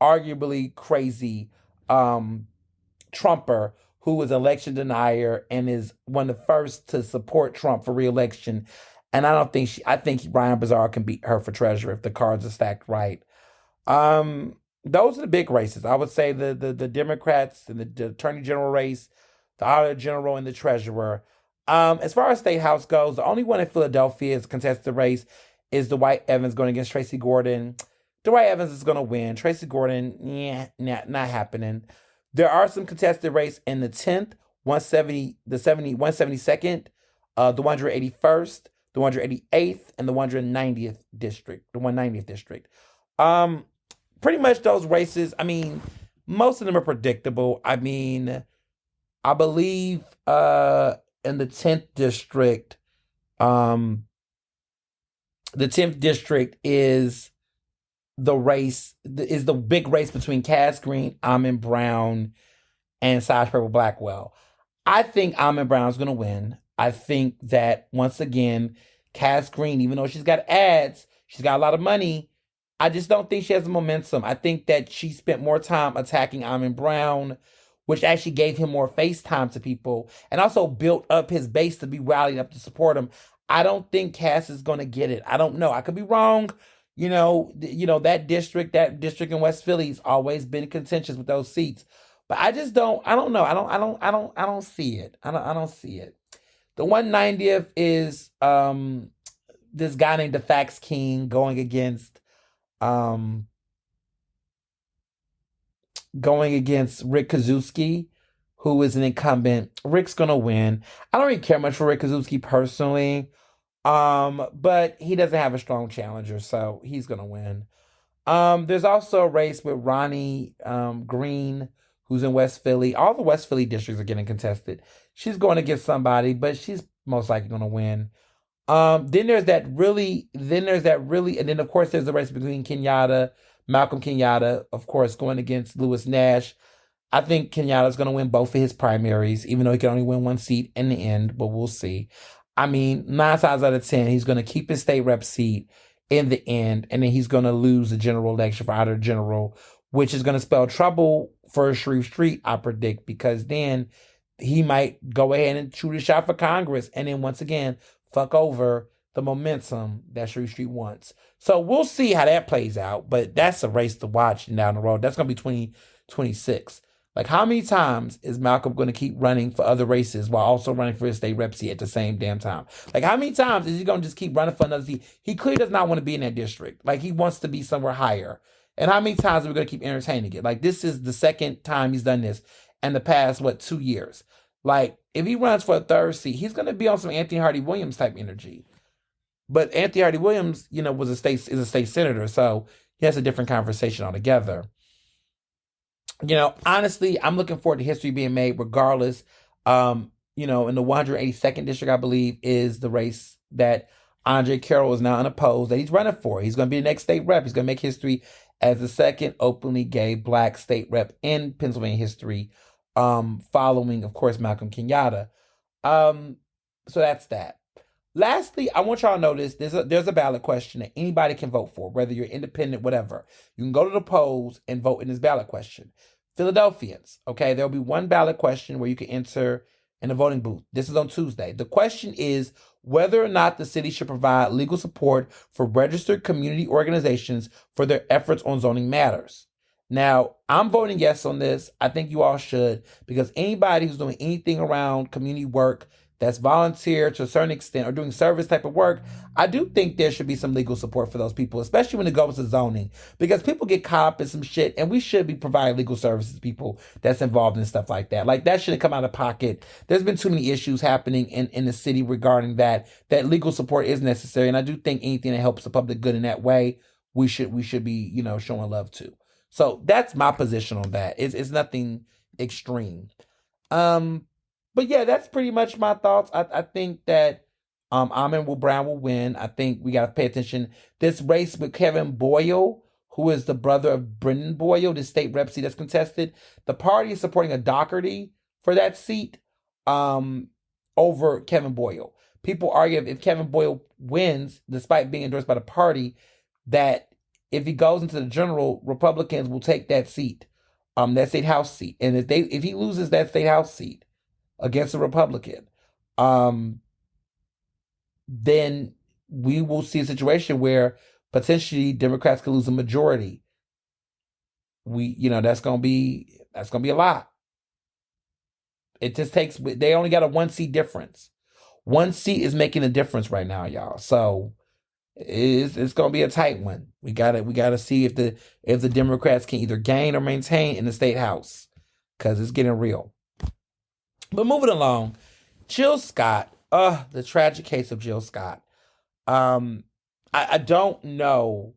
arguably crazy Trumper who is an election denier and is one of the first to support Trump for re-election. And I think Ryan Bizzarro can beat her for treasurer if the cards are stacked right. Those are the big races. I would say the Democrats and the Attorney General race, the Auditor General, and the Treasurer. As far as State House goes, the only one in Philadelphia is a contested race is Dwight Evans going against Tracy Gordon. Dwight Evans is going to win. Tracy Gordon, not happening. There are some contested races in the 10th, 172nd, the 181st, the 188th, and the 190th district, the 190th district. Pretty much those races, most of them are predictable. I believe in the 10th district, the 10th district is the big race between Cass Green, Almond Brown, and Saj Purple Blackwell. I think Almond Brown's going to win. I think that, once again, Cass Green, even though she's got ads, she's got a lot of money, I just don't think she has the momentum. I think that she spent more time attacking Almond Brown, which actually gave him more face time to people and also built up his base to be rallied up to support him. I don't think Cass is going to get it. I don't know. I could be wrong. That district in West Philly's always been contentious with those seats. But I just don't. I don't know. I don't see it. I don't see it. The 190th is this guy named the Fax King um going against Rick Kazuski, who is an incumbent. Rick's gonna win. I don't really care much for Rick Kazuski personally. But he doesn't have a strong challenger, so he's gonna win. There's also a race with Ronnie Green, who's in West Philly. All the West Philly districts are getting contested. She's going against somebody, but she's most likely gonna win. Then there's that really, and then of course there's the race between Malcolm Kenyatta, of course, going against Lewis Nash. I think Kenyatta's going to win both of his primaries, even though he can only win one seat in the end, but we'll see. I mean, 9 times out of 10, he's going to keep his state rep seat in the end, and then he's going to lose the general election for Outer General, which is going to spell trouble for Shreve Street, I predict, because then he might go ahead and shoot a shot for Congress, and then once again, fuck over the momentum that Shreve Street wants. So we'll see how that plays out, but that's a race to watch down the road. That's going to be 2026. Like, how many times is Malcolm going to keep running for other races while also running for his state rep seat at the same damn time? Like, how many times is he going to just keep running for another seat? He clearly does not want to be in that district. Like, he wants to be somewhere higher. And how many times are we going to keep entertaining it? Like, this is the second time he's done this in the past, 2 years? Like, if he runs for a third seat, he's going to be on some Anthony Hardy Williams type energy. But Anthony Hardy Williams, is a state senator, so he has a different conversation altogether. Honestly, I'm looking forward to history being made regardless. In the 182nd district, I believe, is the race that Andre Carroll is now unopposed that he's running for. He's going to be the next state rep. He's going to make history as the second openly gay black state rep in Pennsylvania history, following, of course, Malcolm Kenyatta. So that's that. Lastly, I want y'all to know this. There's a ballot question that anybody can vote for, whether you're independent, whatever. You can go to the polls and vote in this ballot question. Philadelphians, okay, there'll be one ballot question where you can enter in a voting booth. This is on Tuesday. The question is whether or not the city should provide legal support for registered community organizations for their efforts on zoning matters. Now, I'm voting yes on this. I think you all should, because anybody who's doing anything around community work that's volunteer to a certain extent or doing service type of work, I do think there should be some legal support for those people, especially when it goes to zoning, because people get caught up in some shit, and we should be providing legal services to people that's involved in stuff like that. Like, that shouldn't come out of pocket. There's been too many issues happening in the city regarding that legal support is necessary, and I do think anything that helps the public good in that way, we should be, showing love to. So that's my position on that. It's nothing extreme. But yeah, that's pretty much my thoughts. I think that Amon Brown will win. I think we got to pay attention. This race with Kevin Boyle, who is the brother of Brendan Boyle, the state rep seat that's contested. The party is supporting a Doherty for that seat over Kevin Boyle. People argue if Kevin Boyle wins, despite being endorsed by the party, that if he goes into the general, Republicans will take that seat, that state house seat. And if he loses that state house seat against a Republican, then we will see a situation where potentially Democrats could lose a majority. That's gonna be a lot. It just takes. They only got a 1 seat difference. 1 seat is making a difference right now, y'all. So it's gonna be a tight one. We gotta see if the Democrats can either gain or maintain in the state house, because it's getting real. But moving along, Jill Scott. The tragic case of Jill Scott. I don't know,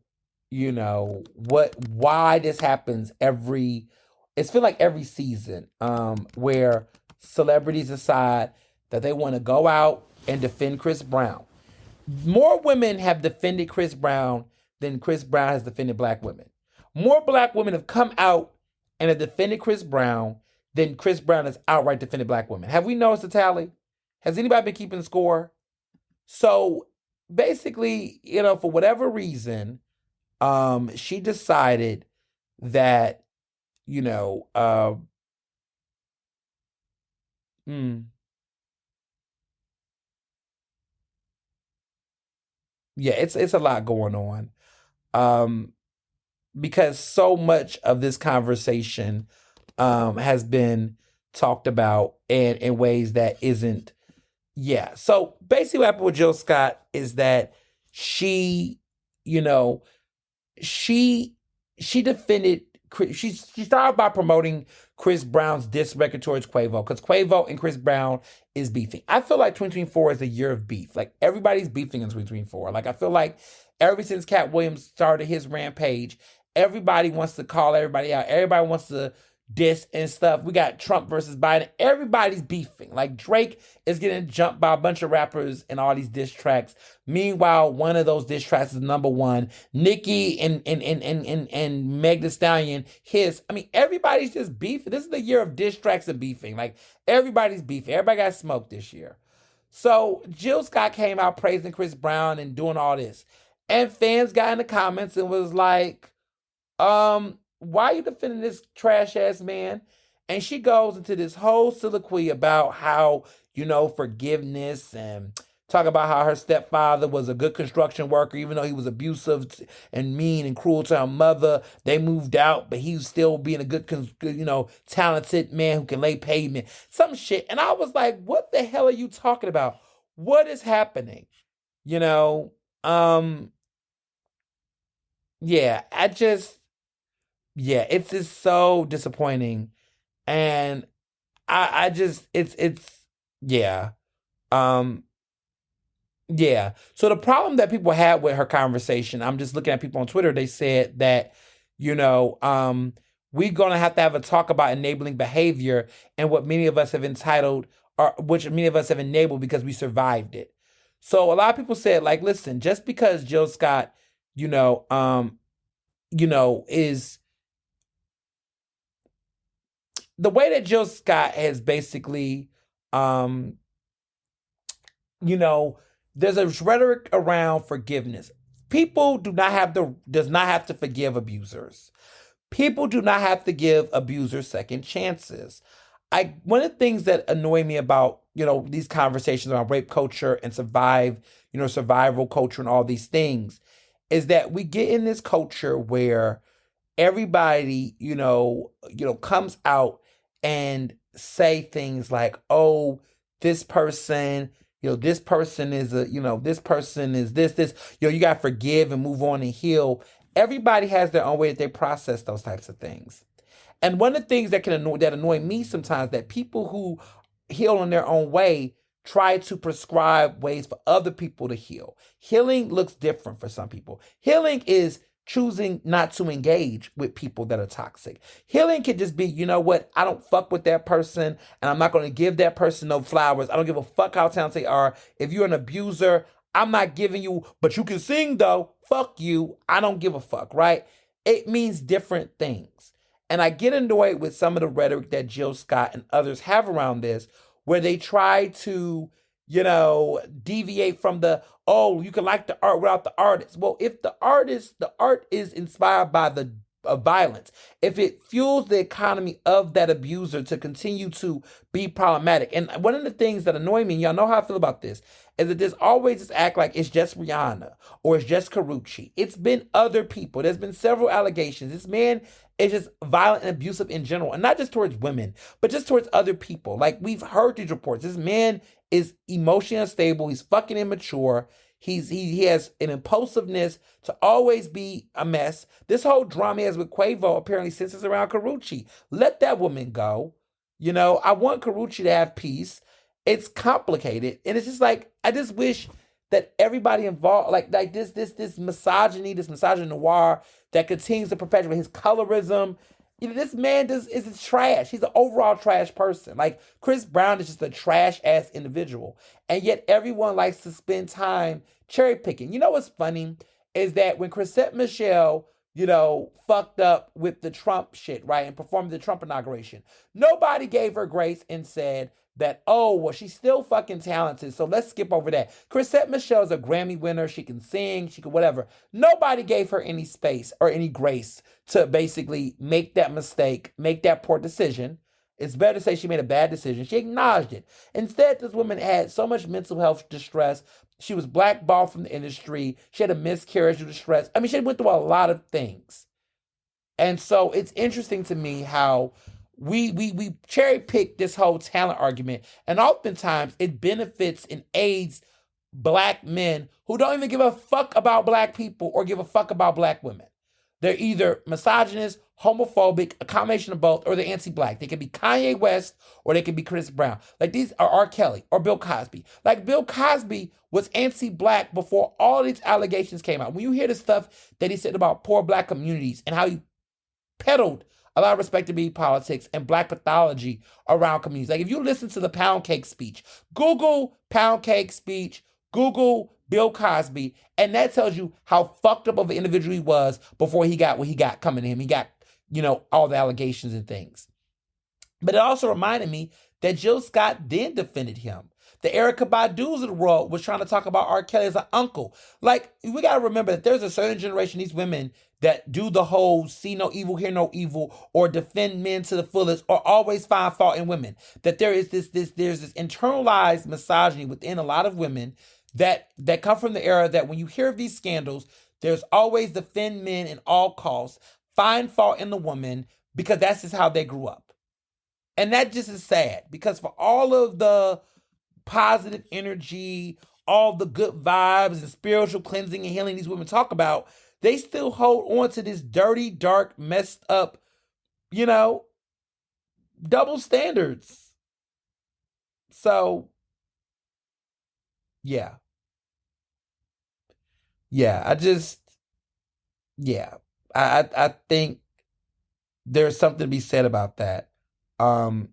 why this happens it's feel like every season, where celebrities decide that they want to go out and defend Chris Brown. More women have defended Chris Brown than Chris Brown has defended black women. More black women have come out and have defended Chris Brown than Chris Brown has outright defended black women. Have we noticed the tally? Has anybody been keeping score? So basically, for whatever reason, she decided that, yeah, it's a lot going on. Um, because so much of this conversation has been talked about and in ways that isn't. Yeah. So basically, what happened with Jill Scott is that she, you know, she she defended she started by promoting Chris Brown's diss record towards Quavo because Quavo and Chris Brown is beefing. I feel like 2024 is a year of beef. Like everybody's beefing in 2024. Like I feel like ever since Cat Williams started his rampage, everybody wants to call everybody out. Everybody wants to diss and stuff. We got Trump versus Biden. Everybody's beefing. Like Drake is getting jumped by a bunch of rappers in all these diss tracks. Meanwhile, one of those diss tracks is number one. Nicki and Meg Thee Stallion, his. I mean, everybody's just beefing. This is the year of diss tracks and beefing. Like everybody's beefing. Everybody got smoked this year. So Jill Scott came out praising Chris Brown and doing all this. And fans got in the comments and was like, why are you defending this trash ass man? And she goes into this whole soliloquy about how, forgiveness and talk about how her stepfather was a good construction worker, even though he was abusive and mean and cruel to her mother. They moved out, but he was still being a good, talented man who can lay pavement. Some shit. And I was like, what the hell are you talking about? What is happening? You know, um, yeah, it's just so disappointing. And I just, yeah. Um, yeah. So the problem that people had with her conversation, I'm just looking at people on Twitter, they said that, you know, um, we're going to have a talk about enabling behavior and what many of us have entitled, or which many of us have enabled because we survived it. So a lot of people said, like, listen, just because Jill Scott, you know, um, is the way that Jill Scott has basically, um, you know, there's a rhetoric around forgiveness. People does not have to forgive abusers. People do not have to give abusers second chances. One of the things that annoy me about, these conversations around rape culture and survival culture and all these things is that we get in this culture where everybody, comes out and say things like, "Oh, this person, this person is this person is this, you got to forgive and move on and heal." Everybody has their own way that they process those types of things. And one of the things that annoy me sometimes that people who heal in their own way try to prescribe ways for other people to heal. Healing looks different for some people. Healing is choosing not to engage with people that are toxic. Healing can just be, you know what, I don't fuck with that person and I'm not going to give that person no flowers. I don't give a fuck how talented they are. If you're an abuser, I'm not giving you, but you can sing though. Fuck you. I don't give a fuck, right? It means different things. And I get annoyed with some of the rhetoric that Jill Scott and others have around this, where they try to, deviate from oh, you can like the art without the artist. Well, if the art is inspired by the violence, if it fuels the economy of that abuser to continue to be problematic. And one of the things that annoy me, y'all know how I feel about this, is that there's always this act like it's just Rihanna or it's just Karuchi. It's been other people. There's been several allegations. This man is just violent and abusive in general, and not just towards women, but just towards other people. Like, we've heard these reports. This man is emotionally unstable. He's fucking immature. He has an impulsiveness to always be a mess. This whole drama he has with Quavo apparently centers around Karuchi. Let that woman go. I want Karuchi to have peace. It's complicated, and it's just like, I just wish that everybody involved, like this misogyny, this misogyny noir that continues to perpetuate his colorism. This man is trash. He's an overall trash person. Like, Chris Brown is just a trash ass individual, and yet everyone likes to spend time cherry picking. You know what's funny is that when Chrisette Michelle, fucked up with the Trump shit, right, and performed the Trump inauguration, nobody gave her grace and said that, oh, well, she's still fucking talented, so let's skip over that. Chrisette Michelle's a Grammy winner. She can sing. She can whatever. Nobody gave her any space or any grace to basically make that mistake, make that poor decision. It's better to say she made a bad decision. She acknowledged it. Instead, this woman had so much mental health distress. She was blackballed from the industry. She had a miscarriage of distress. I mean, she went through a lot of things. And so it's interesting to me how we cherry pick this whole talent argument, and oftentimes it benefits and aids black men who don't even give a fuck about black people or give a fuck about black women. They're either misogynist, homophobic, a combination of both, or they're anti-black. They can be Kanye West or they can be Chris Brown. Like these are R. Kelly or Bill Cosby. Like Bill Cosby was anti-black before all these allegations came out. When you hear the stuff that he said about poor black communities and how he peddled a lot of respectability politics and black pathology around communities. Like if you listen to the pound cake speech, Google pound cake speech, Google Bill Cosby, and that tells you how fucked up of an individual he was before he got what he got coming to him. He got, all the allegations and things. But it also reminded me that Jill Scott then defended him. The Erykah Badu's of the world was trying to talk about R. Kelly as an uncle. Like, we got to remember that there's a certain generation of these women that do the whole see no evil, hear no evil, or defend men to the fullest, or always find fault in women. That there's this internalized misogyny within a lot of women that come from the era that when you hear of these scandals, there's always defend men at all costs, find fault in the woman, because that's just how they grew up. And that just is sad, because for all of the positive energy, all the good vibes and spiritual cleansing and healing these women talk about, they still hold on to this dirty, dark, messed up, double standards. So, yeah. I think there's something to be said about that. Um,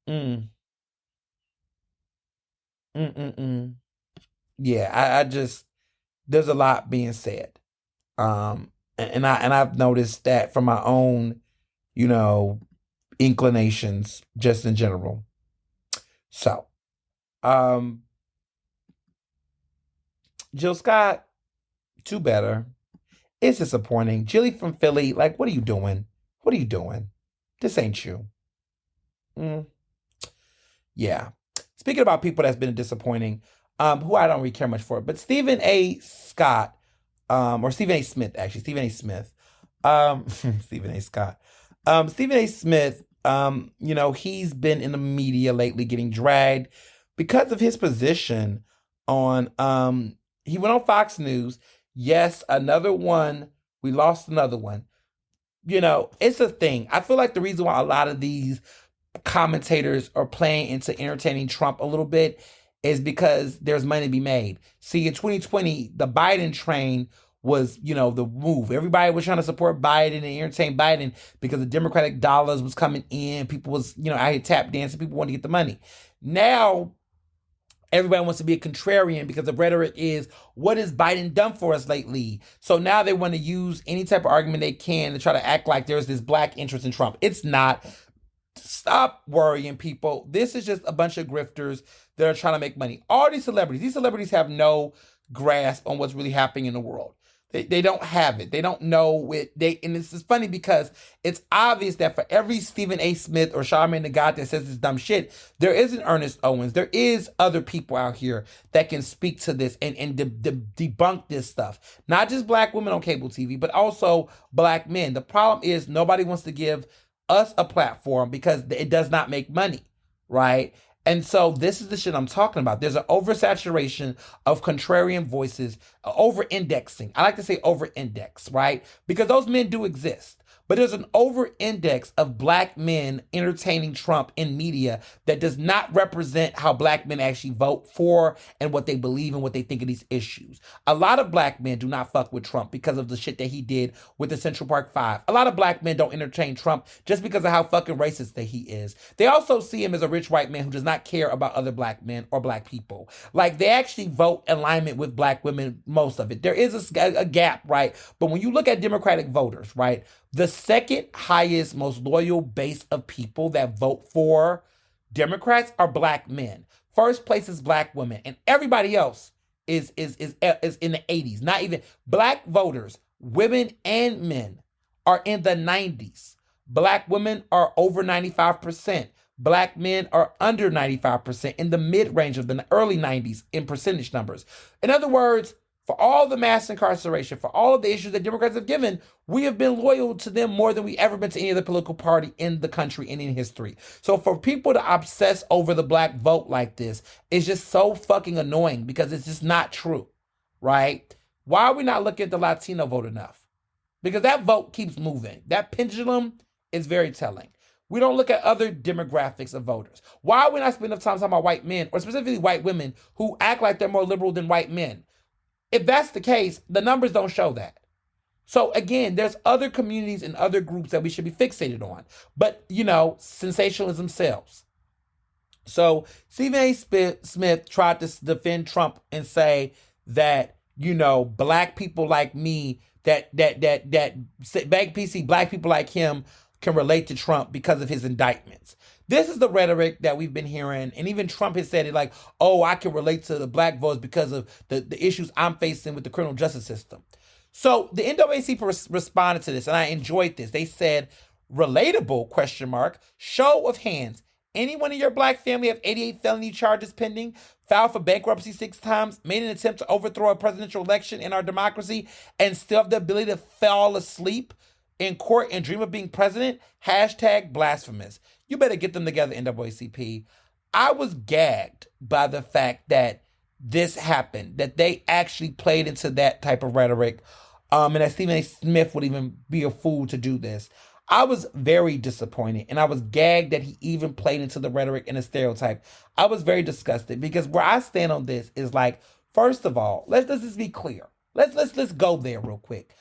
mm, mm, mm, mm. Yeah, I just there's a lot being said. And I've noticed that from my own, you know, inclinations just in general. So, um, Jill Scott, two better. It's disappointing. Jilly from Philly, like, what are you doing? What are you doing? This ain't you. Mm, yeah. Speaking about people that's been disappointing, who I don't really care much for, but Stephen A. Scott, or Stephen A. Smith, actually, Stephen A. Smith, Stephen A. Scott, Stephen A. Smith, he's been in the media lately getting dragged because of his position on, he went on Fox News. Yes, another one. We lost another one. It's a thing. I feel like the reason why a lot of these commentators are playing into entertaining Trump a little bit is because there's money to be made. See, in 2020, the Biden train was, the move. Everybody was trying to support Biden and entertain Biden because the Democratic dollars was coming in. People was, out here tap dancing. People wanted to get the money. Now, everybody wants to be a contrarian because the rhetoric is, what has Biden done for us lately? So now they want to use any type of argument they can to try to act like there's this black interest in Trump. It's not. Stop worrying, people. This is just a bunch of grifters that are trying to make money. All these celebrities have no grasp on what's really happening in the world. They don't have it. They don't know it. And this is funny because it's obvious that for every Stephen A. Smith or Charlamagne the God that says this dumb shit, there is an Ernest Owens. There is other people out here that can speak to this and debunk this stuff. Not just black women on cable TV, but also black men. The problem is nobody wants to give us a platform because it does not make money, right? And so this is the shit I'm talking about. There's an oversaturation of contrarian voices, over-indexing. I like to say over-index, right? Because those men do exist. But there's an over-index of black men entertaining Trump in media that does not represent how black men actually vote for and what they believe and what they think of these issues. A lot of black men do not fuck with Trump because of the shit that he did with the Central Park Five. A lot of black men don't entertain Trump just because of how fucking racist that he is. They also see him as a rich white man who does not care about other black men or black people. Like, they actually vote in alignment with black women, most of it. There is a gap, right? But when you look at Democratic voters, right, the second highest, most loyal base of people that vote for Democrats are black men. First place is black women, and everybody else is in the 80s. Not even black voters, women and men, are in the 90s. Black women are over 95%. Black men are under 95%, in the mid-range of the early 90s in percentage numbers. In other words, For all the mass incarceration, for all of the issues that Democrats have given, we have been loyal to them more than we ever been to any other political party in the country and in history. So for people to obsess over the black vote like this is just so fucking annoying because it's just not true, right? Why are we not looking at the Latino vote enough? Because that vote keeps moving. That pendulum is very telling. We don't look at other demographics of voters. Why are we not spending enough time talking about white men, or specifically white women, who act like they're more liberal than white men? If that's the case, the numbers don't show that. So again, there's other communities and other groups that we should be fixated on. But, sensationalism sells. So Stephen A. Smith tried to defend Trump and say that, black people like me, that black people like him can relate to Trump because of his indictments. This is the rhetoric that we've been hearing, and even Trump has said it like, oh, I can relate to the black voters because of the issues I'm facing with the criminal justice system. So the NAACP responded to this, and I enjoyed this. They said, relatable, ? Show of hands. Anyone in your black family have 88 felony charges pending, filed for bankruptcy 6 times, made an attempt to overthrow a presidential election in our democracy, and still have the ability to fall asleep in court and dream of being president? #blasphemous. You better get them together, NAACP. I was gagged by the fact that this happened, that they actually played into that type of rhetoric, and that Stephen A. Smith would even be a fool to do this. I was very disappointed, and I was gagged that he even played into the rhetoric and the stereotype. I was very disgusted because where I stand on this is like, first of all, let's just be clear. Let's go there real quick.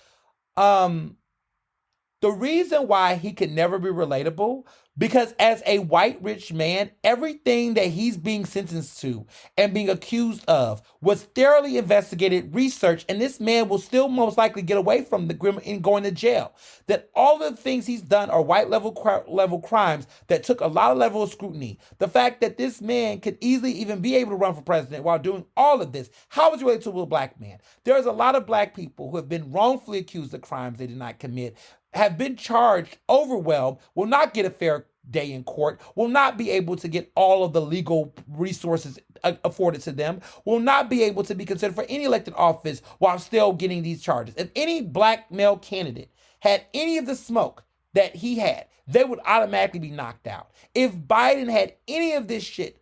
The reason why he could never be relatable, because as a white rich man, everything that he's being sentenced to and being accused of was thoroughly investigated, researched, and this man will still most likely get away from the grim and going to jail. That all of the things he's done are white level crimes that took a lot of level of scrutiny. The fact that this man could easily even be able to run for president while doing all of this, how would you relate to a black man? There's a lot of black people who have been wrongfully accused of crimes they did not commit, have been charged, overwhelmed, will not get a fair day in court, will not be able to get all of the legal resources afforded to them, will not be able to be considered for any elected office while still getting these charges. If any black male candidate had any of the smoke that he had, they would automatically be knocked out. If Biden had any of this shit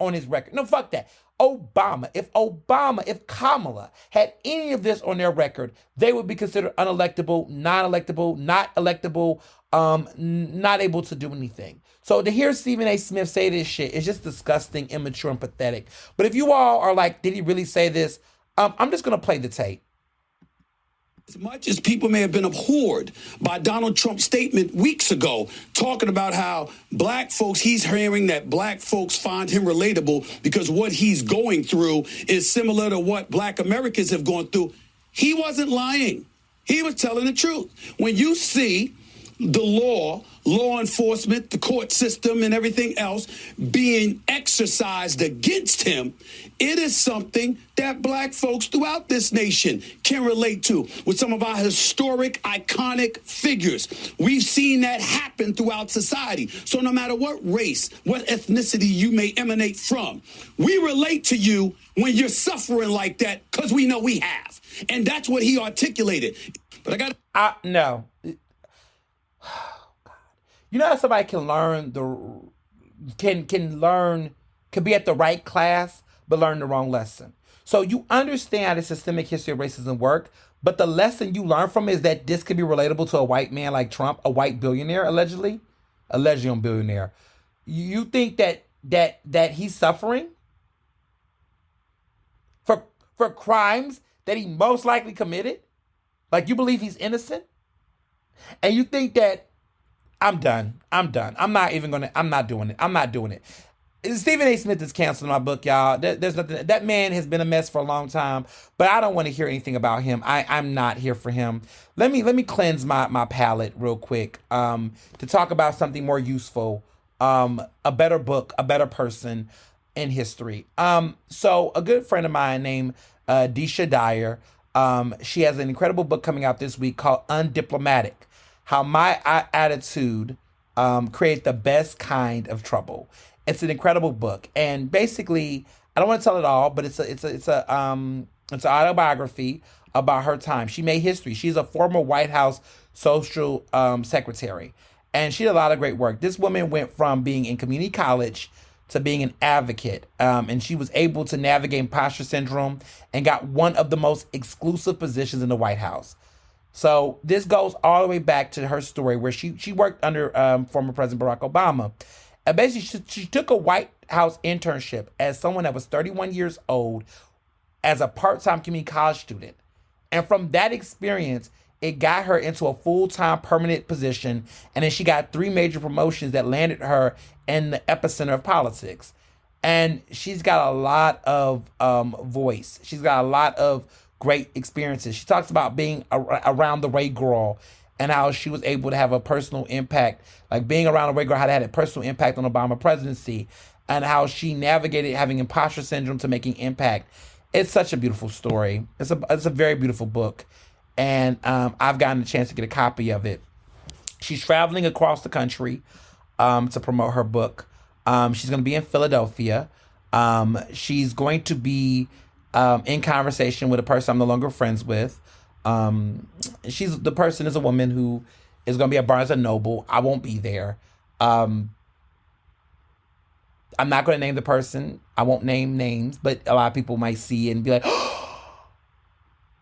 on his record, no, fuck that. If Kamala had any of this on their record, they would be considered unelectable, non-electable, not electable, not able to do anything. So to hear Stephen A. Smith say this shit is just disgusting, immature, and pathetic. But if you all are like, did he really say this? I'm just going to play the tape.
As much as people may have been abhorred by Donald Trump's statement weeks ago, talking about how black folks, he's hearing that black folks find him relatable because what he's going through is similar to what black Americans have gone through. He wasn't lying. He was telling the truth. When you see the law enforcement, the court system, and everything else being exercised against him, it is something that black folks throughout this nation can relate to with some of our historic, iconic figures. We've seen that happen throughout society. So no matter what race, what ethnicity you may emanate from, we relate to you when you're suffering like that because we know we have. And that's what he articulated. But I got
no. You know how somebody can learn can be at the right class but learn the wrong lesson. So you understand how the systemic history of racism work, but the lesson you learn from it is that this could be relatable to a white man like Trump, a white billionaire, allegedly a billionaire. You think that he's suffering for crimes that he most likely committed? Like, you believe he's innocent? And you think that I'm done. I'm not doing it. Stephen A. Smith is canceling my book, y'all. There's nothing. That man has been a mess for a long time, but I don't want to hear anything about him. I'm not here for him. Let me cleanse my palate real quick to talk about something more useful, a better book, a better person in history. So a good friend of mine named Deisha Dyer, she has an incredible book coming out this week called Undiplomatic: How My Attitude Create the Best Kind of Trouble. It's an incredible book, and basically, I don't want to tell it all, but it's It's an autobiography about her time. She made history. She's a former White House social secretary, and she did a lot of great work. This woman went from being in community college to being an advocate, and she was able to navigate imposter syndrome and got one of the most exclusive positions in the White House. So this goes all the way back to her story where she worked under former President Barack Obama. And basically, she took a White House internship as someone that was 31 years old as a part-time community college student. And from that experience, it got her into a full-time permanent position. And then she got 3 major promotions that landed her in the epicenter of politics. And she's got a lot of voice. She's got a lot of great experiences. She talks about being around the Ray girl and how she was able to have a personal impact, like being around the Ray girl, how that had a personal impact on Obama presidency, and how she navigated having imposter syndrome to making impact. It's such a beautiful story. It's a very beautiful book, and I've gotten a chance to get a copy of it. She's traveling across the country to promote her book. She's going to be in Philadelphia. She's going to be in conversation with a person I'm no longer friends with. The person is a woman who is going to be at Barnes and Noble. I won't be there. I'm not going to name the person. I won't name names, but a lot of people might see it and be like,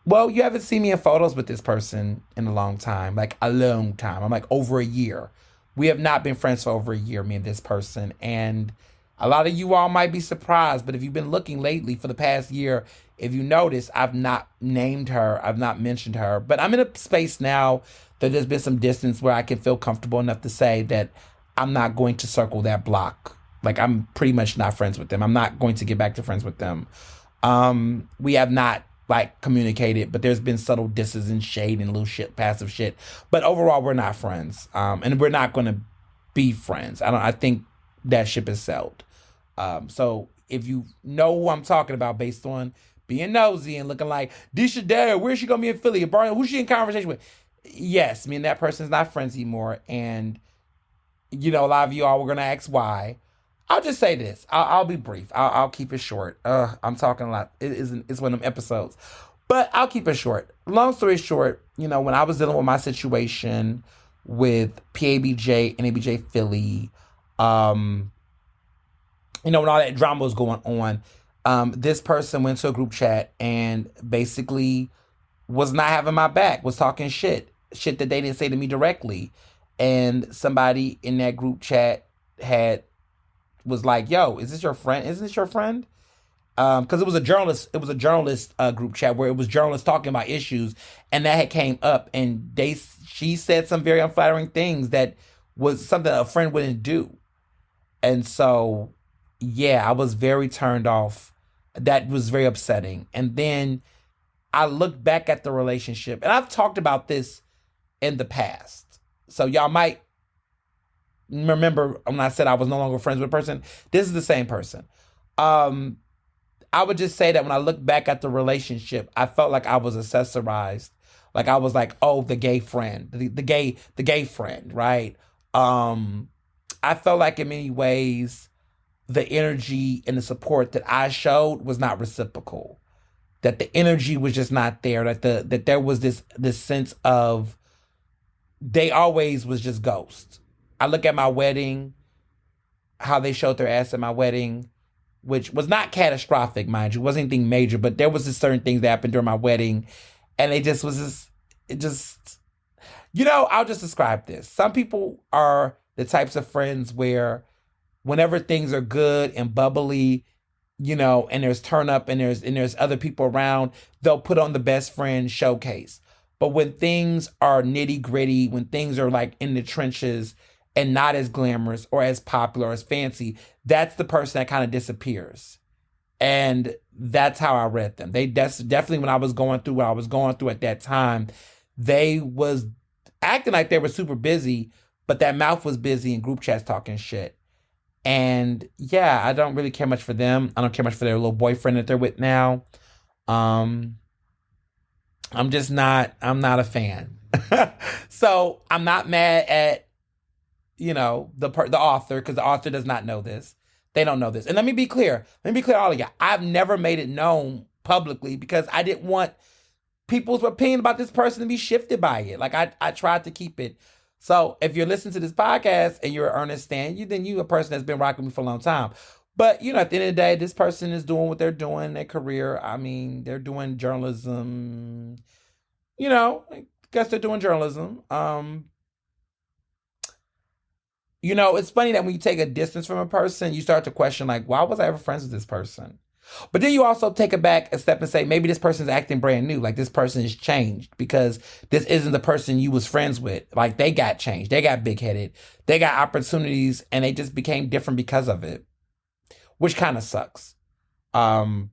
well, you haven't seen me in photos with this person in a long time, like a long time. I'm like over a year. We have not been friends for over a year, me and this person. And a lot of you all might be surprised, but if you've been looking lately for the past year, if you notice, I've not named her, I've not mentioned her, but I'm in a space now that there's been some distance where I can feel comfortable enough to say that I'm not going to circle that block. Like, I'm pretty much not friends with them. I'm not going to get back to friends with them. We have not like communicated, but there's been subtle disses and shade and little shit, passive shit. But overall, we're not friends. And we're not going to be friends. I think that ship is sailed. So if you know who I'm talking about based on being nosy and looking like, Disha Dare, where's she going to be in Philly? Who's she in conversation with? Yes, me and that person's not friends anymore. And, you know, a lot of you all were going to ask why. I'll just say this. I'll be brief. I'll keep it short. I'm talking a lot. It's one of them episodes. But I'll keep it short. Long story short, you know, when I was dealing with my situation with PABJ and ABJ Philly, you know, when all that drama was going on, this person went to a group chat and basically was not having my back, was talking shit that they didn't say to me directly. And somebody in that group chat was like, yo, is this your friend? Isn't this your friend? Because it was a journalist group chat where it was journalists talking about issues, and that had came up, and she said some very unflattering things that was something a friend wouldn't do. And so, yeah, I was very turned off. That was very upsetting. And then I looked back at the relationship, and I've talked about this in the past. So y'all might remember when I said I was no longer friends with a person. This is the same person. I would just say that when I look back at the relationship, I felt like I was accessorized. Like I was like, oh, the gay friend, the gay friend, right? I felt like in many ways, the energy and the support that I showed was not reciprocal. That the energy was just not there. That there was this sense of they always was just ghosts. I look at my wedding, how they showed their ass at my wedding, which was not catastrophic, mind you. It wasn't anything major, but there was just certain things that happened during my wedding. And you know, I'll just describe this. Some people are the types of friends where whenever things are good and bubbly, you know, and there's turn up and there's other people around, they'll put on the best friend showcase. But when things are nitty gritty, when things are like in the trenches and not as glamorous or as popular or as fancy, that's the person that kind of disappears. And that's how I read them. That's definitely when I was going through what I was going through at that time, they was acting like they were super busy, but that mouth was busy in group chats talking shit. And yeah, I don't really care much for them. I don't care much for their little boyfriend that they're with now. I'm not a fan. So I'm not mad at, you know, the author, because the author does not know this. They don't know this. And let me be clear, all of you. I've never made it known publicly because I didn't want people's opinion about this person to be shifted by it. Like I tried to keep it. So if you're listening to this podcast and you're an Ernest stan, then you a person that's been rocking me for a long time. But at the end of the day, this person is doing what they're doing, their career. I mean, they're doing journalism. I guess they're doing journalism. It's funny that when you take a distance from a person, you start to question, like, why was I ever friends with this person? But then you also take it back a step and say, maybe this person's acting brand new. Like this person has changed because this isn't the person you was friends with. Like they got changed. They got big headed. They got opportunities and they just became different because of it, which kind of sucks. But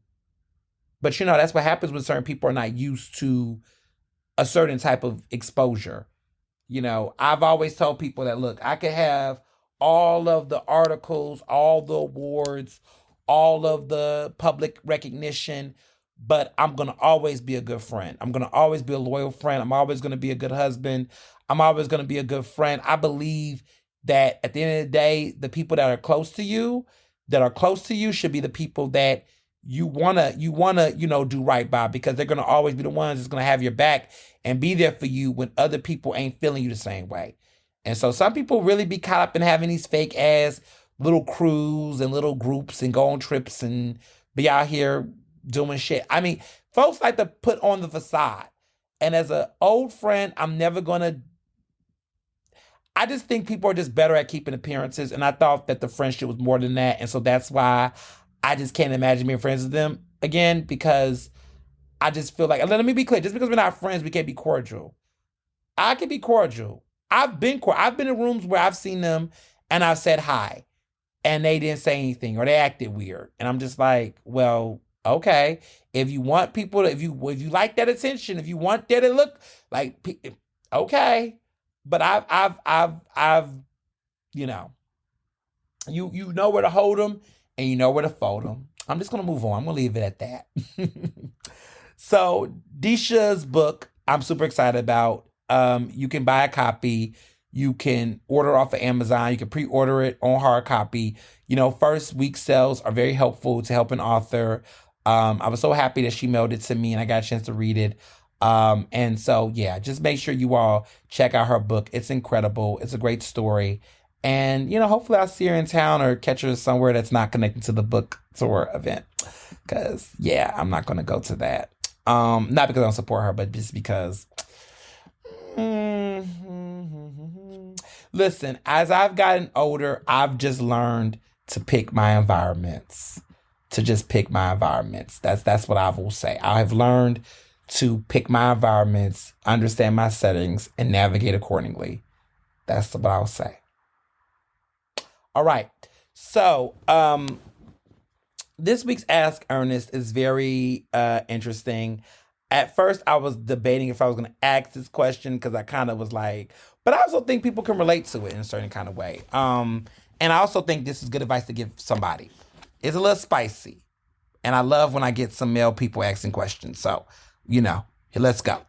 that's what happens when certain people are not used to a certain type of exposure. I've always told people that, look, I could have all of the articles, all the awards, all of the public recognition, but I'm going to always be a good friend. I'm going to always be a loyal friend. I'm always going to be a good husband. I'm always going to be a good friend. I believe that at the end of the day, the people that are close to you, should be the people that you wanna, do right by, because they're gonna always be the ones that's gonna have your back and be there for you when other people ain't feeling you the same way. And so some people really be caught up in having these fake ass little crews and little groups and go on trips and be out here doing shit. I mean, folks like to put on the facade. And as an old friend, I just think people are just better at keeping appearances. And I thought that the friendship was more than that. And so that's why I just can't imagine being friends with them again, because I just feel like, let me be clear, just because we're not friends, we can't be cordial. I can be cordial. I've been in rooms where I've seen them and I've said hi and they didn't say anything or they acted weird. And I'm just like, well, okay. If you want people to, if you like that attention, if you want that to look like, okay. But I've, you know where to hold them and you know where to fold them. I'm just going to move on. I'm going to leave it at that. So Disha's book, I'm super excited about. You can buy a copy. You can order off of Amazon. You can pre-order it on hard copy. First week sales are very helpful to help an author. I was so happy that she mailed it to me and I got a chance to read it. And so, yeah, just make sure you all check out her book. It's incredible. It's a great story. And, hopefully I'll see her in town or catch her somewhere that's not connected to the book tour event. Because, yeah, I'm not going to go to that. Not because I don't support her, but just because. Listen, as I've gotten older, I've just learned to pick my environments. That's what I will say. I have learned to pick my environments, understand my settings, and navigate accordingly. That's what I'll say. All right. So, this week's Ask Ernest is very interesting. At first, I was debating if I was going to ask this question because I kind of was like, but I also think people can relate to it in a certain kind of way. And I also think this is good advice to give somebody. It's a little spicy. And I love when I get some male people asking questions. So, let's go.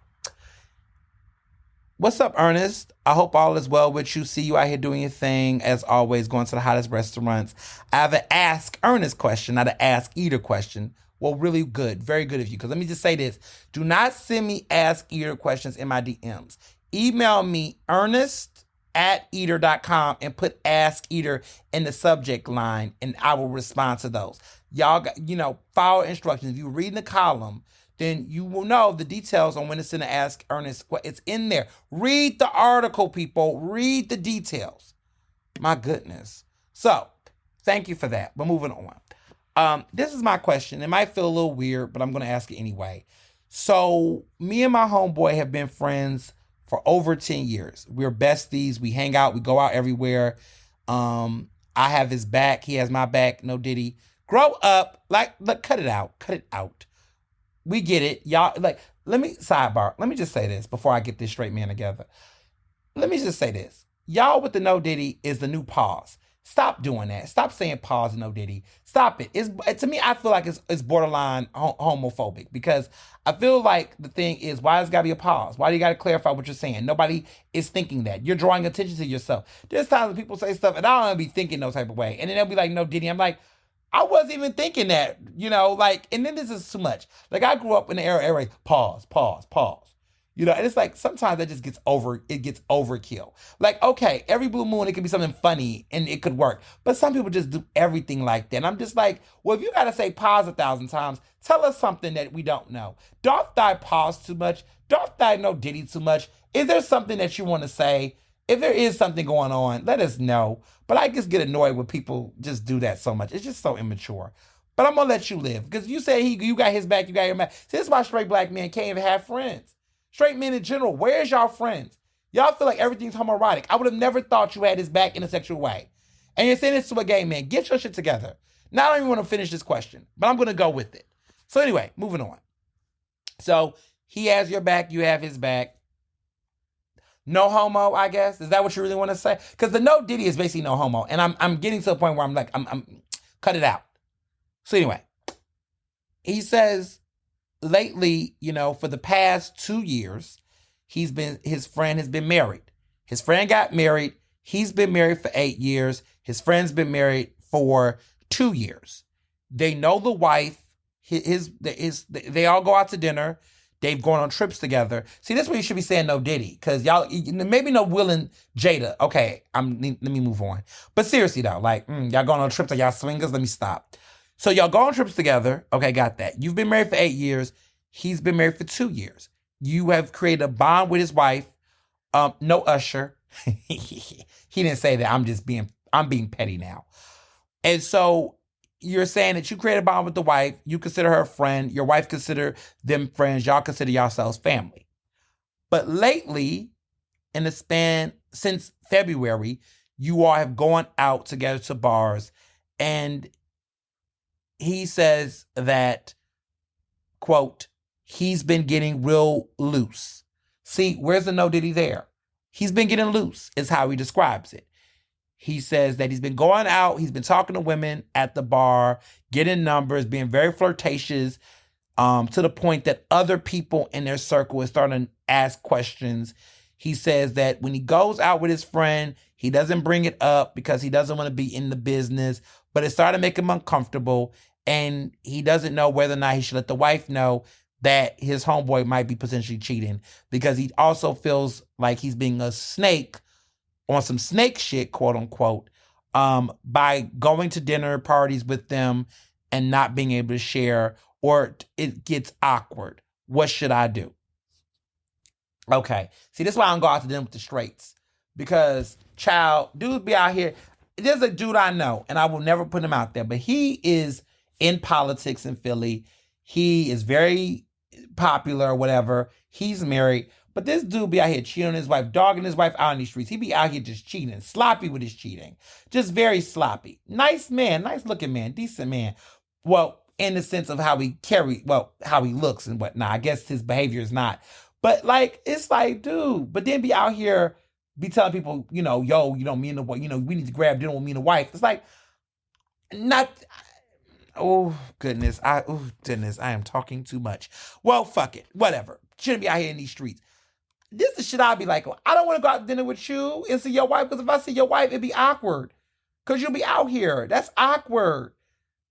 What's up, Ernest? I hope all is well with you. See you out here doing your thing. As always, going to the hottest restaurants. I have an Ask Ernest question, not an Ask Eater question. Well, really good. Very good of you. Because let me just say this. Do not send me Ask Eater questions in my DMs. Email me ernest@eater.com and put Ask Eater in the subject line and I will respond to those. Y'all got, follow instructions. If you're reading the column, then you will know the details on when it's in the Ask Ernest. It's in there. Read the article, people. Read the details. My goodness. So, thank you for that. But moving on. This is my question. It might feel a little weird, but I'm going to ask it anyway. So, me and my homeboy have been friends for over 10 years. We're besties. We hang out. We go out everywhere. I have his back. He has my back. No diddy. Grow up. Look, cut it out. Cut it out. We get it. Y'all, sidebar. Let me just say this before I get this straight man together. Let me just say this. Y'all with the no diddy is the new pause. Stop doing that. Stop saying pause and no diddy. Stop it. To me, I feel like it's borderline homophobic because I feel like the thing is, why does it gotta be a pause? Why do you gotta clarify what you're saying? Nobody is thinking that. You're drawing attention to yourself. There's times when people say stuff and I don't be thinking no type of way. And then they'll be like, no diddy. I'm like, I wasn't even thinking that, like, and then this is too much. Like, I grew up in the era, pause, pause, pause. And it's like sometimes that just it gets overkill. Like, okay, every blue moon, it could be something funny and it could work. But some people just do everything like that. And I'm just like, well, if you got to say pause 1,000 times, tell us something that we don't know. Doth thy pause too much? Doth thy no Diddy too much? Is there something that you want to say? If there is something going on, let us know. But I just get annoyed when people just do that so much. It's just so immature. But I'm gonna let you live because you say you got his back, you got your back. See, this is why straight black men can't even have friends. Straight men in general, where's y'all friends? Y'all feel like everything's homoerotic. I would have never thought you had his back in a sexual way. And you're saying this to a gay man. Get your shit together. Now I don't even want to finish this question, but I'm gonna go with it. So anyway, moving on. So he has your back, you have his back. No homo, I guess. Is that what you really want to say? Because the no Diddy is basically no homo, and I'm getting to a point where I'm like, I'm cut it out. So anyway, he says lately, for the past 2 years, his friend has been married. His friend got married. He's been married for 8 years. His friend's been married for 2 years. They know the wife. They all go out to dinner. They've gone on trips together. See, this is where you should be saying no Diddy, because y'all maybe no Will and Jada. Okay, let me move on. But seriously though, like y'all going on trips, are y'all swingers? Let me stop. So y'all go on trips together. Okay, got that. You've been married for 8 years. He's been married for 2 years. You have created a bond with his wife. No Usher. He didn't say that. I'm being petty now. And so you're saying that you create a bond with the wife. You consider her a friend. Your wife consider them friends. Y'all consider yourselves family. But lately, in the span since February, you all have gone out together to bars, and he says that, quote, he's been getting real loose. See, where's the no Diddy there? He's been getting loose, is how he describes it. He says that he's been going out, he's been talking to women at the bar, getting numbers, being very flirtatious, to the point that other people in their circle are starting to ask questions. He says that when he goes out with his friend, he doesn't bring it up because he doesn't want to be in the business, but it started to make him uncomfortable, and he doesn't know whether or not he should let the wife know that his homeboy might be potentially cheating, because he also feels like he's being a snake on some snake shit, quote unquote, by going to dinner parties with them and not being able to share, or it gets awkward. What should I do? Okay. See, this is why I don't go out to dinner with the straights. Because, child, dudes be out here. There's a dude I know, and I will never put him out there, but he is in politics in Philly. He is very popular or whatever. He's married. But this dude be out here cheating on his wife, dogging his wife out in the streets. He be out here just cheating, sloppy with his cheating. Just very sloppy. Nice man, nice looking man, decent man. Well, in the sense of how he looks and whatnot. I guess his behavior is not. But like, it's like, dude, but then be out here, be telling people, yo, me and the wife, we need to grab dinner with me and the wife. It's like, not, oh goodness, I am talking too much. Well, fuck it, whatever. Shouldn't be out here in these streets. This is shit I'll be like, I don't want to go out to dinner with you and see your wife, because if I see your wife, it'd be awkward. Because you'll be out here. That's awkward.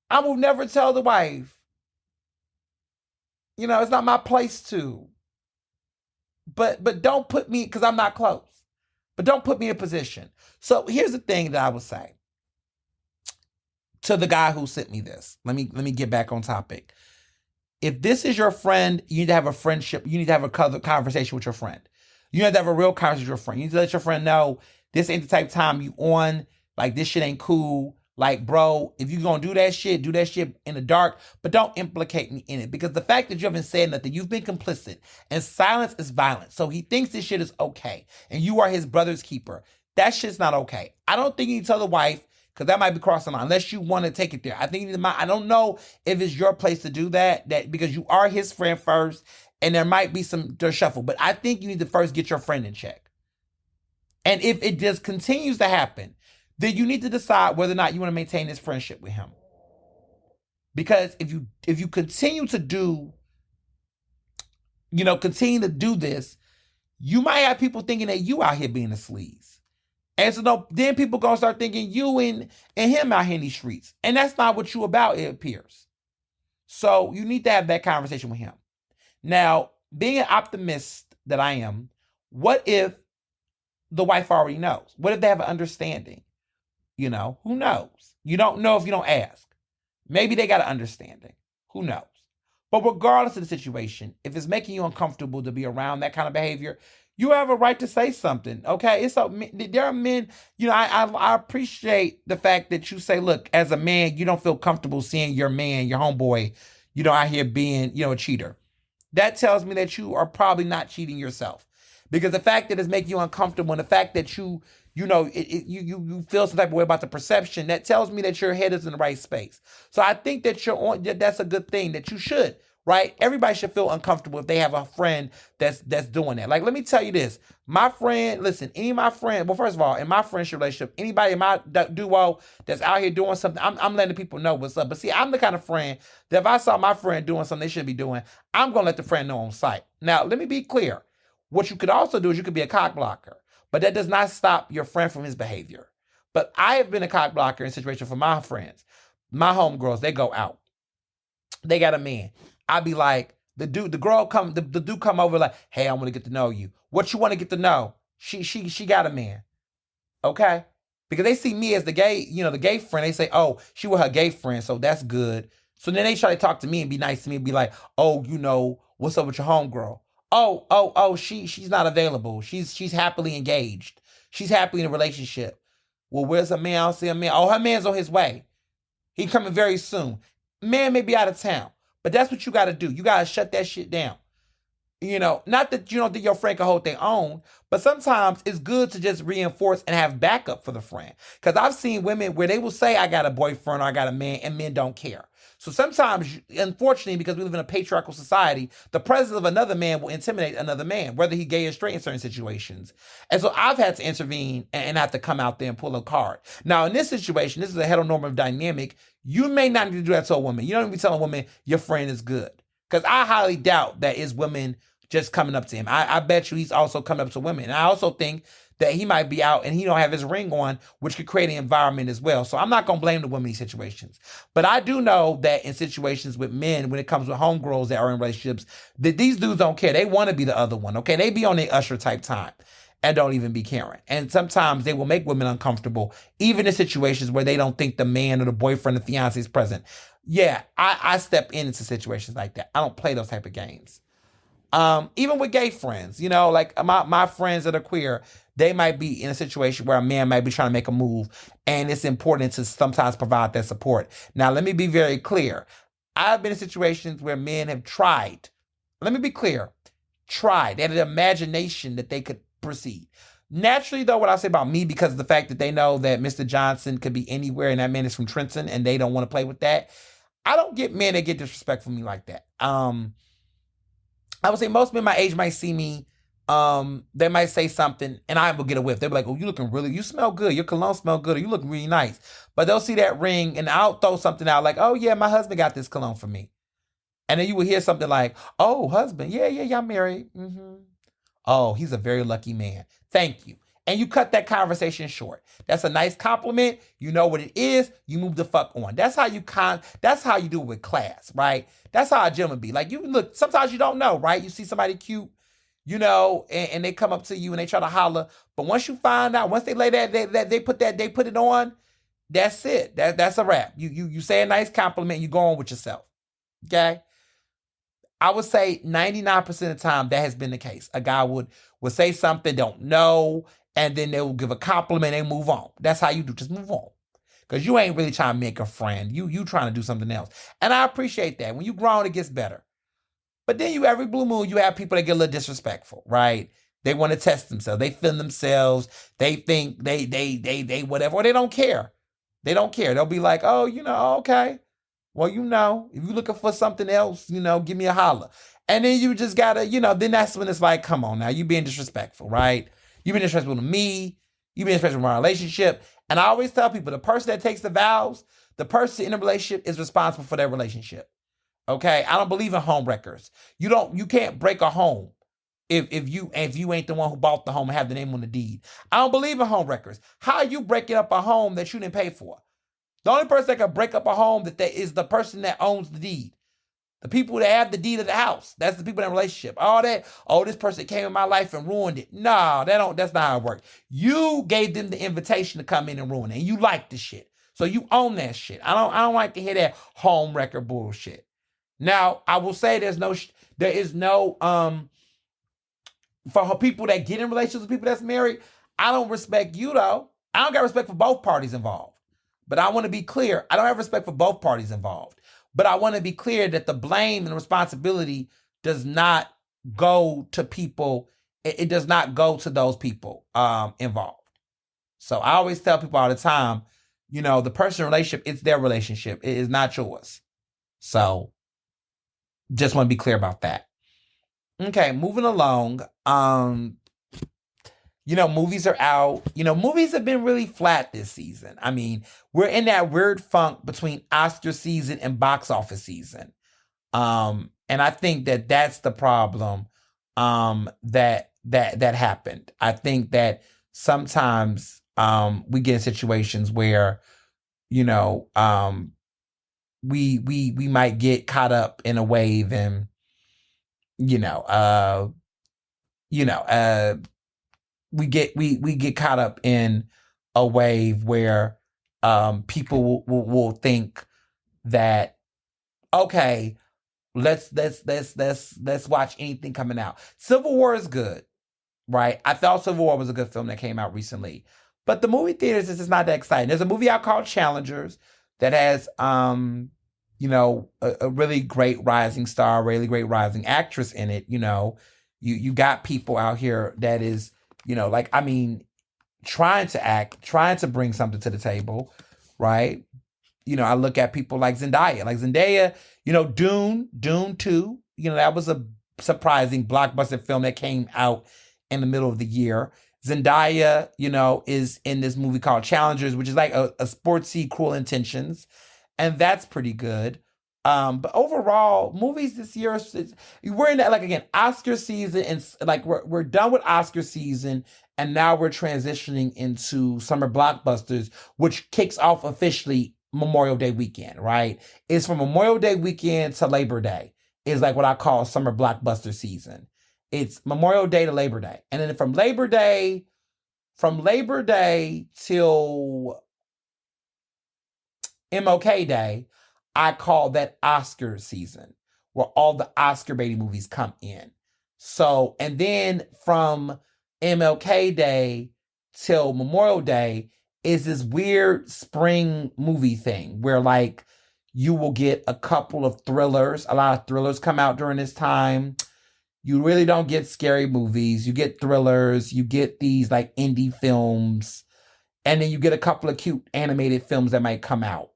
I will never tell the wife. It's not my place to. But don't put me, because I'm not close. But don't put me in a position. So here's the thing that I would say to the guy who sent me this. Let me get back on topic. If this is your friend, you need to have a friendship. You need to have a conversation with your friend. You have to have a real conversation with your friend. You need to let your friend know this ain't the type of time you on. Like, this shit ain't cool. Like, bro, if you gonna do that shit in the dark, but don't implicate me in it. Because the fact that you haven't said nothing, you've been complicit. And silence is violence. So he thinks this shit is okay. And you are his brother's keeper. That shit's not okay. I don't think you need to tell the wife, because that might be crossing the line, unless you want to take it there. I think I don't know if it's your place to do that because you are his friend first, and there might be some shuffle. But I think you need to first get your friend in check. And if it just continues to happen, then you need to decide whether or not you want to maintain this friendship with him. Because if you continue to do this, you might have people thinking that you out here being a sleaze. And so no, then people gonna start thinking you and him out here in these streets. And that's not what you about, it appears. So you need to have that conversation with him. Now, being an optimist that I am, what if the wife already knows? What if they have an understanding? Who knows? You don't know if you don't ask. Maybe they got an understanding. Who knows? But regardless of the situation, if it's making you uncomfortable to be around that kind of behavior, you have a right to say something. Okay, there are men. I appreciate the fact that you say, look, as a man, you don't feel comfortable seeing your man, your homeboy, out here being, a cheater. That tells me that you are probably not cheating yourself, because the fact that it's making you uncomfortable and the fact that you feel some type of way about the perception, that tells me that your head is in the right space. So I think that that's a good thing, that you should, right? Everybody should feel uncomfortable if they have a friend that's doing that. Like, let me tell you this. My friend, listen, any of my friends, well, first of all, in my friendship relationship, anybody in my duo that's out here doing something, I'm letting people know what's up. But see, I'm the kind of friend that if I saw my friend doing something they should be doing, I'm going to let the friend know on sight. Now, let me be clear. What you could also do is you could be a cock blocker, but that does not stop your friend from his behavior. But I have been a cock blocker in situations for my friends. My homegirls, they go out. They got a man. I'd be like, the dude come over like, hey, I want to get to know you. What you want to get to know? She got a man. Okay? Because they see me as the gay friend. They say, oh, she with her gay friend, so that's good. So then they try to talk to me and be nice to me and be like, oh, what's up with your homegirl? Oh, she's not available. She's happily engaged. She's happily in a relationship. Well, where's her man? I don't see a man. Oh, her man's on his way. He coming very soon. Man may be out of town, but that's what you got to do. You got to shut that shit down. Not that you don't think your friend can hold their own, but sometimes it's good to just reinforce and have backup for the friend. Because I've seen women where they will say, I got a boyfriend or I got a man, and men don't care. So sometimes, unfortunately, because we live in a patriarchal society, the presence of another man will intimidate another man, whether he gay or straight in certain situations. And so I've had to intervene and have to come out there and pull a card. Now, in this situation, this is a heteronormative dynamic. You may not need to do that to a woman. You don't need to tell a woman your friend is good. Because I highly doubt that is women just coming up to him. I bet you he's also coming up to women. And I also think that he might be out and he don't have his ring on, which could create an environment as well. So I'm not going to blame the women in these situations. But I do know that in situations with men, when it comes with homegirls that are in relationships, that these dudes don't care. They want to be the other one, okay? They be on their usher type time and don't even be caring. And sometimes they will make women uncomfortable, even in situations where they don't think the man or the boyfriend or fiance is present. Yeah, I step into situations like that. I don't play those type of games. Even with gay friends, like my friends that are queer, they might be in a situation where a man might be trying to make a move, and it's important to sometimes provide that support. Now, let me be very clear. I've been in situations where men have tried. Let me be clear. Tried. They had an imagination that they could proceed. Naturally, though, what I say about me, because of the fact that they know that Mr. Johnson could be anywhere and that man is from Trenton and they don't want to play with that, I don't get men that get disrespectful for me like that. I would say most men my age might see me. They might say something and I will get a whiff. They'll be like, oh, you smell good. Your cologne smell good. Or you look really nice. But they'll see that ring and I'll throw something out like, oh yeah, my husband got this cologne for me. And then you will hear something like, oh, husband. Yeah, I'm married. Mm-hmm. Oh, he's a very lucky man. Thank you. And you cut that conversation short. That's a nice compliment. You know what it is. You move the fuck on. That's how you do it with class, right? That's how a gentleman be. Like, you look, sometimes you don't know, right? You see somebody cute, and they come up to you and they try to holler. But once you find out, once they lay they put it on, that's it. That's a wrap. You say a nice compliment, you go on with yourself. Okay? I would say 99% of the time that has been the case. A guy would say something, don't know, and then they will give a compliment and move on. That's how you do. Just move on. Because you ain't really trying to make a friend. You trying to do something else. And I appreciate that. When you grown, it gets better. But then every blue moon, you have people that get a little disrespectful, right? They want to test themselves. They feel themselves. They think they whatever. Or they don't care. They don't care. They'll be like, oh, okay. Well, if you're looking for something else, give me a holler. And then you just gotta, then that's when it's like, come on now, you being disrespectful, right? You being disrespectful to me. You being disrespectful to my relationship. And I always tell people, the person that takes the vows, the person in a relationship is responsible for their relationship. Okay? I don't believe in home wreckers. You can't break a home if you ain't the one who bought the home and have the name on the deed. I don't believe in home records. How are you breaking up a home that you didn't pay for? The only person that can break up a home is the person that owns the deed. The people that have the deed of the house. That's the people in a relationship. All that, oh, this person came in my life and ruined it. No, that's not how it works. You gave them the invitation to come in and ruin it. And you like the shit. So you own that shit. I don't like to hear that home record bullshit. Now, I will say there is no for people that get in relationships with people that's married. I don't respect you though. I don't got respect for both parties involved. But I want to be clear. I don't have respect for both parties involved. But I want to be clear that the blame and responsibility does not go to people. It does not go to those people involved. So I always tell people all the time, the personal relationship, it's their relationship. It is not yours. So just want to be clear about that. Okay, moving along. Movies are out. Movies have been really flat this season. I mean, we're in that weird funk between Oscar season and box office season. And I think that that's the problem that happened. I think that sometimes we get in situations where, we might get caught up in a wave and, we get caught up in a wave where people will think that, okay, let's watch anything coming out. Civil War is good, right? I thought Civil War was a good film that came out recently, but the movie theaters is just not that exciting. There's a movie out called Challengers that has a really great rising star, really great rising actress in it. You got people out here that is, trying to act, trying to bring something to the table, right? I look at people like Zendaya, Dune 2, that was a surprising blockbuster film that came out in the middle of the year. Zendaya, is in this movie called Challengers, which is like a sportsy Cruel Intentions. And that's pretty good. But overall, movies this year, we're in that, like, again, Oscar season, and like we're done with Oscar season, and now we're transitioning into summer blockbusters, which kicks off officially Memorial Day weekend, right? It's from Memorial Day weekend to Labor Day is like what I call summer blockbuster season. It's Memorial Day to Labor Day. And then from Labor Day till MLK Day, I call that Oscar season, where all the Oscar baity movies come in. So, and then from MLK Day till Memorial Day is this weird spring movie thing where, like, you will get a couple of thrillers. A lot of thrillers come out during this time. You really don't get scary movies. You get thrillers. You get these like indie films. And then you get a couple of cute animated films that might come out.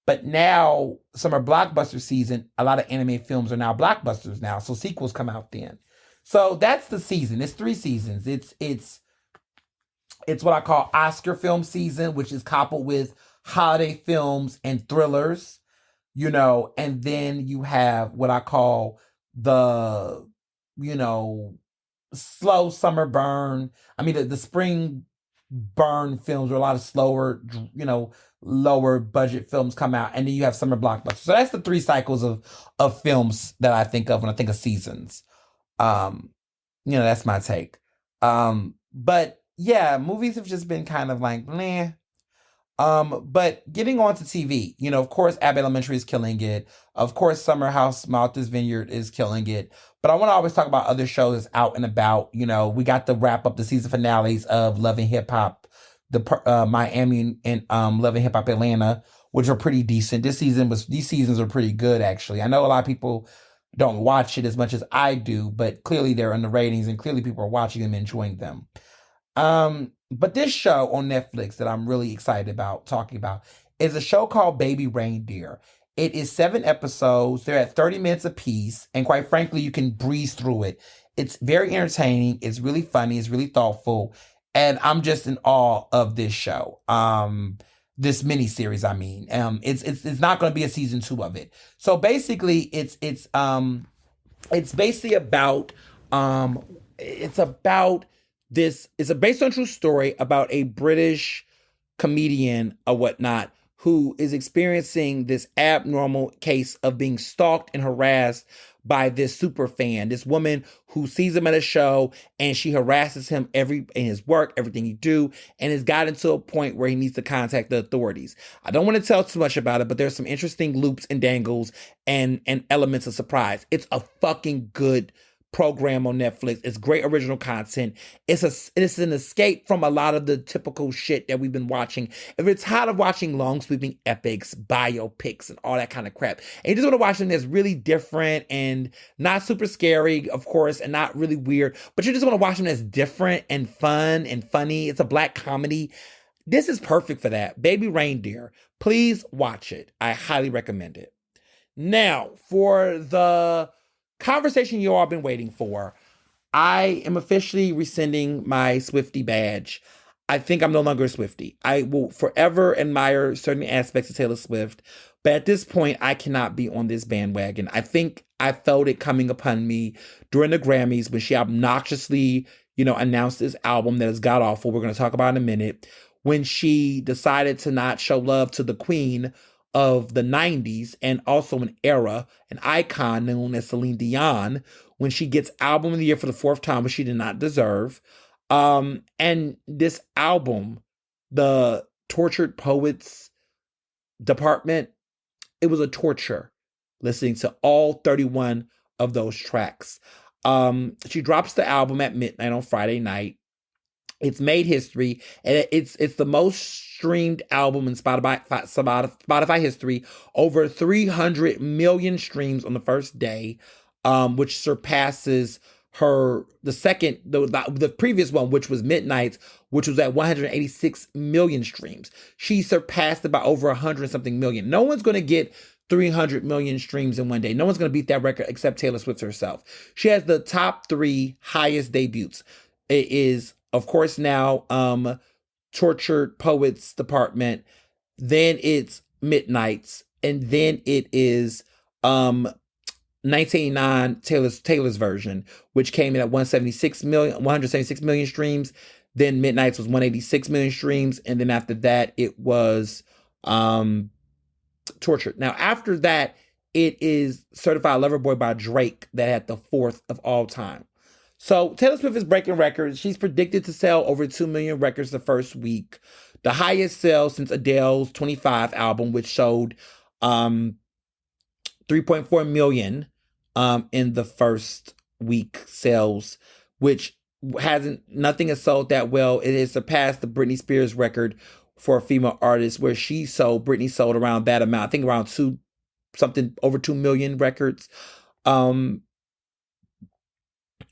But now, summer blockbuster season, a lot of anime films are now blockbusters now. So sequels come out then. So that's the season. It's 3 seasons. It's what I call Oscar film season, which is coupled with holiday films and thrillers, and then you have what I call the, slow summer burn. I mean, the spring burn films where a lot of slower, lower budget films come out, and then you have summer blockbusters. So that's the 3 cycles of films that I think of when I think of seasons. That's my take. But yeah, movies have just been kind of like, meh. But getting on to TV, of course, Abbott Elementary is killing it. Of course, Summer House, Martha's Vineyard is killing it. But I want to always talk about other shows out and about. We got to wrap up the season finales of Love and Hip Hop, the Miami and Love and Hip Hop Atlanta, which are pretty decent. These seasons are pretty good, actually. I know a lot of people don't watch it as much as I do, but clearly they're in the ratings and clearly people are watching them and enjoying them. But this show on Netflix that I'm really excited about talking about is a show called Baby Reindeer. It is 7 episodes. They're at 30 minutes apiece. And quite frankly, you can breeze through it. It's very entertaining. It's really funny. It's really thoughtful. And I'm just in awe of this show. This miniseries, I mean. It's not going to be a season 2 of it. So basically, it's basically about it's about this. It's a based on true story about a British comedian or whatnot who is experiencing this abnormal case of being stalked and harassed by this super fan, this woman who sees him at a show and she harasses him every in his work, everything he do, and has gotten to a point where he needs to contact the authorities. I don't want to tell too much about it, but there's some interesting loops and dangles and elements of surprise. It's a fucking good program on Netflix. It's great original content. It's an escape from a lot of the typical shit that we've been watching. If it's tired of watching long sweeping epics, biopics, and all that kind of crap, and you just want to watch something that's really different and not super scary, of course, and not really weird, but you just want to watch something that's different and fun and funny. It's a black comedy. This is perfect for that. Baby Reindeer. Please watch it. I highly recommend it. Now, for the conversation you all been waiting for, I am officially rescinding my Swiftie badge. I think I'm no longer a Swiftie. I will forever admire certain aspects of Taylor Swift, but at this point, I cannot be on this bandwagon. I think I felt it coming upon me during the Grammys when she obnoxiously, announced this album that is god awful. We're going to talk about in a minute. When she decided to not show love to the queen of the 90s and also an era, an icon known as Celine Dion, when she gets album of the year for the fourth time, which she did not deserve. And this album, the Tortured Poets Department, it was a torture listening to all 31 of those tracks. She drops the album at midnight on Friday night. It's made history, and it's the most streamed album in Spotify history. Over 300 million streams on the first day, which surpasses the previous one, which was Midnight's, which was at 186 million streams. She surpassed it by over 100 something million. No one's going to get 300 million streams in one day. No one's going to beat that record except Taylor Swift herself. She has the top 3 highest debuts. It is, of course, now Tortured Poets Department, then it's Midnight's, and then it is 1989 Taylor's version, which came in at 176 million streams. Then Midnight's was 186 million streams, and then after that it was Tortured. Now after that, it is Certified Lover Boy by Drake that had the 4th of all time. So Taylor Swift is breaking records. She's predicted to sell over 2 million records the first week. The highest sales since Adele's 25 album, which sold 3.4 million in the first week sales, which nothing has sold that well. It has surpassed the Britney Spears record for a female artist, where Britney sold around that amount. I think around over 2 million records.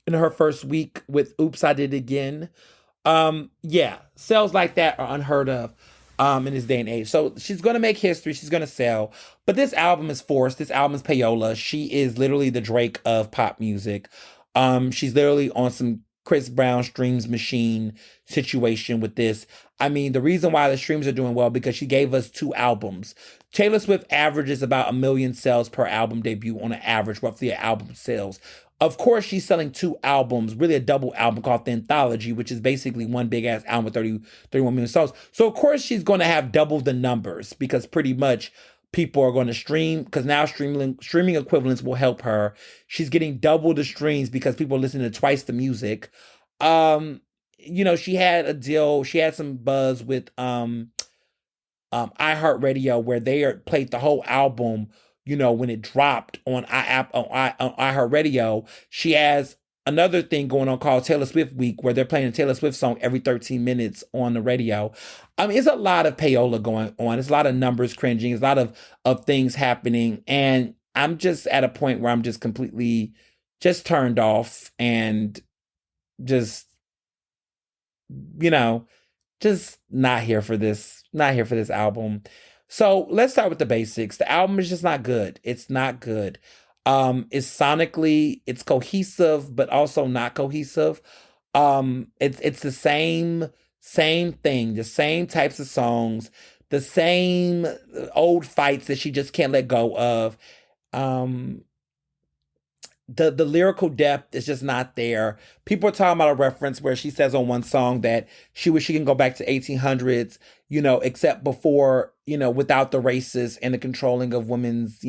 In her first week with Oops, I Did It Again. Yeah, sales like that are unheard of in this day and age. So she's going to make history. She's going to sell. But this album is forced. This album is payola. She is literally the Drake of pop music. She's literally on some Chris Brown streams machine situation with this. I mean, the reason why the streams are doing well because she gave us 2 albums. Taylor Swift averages about 1 million sales per album debut on an average, roughly an album sales. Of course, she's selling 2 albums, really a double album called The Anthology, which is basically one big ass album with 31 million sales. So of course she's going to have double the numbers because pretty much people are going to stream, because now streaming equivalents will help her. She's getting double the streams because people are listening to twice the music. She had a deal. She had some buzz with iHeartRadio where they played the whole album. When it dropped on iHeartRadio. She has another thing going on called Taylor Swift Week, where they're playing a Taylor Swift song every 13 minutes on the radio. I mean, it's a lot of payola going on. It's a lot of numbers cringing. It's a lot of things happening. And I'm just at a point where I'm just completely just turned off and just, just not here for this album. So let's start with the basics. The album is just not good. It's not good. It's sonically, it's cohesive, but also not cohesive. It's the same thing, the same types of songs, the same old fights that she just can't let go of. the lyrical depth is just not there. People are talking about a reference where she says on one song that she wish she can go back to 1800s, except before, without the races and the controlling of women's,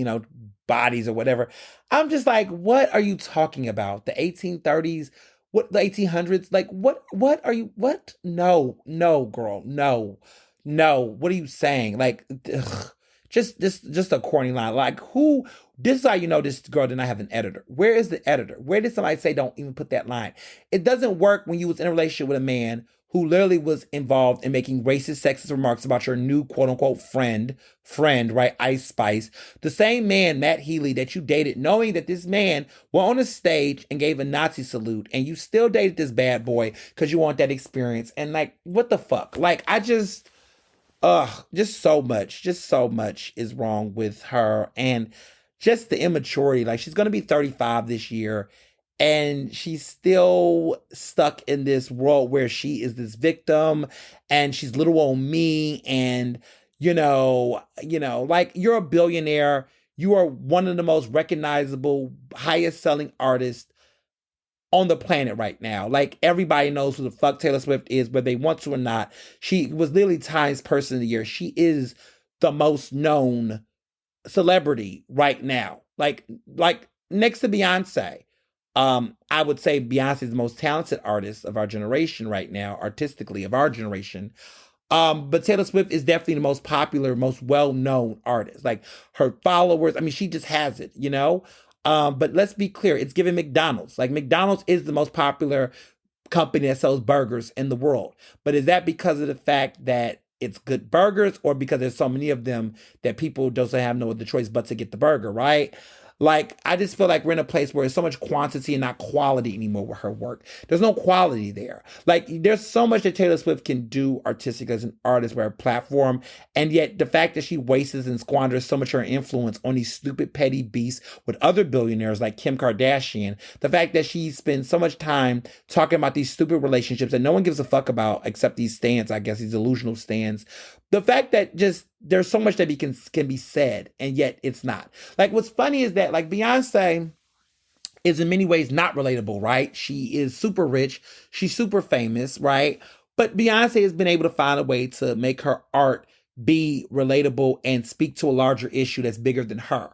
bodies or whatever. I'm just like, what are you talking about? The 1830s, what the 1800s? Like what are you what? No, no, girl, no. No. What are you saying? Like ugh, just a corny line. Like who this is how you know this girl did not have an editor. Where is the editor? Where did somebody say don't even put that line? It doesn't work when you was in a relationship with a man who literally was involved in making racist, sexist remarks about your new quote unquote friend, right? Ice Spice. The same man, Matt Healy, that you dated, knowing that this man went on a stage and gave a Nazi salute, and you still dated this bad boy because you want that experience. And like, what the fuck? Like, just so much is wrong with her, and just the immaturity. Like she's gonna be 35 this year, and she's still stuck in this world where she is this victim, and she's little old me, and like you're a billionaire, you are one of the most recognizable, highest selling artists on the planet right now. Like everybody knows who the fuck Taylor Swift is, whether they want to or not. She was literally Times Person of the Year. She is the most known celebrity right now. Like next to Beyonce. I would say Beyonce is the most talented artist of our generation right now, artistically of our generation. But Taylor Swift is definitely the most popular, most well-known artist. Like her followers, I mean, she just has it. But let's be clear, it's given McDonald's. Like McDonald's is the most popular company that sells burgers in the world. But is that because of the fact that it's good burgers, or because there's so many of them that people don't have no other choice but to get the burger, right? Like, I just feel like we're in a place where there's so much quantity and not quality anymore with her work. There's no quality there. Like, there's so much that Taylor Swift can do artistic as an artist with her platform. And yet, the fact that she wastes and squanders so much of her influence on these stupid, petty beasts with other billionaires like Kim Kardashian, the fact that she spends so much time talking about these stupid relationships that no one gives a fuck about except these stands, I guess, these delusional stands. The fact that just there's so much that can be said, and yet it's not. Like what's funny is that like Beyonce is in many ways not relatable, right? She is super rich, she's super famous, right? But Beyonce has been able to find a way to make her art be relatable and speak to a larger issue that's bigger than her.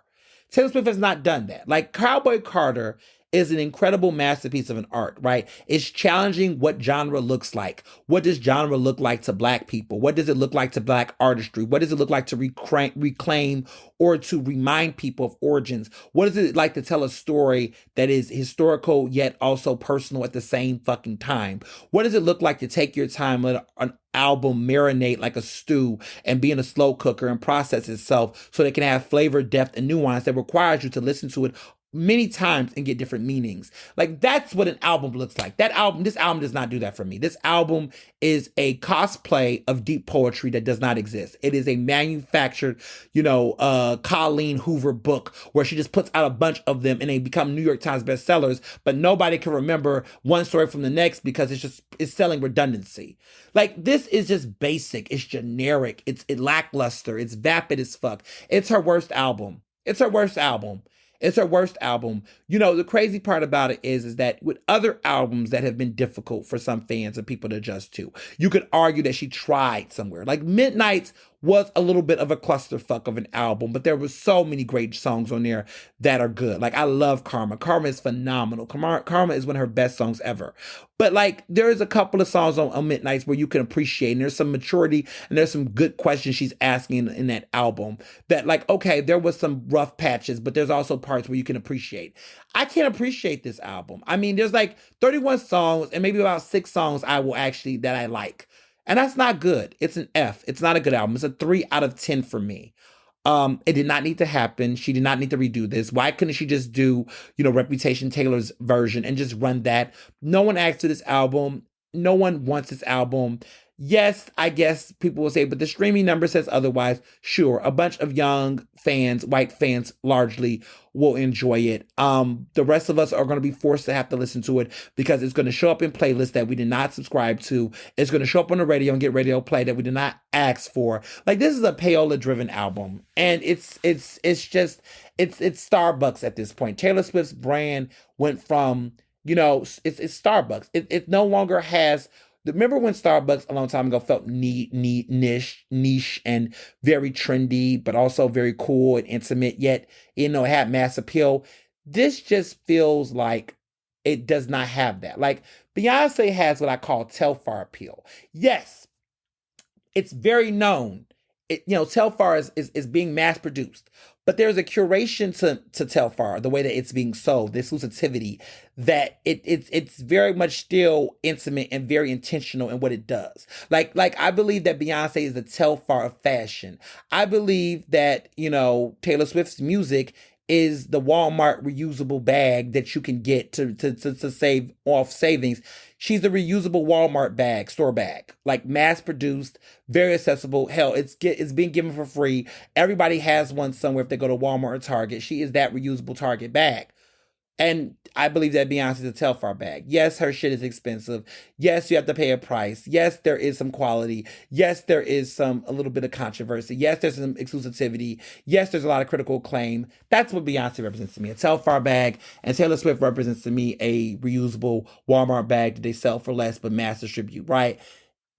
Taylor Swift has not done that. Like Cowboy Carter is an incredible masterpiece of an art, right? It's challenging what genre looks like. What does genre look like to Black people? What does it look like to Black artistry? What does it look like to reclaim or to remind people of origins? What is it like to tell a story that is historical yet also personal at the same fucking time? What does it look like to take your time, let an album marinate like a stew and be in a slow cooker and process itself so that it can have flavor, depth, and nuance that requires you to listen to it many times and get different meanings. Like that's what an album looks like. This album does not do that for me. This album is a cosplay of deep poetry that does not exist. It is a manufactured, Colleen Hoover book where she just puts out a bunch of them and they become New York Times bestsellers, but nobody can remember one story from the next because it's selling redundancy. Like this is just basic. It's generic. It's lackluster. It's vapid as fuck. It's her worst album. It's her worst album. It's her worst album. The crazy part about it is that with other albums that have been difficult for some fans and people to adjust to, you could argue that she tried somewhere. Like Midnight's was a little bit of a clusterfuck of an album, but there were so many great songs on there that are good. Like I love Karma. Karma is phenomenal. Karma is one of her best songs ever. But like there is a couple of songs on Midnight's where you can appreciate, and there's some maturity and there's some good questions she's asking in that album that like, okay, there was some rough patches, but there's also parts where you can appreciate. I can't appreciate this album. I mean, there's like 31 songs and maybe about 6 songs that I like. And that's not good. It's an F. It's not a good album. It's a 3 out of 10 for me. It did not need to happen. She did not need to redo this. Why couldn't she just do, Reputation Taylor's version and just run that? No one asked for this album. No one wants this album. Yes, I guess people will say, but the streaming number says otherwise. Sure, a bunch of young fans, white fans largely, will enjoy it. The rest of us are going to be forced to have to listen to it because it's going to show up in playlists that we did not subscribe to. It's going to show up on the radio and get radio play that we did not ask for. Like this is a payola driven album, and it's Starbucks at this point. Taylor Swift's brand went from it's Starbucks. It no longer has. Remember when Starbucks a long time ago felt niche and very trendy, but also very cool and intimate, yet, it had mass appeal. This just feels like it does not have that. Like Beyonce has what I call Telfar appeal. Yes, it's very known. Telfar is being mass produced, but there's a curation to Telfar, the way that it's being sold, the exclusivity, that it's very much still intimate and very intentional in what it does. Like I believe that Beyonce is the Telfar of fashion. I believe that Taylor Swift's music is the Walmart reusable bag that you can get to save off savings. She's a reusable Walmart bag, store bag, like mass produced, very accessible. Hell, it's being given for free. Everybody has one somewhere if they go to Walmart or Target. She is that reusable Target bag. And I believe that Beyonce's a Telfar bag. Yes, her shit is expensive. Yes, you have to pay a price. Yes, there is some quality. Yes, there is a little bit of controversy. Yes, there's some exclusivity. Yes, there's a lot of critical acclaim. That's what Beyonce represents to me, a Telfar bag. And Taylor Swift represents to me a reusable Walmart bag that they sell for less but mass distribute, right?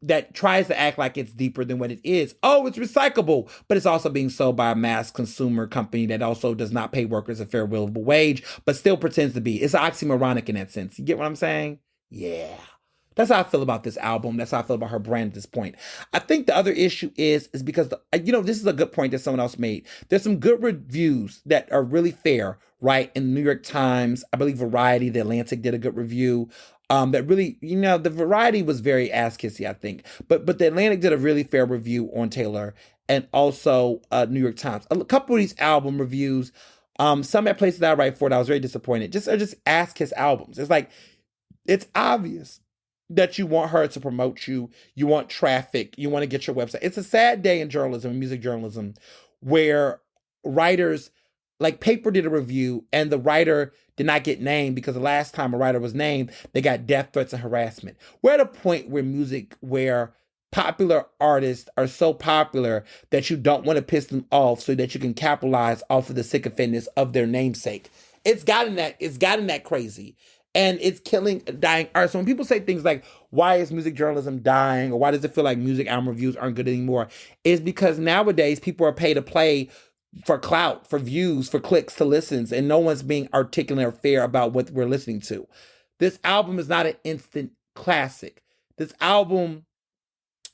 That tries to act like it's deeper than what it is. Oh, it's recyclable, but it's also being sold by a mass consumer company that also does not pay workers a fair livable wage, but still pretends to be. It's oxymoronic in that sense. You get what I'm saying? Yeah. That's how I feel about this album. That's how I feel about her brand at this point. I think the other issue is because this is a good point that someone else made. There's some good reviews that are really fair, right? In the New York Times, I believe Variety, The Atlantic did a good review. That really, the Variety was very ass kissy, I think, but the Atlantic did a really fair review on Taylor, and also New York Times. A couple of these album reviews, some at places that I write for that I was very disappointed. Just ass kiss albums. It's like it's obvious that you want her to promote you. You want traffic. You want to get your website. It's a sad day in journalism, music journalism, where writers, like Paper did a review and the writer did not get named because the last time a writer was named, they got death threats and harassment. We're at a point where popular artists are so popular that you don't want to piss them off so that you can capitalize off of the sycophantness of their namesake. It's gotten that crazy. And it's killing dying art. So when people say things like, why is music journalism dying? Or why does it feel like music album reviews aren't good anymore? Is because nowadays people are paid to play for clout, for views, for clicks to listens, and no one's being articulate or fair about what we're listening to. This album is not an instant classic. This album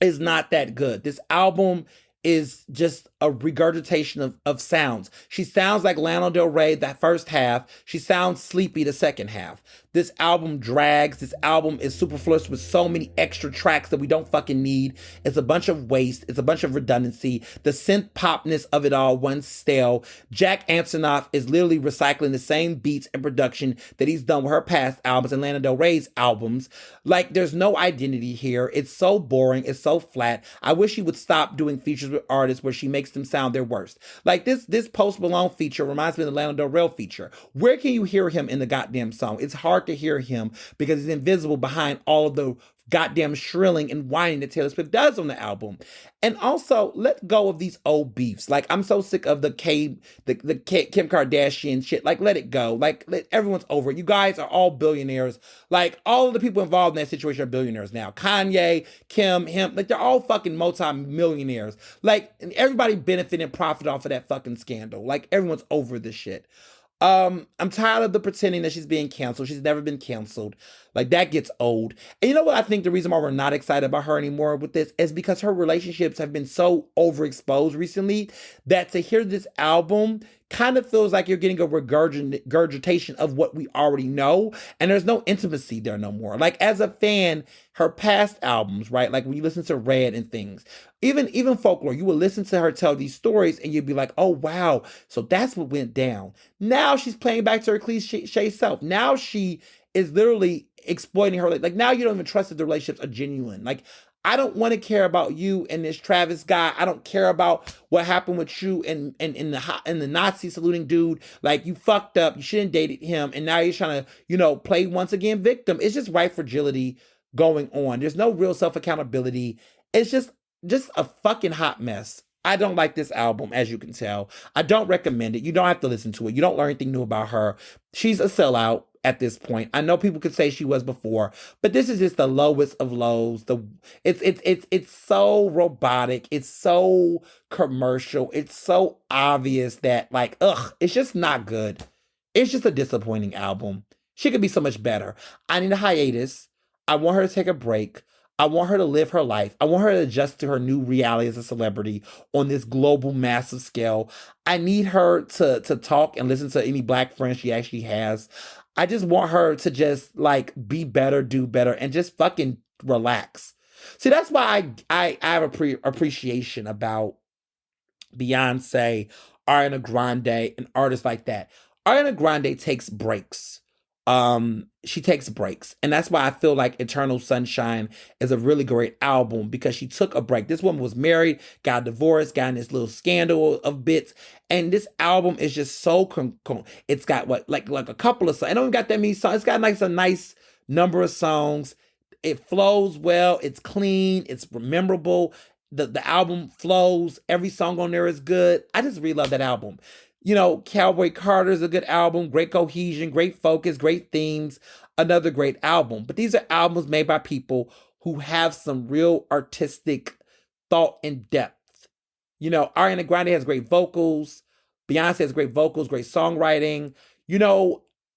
is not that good. This album is just a regurgitation of sounds. She sounds like Lana Del Rey that first half. She sounds sleepy the second half. This album drags. This album is superfluous with so many extra tracks that we don't fucking need. It's a bunch of waste. It's a bunch of redundancy. The synth popness of it all runs stale. Jack Antonoff is literally recycling the same beats and production that he's done with her past albums and Lana Del Rey's albums. Like, there's no identity here. It's so boring. It's so flat. I wish he would stop doing features with artists where she makes them sound their worst. Like this Post Malone feature reminds me of the Lana Del Rey feature. Where can you hear him in the goddamn song? It's hard to hear him because he's invisible behind all of the goddamn shrilling and whining that Taylor Swift does on the album. And also, let go of these old beefs. Like, I'm so sick of the Kim Kardashian shit. Like, let it go. Like, everyone's over it. You guys are all billionaires. Like, all of the people involved in that situation are billionaires now. Kanye, Kim, him, like, they're all fucking multi-millionaires. Like, and everybody benefit and profit off of that fucking scandal. Like, everyone's over this shit. I'm tired of the pretending that she's being canceled. She's never been canceled. Like, that gets old. And you know what? I think the reason why we're not excited about her anymore with this is because her relationships have been so overexposed recently that to hear this album kind of feels like you're getting a regurgitation of what we already know. And there's no intimacy there no more. Like, as a fan, her past albums, right? Like when you listen to Red and things, even Folklore, you would listen to her tell these stories and you'd be like, oh, wow. So that's what went down. Now she's playing back to her cliche self. Now she is literally exploiting her. Like, now you don't even trust that the relationships are genuine. Like, I don't want to care about you and this Travis guy. I don't care about what happened with you and the Nazi saluting dude. Like, you fucked up. You shouldn't dated him, and now you're trying to, play once again victim. It's just white fragility going on. There's no real self accountability. It's just a fucking hot mess. I don't like this album, as you can tell. I don't recommend it. You don't have to listen to it. You don't learn anything new about her. She's a sellout at this point. I know people could say she was before, but this is just the lowest of lows. It's so robotic. It's so commercial. It's so obvious that, like, it's just not good. It's just a disappointing album. She could be so much better. I need a hiatus. I want her to take a break. I want her to live her life. I want her to adjust to her new reality as a celebrity on this global, massive scale. I need her to talk and listen to any black friends she actually has. I just want her to just, like, be better, do better, and just fucking relax. See, that's why I have appreciation about Beyonce, Ariana Grande, and artists like that. Ariana Grande takes breaks. She takes breaks, and that's why I feel like Eternal Sunshine is a really great album, because she took a break. This woman was married, got divorced, got in this little scandal of bits, and this album is just so it's got like a couple of songs. I don't even got that many songs. It's got like a nice number of songs. It flows well. It's clean. It's memorable. The album flows. Every song on there is good. I just really love that album. Cowboy Carter is a good album, great cohesion, great focus, great themes, another great album. But these are albums made by people who have some real artistic thought and depth. Ariana Grande has great vocals. Beyonce has great vocals, great songwriting.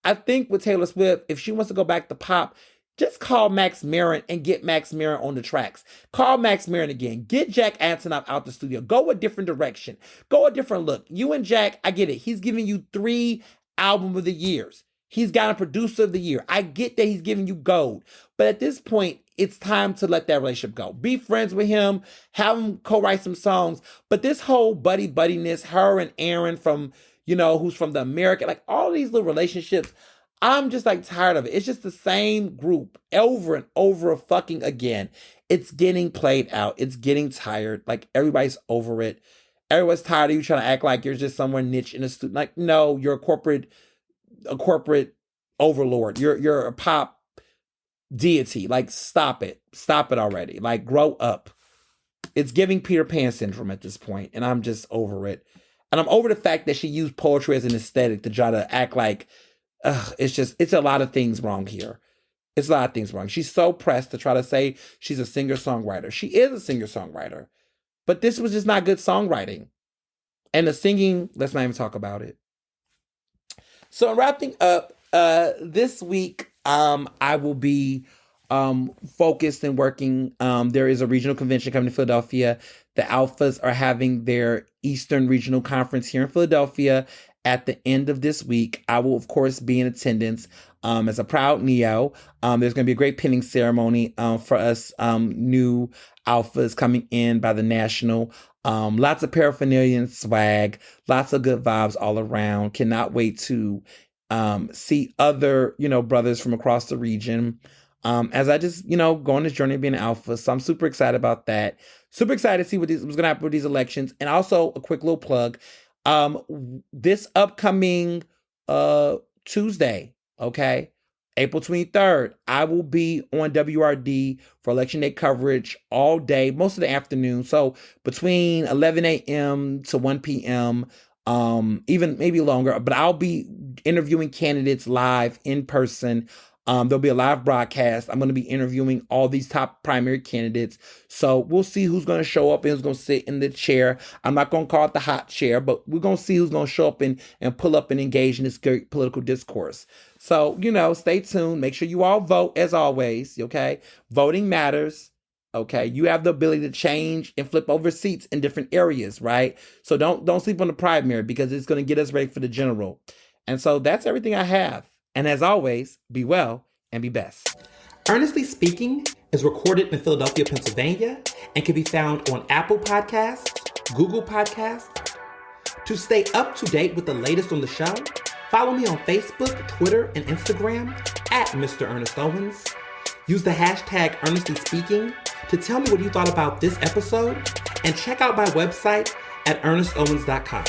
I think with Taylor Swift, if she wants to go back to pop, just call Max Marin and get Max Marin on the tracks. Call Max Marin again. Get Jack Antonoff out the studio. Go a different direction. Go a different look. You and Jack, I get it. He's giving you 3 album of the years. He's got a producer of the year. I get that he's giving you gold. But at this point, it's time to let that relationship go. Be friends with him. Have him co-write some songs. But this whole buddiness, her and Aaron from, who's from the American, like all these little relationships, I'm just like tired of it. It's just the same group over and over fucking again. It's getting played out. It's getting tired. Like, everybody's over it. Everyone's tired of you trying to act like you're just somewhere niche in a studio. Like, no, you're a corporate overlord. You're a pop deity. Like, stop it. Stop it already. Like, grow up. It's giving Peter Pan syndrome at this point, and I'm just over it. And I'm over the fact that she used poetry as an aesthetic to try to act like, it's a lot of things wrong here. It's a lot of things wrong. She's so pressed to try to say she's a singer-songwriter. She is a singer-songwriter. But this was just not good songwriting. And the singing, let's not even talk about it. So wrapping up, this week, I will be focused and working. There is a regional convention coming to Philadelphia. The Alphas are having their Eastern Regional Conference here in Philadelphia at the end of this week. I will, of course, be in attendance as a proud Neo. There's going to be a great pinning ceremony for us new Alphas coming in by the National. Lots of paraphernalia and swag. Lots of good vibes all around. Cannot wait to see other, brothers from across the region. As I just, go on this journey of being an alpha. So I'm super excited about that. Super excited to see what's going to happen with these elections. And also a quick little plug. This upcoming Tuesday, okay, April 23rd, I will be on WRD for Election Day coverage all day, most of the afternoon. So between 11 a.m. to 1 p.m., even maybe longer, but I'll be interviewing candidates live in person. There'll be a live broadcast. I'm going to be interviewing all these top primary candidates. So we'll see who's going to show up and who's going to sit in the chair. I'm not going to call it the hot chair, but we're going to see who's going to show up and pull up and engage in this great political discourse. So, stay tuned. Make sure you all vote as always. Okay. Voting matters. Okay. You have the ability to change and flip over seats in different areas, right? So don't sleep on the primary, because it's going to get us ready for the general. And so that's everything I have. And as always, be well and be best. Ernestly Speaking is recorded in Philadelphia, Pennsylvania, and can be found on Apple Podcasts, Google Podcasts. To stay up to date with the latest on the show, follow me on Facebook, Twitter, and Instagram at Mr. Ernest Owens. Use the hashtag Ernestly Speaking to tell me what you thought about this episode and check out my website at ernestowens.com.